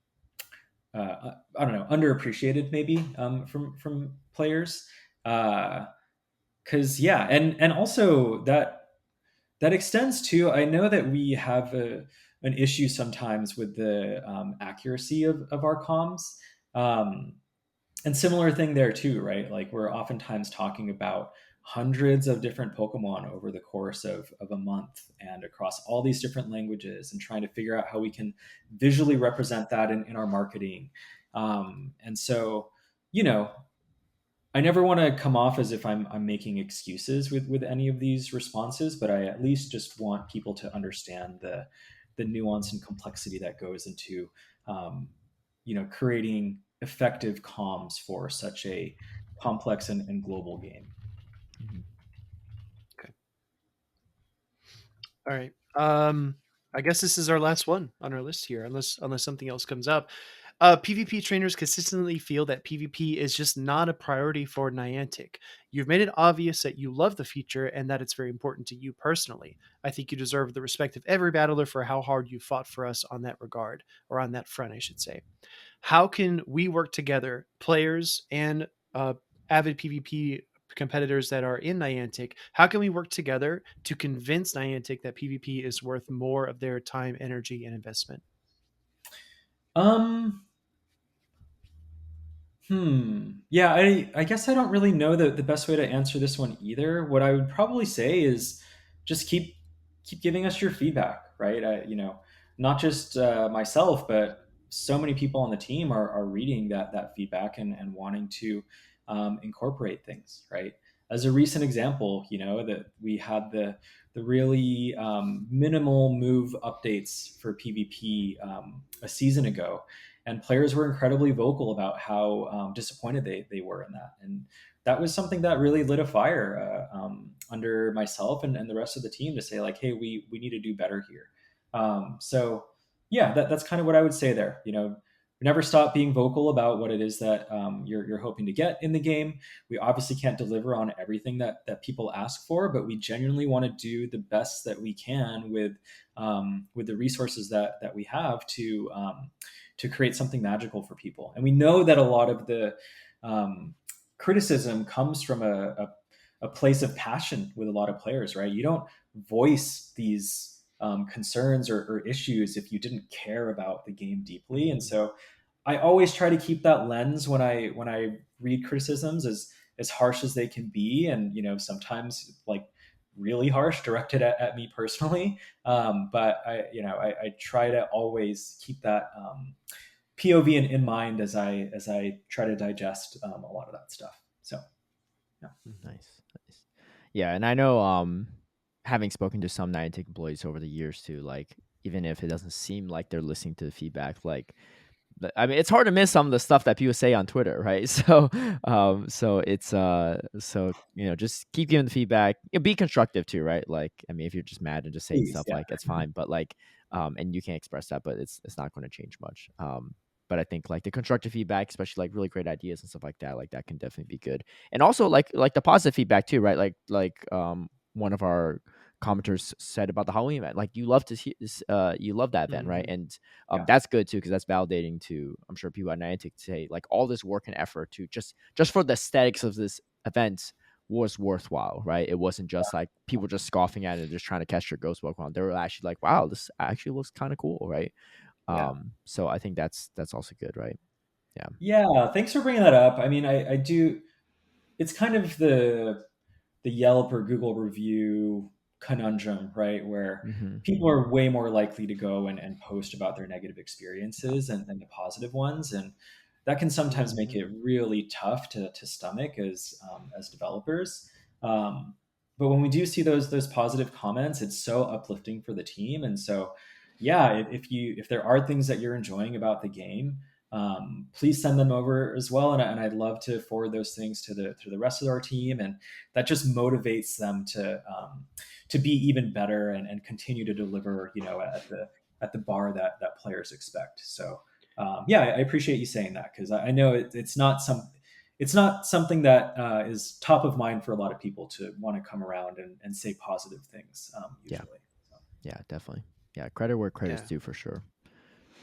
I don't know, underappreciated maybe from players. Because yeah, and also that extends to, I know that we have an issue sometimes with the accuracy of our comms. Um, and similar thing there too, right? Like we're oftentimes talking about hundreds of different Pokemon over the course of a month and across all these different languages, and trying to figure out how we can visually represent that in our marketing. And so, you know, I never want to come off as if I'm making excuses with any of these responses, but I at least just want people to understand the nuance and complexity that goes into um, creating effective comms for such a complex and global game. Mhm. Okay. All right. I guess this is our last one on our list here, unless something else comes up. PvP trainers consistently feel that PvP is just not a priority for Niantic. You've made it obvious that you love the feature and that it's very important to you personally. I think you deserve the respect of every battler for how hard you fought for us on that regard, or on that front, I should say. How can we work together, players and avid PvP competitors that are in Niantic? How can we work together to convince Niantic that PvP is worth more of their time, energy, and investment? Um, Yeah, I guess I don't really know the best way to answer this one either. What I would probably say is just keep giving us your feedback, right? Not just myself, but so many people on the team are reading that feedback and wanting to incorporate things, right? As a recent example, that we had the really minimal move updates for PvP a season ago, and players were incredibly vocal about how disappointed they were in that. And that was something that really lit a fire under myself and the rest of the team to say like, hey, we need to do better here. So yeah, that's kind of what I would say there. Never stop being vocal about what it is that you're hoping to get in the game. We obviously can't deliver on everything that people ask for, but we genuinely want to do the best that we can with the resources that we have to create something magical for people. And we know that a lot of the criticism comes from a place of passion with a lot of players, right? You don't voice these concerns or issues if you didn't care about the game deeply. And so I always try to keep that lens when I read criticisms, as harsh as they can be. And sometimes like really harsh directed at me personally. But I try to always keep that POV in mind as I try to digest a lot of that stuff. So yeah. Nice, nice. Yeah, and I know having spoken to some Niantic employees over the years too, like even if it doesn't seem like they're listening to the feedback, like I mean, it's hard to miss some of the stuff that people say on Twitter, right? So it's so just keep giving the feedback. Be constructive too, right? Like, I mean, if you're just mad and just saying Please, stuff, yeah. like it's fine, but like, and you can't express that, but it's not going to change much. But I think like the constructive feedback, especially like really great ideas and stuff like that can definitely be good. And also like the positive feedback too, right? Like one of our commenters said about the Halloween event, like you love to see this, you love that event, right? Mhm. And Yeah. that's good too because that's validating to I'm sure people at Niantic to say like all this work and effort to just for the aesthetics of this event was worthwhile, right? It wasn't just like people just scoffing at it and just trying to catch their ghost Pokemon. They were actually like, wow, this actually looks kind of cool, right? Yeah. So I think that's also good, right? Yeah. Yeah. Thanks for bringing that up. I mean, I do. It's kind of the Yelp or Google review conundrum, right? Where Mm-hmm. people are way more likely to go and post about their negative experiences than the positive ones. And that can sometimes make Mhm. it really tough to stomach as developers. Um, but when we do see those positive comments, it's so uplifting for the team. And so, yeah, if there are things that you're enjoying about the game, please send them over as well. And I'd love to forward those things to the rest of our team, and that just motivates them to be even better and continue to deliver, at the bar that players expect. So yeah, I appreciate you saying that because I know it's not something that is top of mind for a lot of people to want to come around and say positive things Yeah. usually. So, Yeah. Definitely. Yeah. Credit where credit's Yeah. due for sure.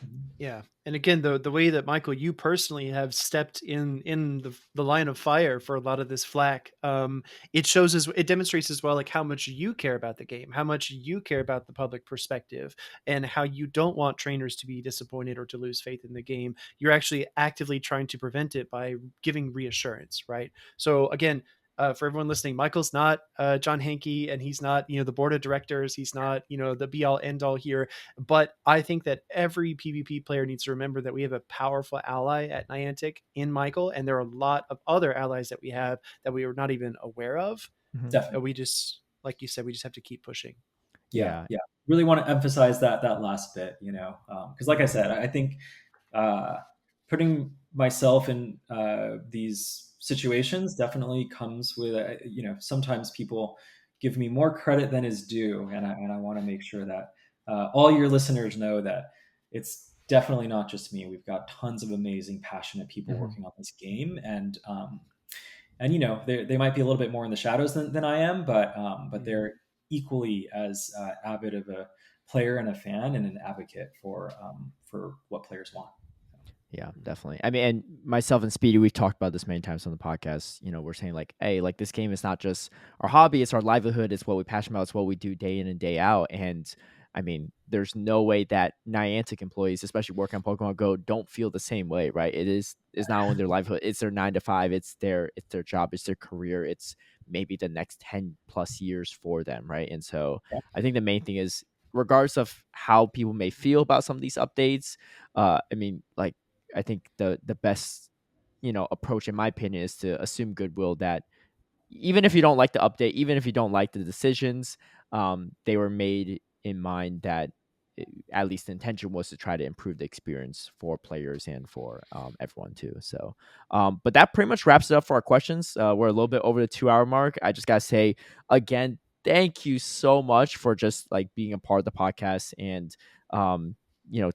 mhm. Yeah, and again, the way that Michael, you personally have stepped in the line of fire for a lot of this flack, it demonstrates as well like how much you care about the game, how much you care about the public perspective, and how you don't want trainers to be disappointed or to lose faith in the game. You're actually actively trying to prevent it by giving reassurance, right? So again. For everyone listening, Michael's not John Hankey, and he's not the board of directors. He's not the be all end all here. But I think that every PvP player needs to remember that we have a powerful ally at Niantic in Michael, and there are a lot of other allies that we have that we are not even aware of. Mm-hmm. Definitely. We just, like you said, we just have to keep pushing. Yeah, Yeah. yeah. Really want to emphasize that last bit, because like I Mhm. said, I think uh, putting myself in these situations definitely comes with sometimes people give me more credit than is due, and I want to make sure that all your listeners know that it's definitely not just me. We've got tons of amazing, passionate people Mm-hmm. working on this game, and they might be a little bit more in the shadows than I am, but Mhm. they're equally as avid of a player and a fan and an advocate for what players want. Yeah, definitely. I mean, and myself and Speedy, we've talked about this many times on the podcast. We're saying like, hey, like this game is not just our hobby; it's our livelihood. It's what we passion about. It's what we do day in and day out. And I mean, there's no way that Niantic employees, especially working on Pokemon Go, don't feel the same way, right? It's not only their livelihood; it's their 9 to 5. It's their job. It's their career. It's maybe the next 10+ years for them, right? And so, Yeah. I think the main thing is, regardless of how people may feel about some of these updates, I mean, like I think the best approach in my opinion is to assume goodwill that even if you don't like the update, even if you don't like the decisions, they were made in mind that at least the intention was to try to improve the experience for players and for everyone too. So, but that pretty much wraps it up for our questions. We're a little bit over the 2 hour mark. I just gotta say again, thank you so much for just like being a part of the podcast and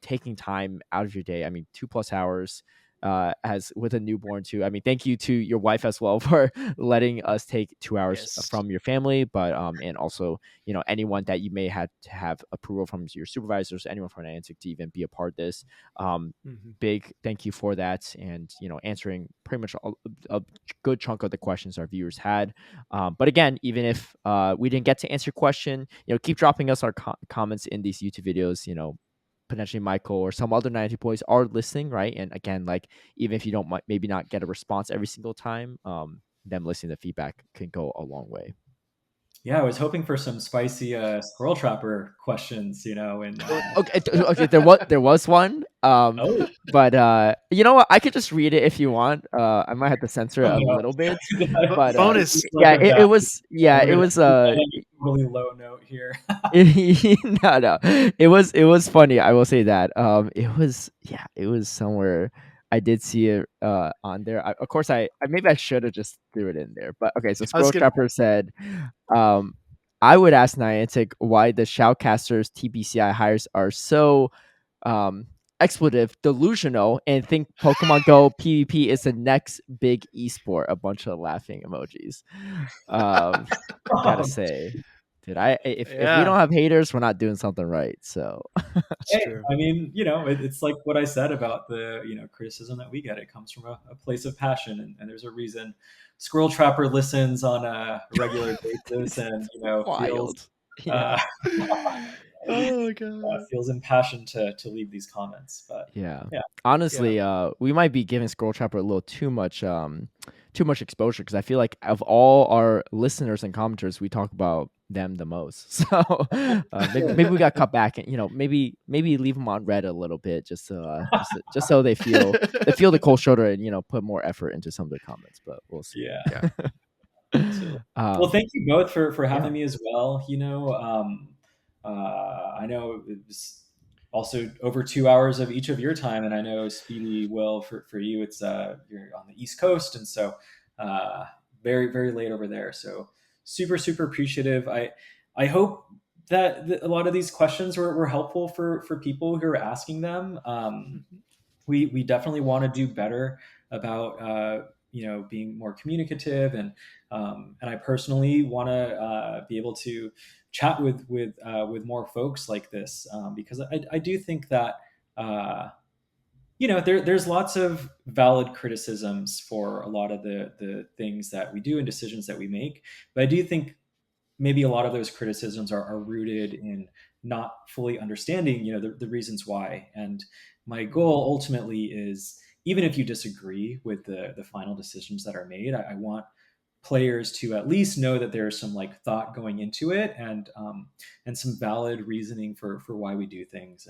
taking time out of your day. I mean, 2+ hours as with a newborn too. I mean, thank you to your wife as well for letting us take 2 hours Yes. from your family, but and also anyone that you may have to have approval from your supervisors, anyone from Niantic to even be a part of this. Mhm. Big thank you for that, and answering pretty much a good chunk of the questions our viewers had. But again, even if we didn't get to answer your question, keep dropping us our comments in these YouTube videos. Potentially Michael or some other 90 boys are listening, right? And again, like even if you don't maybe not get a response every single time, them listening to feedback can go a long way. I was hoping for some spicy Squirrel Trapper questions, and Okay, there was one. oh, But you know what? I could just read it if you want. I might have to censor it oh a no. little bit, B- but bonus. yeah, it was On a totally low note here. no, it was funny. I will say that. It was somewhere. I did see it on there. Of course, I maybe I should have just threw it in there. But okay, so I was Squirrel gonna. Trapper said, um, I would ask Niantic why the Shoutcasters TBCI hires are so um expletive delusional and think Pokemon Go PvP is the next big esport. A bunch of laughing emojis. Um, gotta say, dude, if we Yeah, don't have haters, we're not doing something right. So it's Hey, true. I mean, it's like what I said about the, criticism that we get. It comes from a place of passion, and there's a reason Squirrel Trapper listens on a regular basis, and feels wild. uh, Yeah. Oh my god. feels impassioned to leave these comments. But Yeah. yeah, Yeah. Honestly, we might be giving Scroll Trapper a little too much exposure because I feel like of all our listeners and commenters, we talk about them the most. So maybe we got cut back and maybe leave them on red a little bit just so just so they feel the cold shoulder and put more effort into some of their comments. But we'll see. yeah. Yeah. Absolutely. Well, um, thank you both for yeah. having me as well. I know it was also over 2 hours of each of your time, and I know Speedy will for you. It's you're on the East Coast, and so uh, very very late over there. So super super appreciative. I hope that a lot of these questions were helpful for people who are asking them. Mhm. We definitely want to do better about being more communicative, and I personally want to be able to chat with more folks like this, because I do think that there's lots of valid criticisms for a lot of the things that we do and decisions that we make, but I do think maybe a lot of those criticisms are rooted in not fully understanding the reasons why. And my goal ultimately is, even if you disagree with the final decisions that are made, I want players to at least know that there's some like thought going into it, and some valid reasoning for why we do things.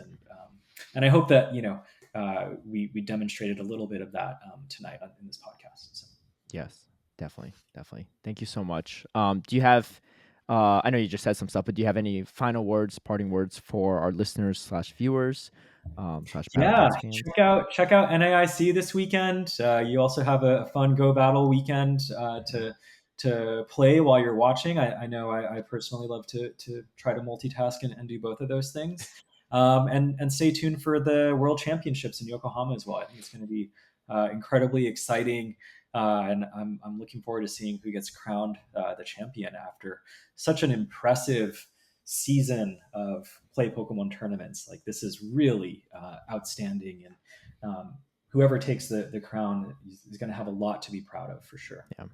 And I hope that we demonstrated a little bit of that tonight in this podcast. So. Yes, definitely, definitely. Thank you so much. Do you have? I know you just said some stuff, but do you have any final words, parting words for our listeners slash viewers, slash Yeah, Battlecats fans? check out NAIC this weekend. You also have a fun Go Battle weekend to play while you're watching. I know I personally love to try to multitask and do both of those things. And stay tuned for the World Championships in Yokohama as well. I think it's going to be incredibly exciting, and I'm looking forward to seeing who gets crowned the champion after such an impressive season of play Pokemon tournaments. Like, this is really outstanding, and whoever takes the crown is going to have a lot to be proud of for sure. Yeah.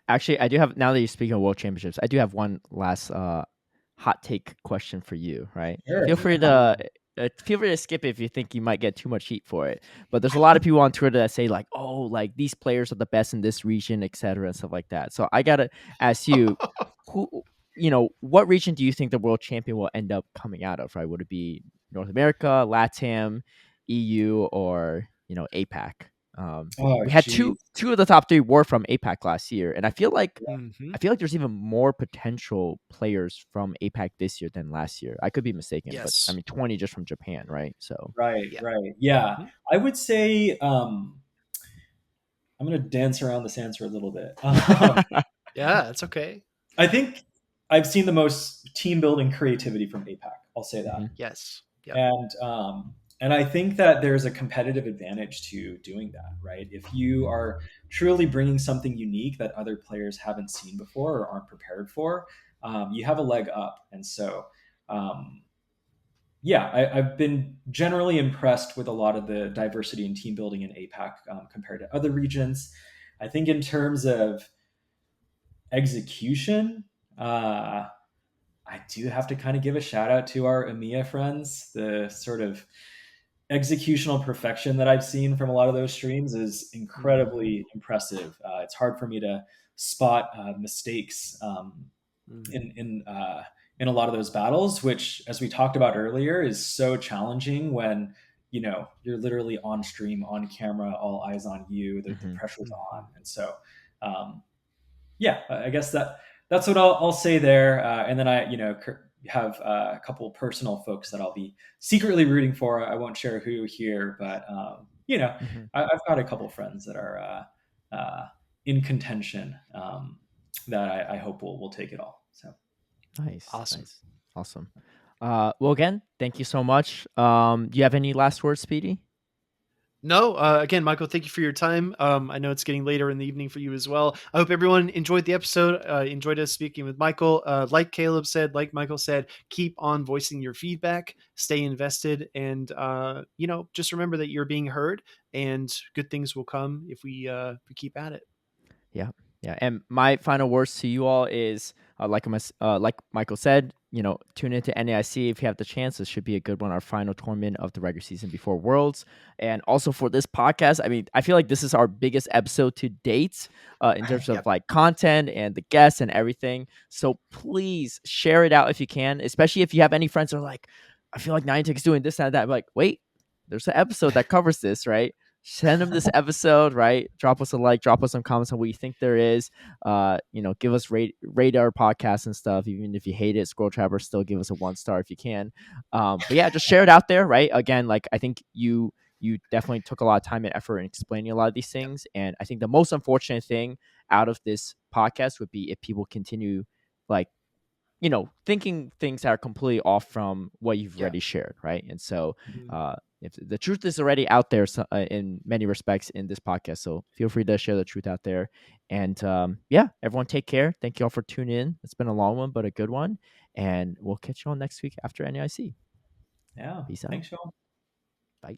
Actually, I do have. Now that you're speaking of World Championships, I do have one last hot take question for you. Right? Sure. Feel free to skip it if you think you might get too much heat for it. But there's a lot of people on Twitter that say like, "Oh, like these players are the best in this region, etc." and stuff like that. So I gotta ask you, who, what region do you think the world champion will end up coming out of? Right? Would it be North America, LATAM, EU, or APAC? Oh, We had two geez. two of the top three were from APAC last year, and I feel like Mhm. there's even more potential players from APAC this year than last year. I could be mistaken, but I Yes. mean 20 just from Japan, right? So Right, Yeah. right. Yeah. Mhm. I would say I'm going to dance around this answer a little bit. Yeah, it's okay. I think I've seen the most team building creativity from APAC. I'll say that. Mhm. Yes. Yep. And I think that there's a competitive advantage to doing that, right? If you are truly bringing something unique that other players haven't seen before or aren't prepared for, you have a leg up. And so, um, yeah, I've been generally impressed with a lot of the diversity in team building in APAC, compared to other regions. I think in terms of execution, I do have to kind of give a shout out to our EMEA friends. The sort of executional perfection that I've seen from a lot of those streams is Mhm. incredibly impressive. It's hard for me to spot mistakes Mm. In a lot of those battles, which, as we talked about earlier, is so challenging when you're literally on stream, on camera, all eyes on you. The Hmm. pressure's Mm. on, and so yeah, I guess that's what I'll say there. And then I have a couple personal folks that I'll be secretly rooting for. I won't share who here, but Hmm. I've got a couple friends that are in contention, that I hope will take it all. So Nice, Awesome. nice, awesome. Well, again, thank you so much. Do you have any last words, Speedy? No, again, Michael, thank you for your time. I know it's getting later in the evening for you as well. I hope everyone enjoyed the episode, enjoyed us speaking with Michael. Like Caleb said, like Michael said, keep on voicing your feedback, stay invested, and just remember that you're being heard, and good things will come if we keep at it. Yeah, yeah. And my final words to you all is, like Michael said, tune into NAIC if you have the chance. This should be a good one. Our final tournament of the regular season before Worlds, and also for this podcast. I mean, I feel like this is our biggest episode to date, in terms of Yep. like content and the guests and everything. So please share it out if you can, especially if you have any friends that are like, I feel like Niantic is doing this and that. I'm like, wait, there's an episode that covers this, right? Send them this episode, right? Drop us a like, drop us some comments on what you think there is. Give us rate our podcast and stuff. Even if you hate it, Squirrel Trapper, still give us a 1 star if you can. But yeah, just share it out there, right? Again, like I think you definitely took a lot of time and effort in explaining a lot of these Yep. things. And I think the most unfortunate thing out of this podcast would be if people continue like thinking things that are completely off from what you've Yeah. already shared, right? And so, Mhm. if the truth is already out there, in many respects in this podcast, so feel free to share the truth out there. And yeah, everyone, take care. Thank you all for tuning in. It's been a long one, but a good one, and we'll catch you all next week after NIC. yeah, Peace out. thanks, y'all. Bye.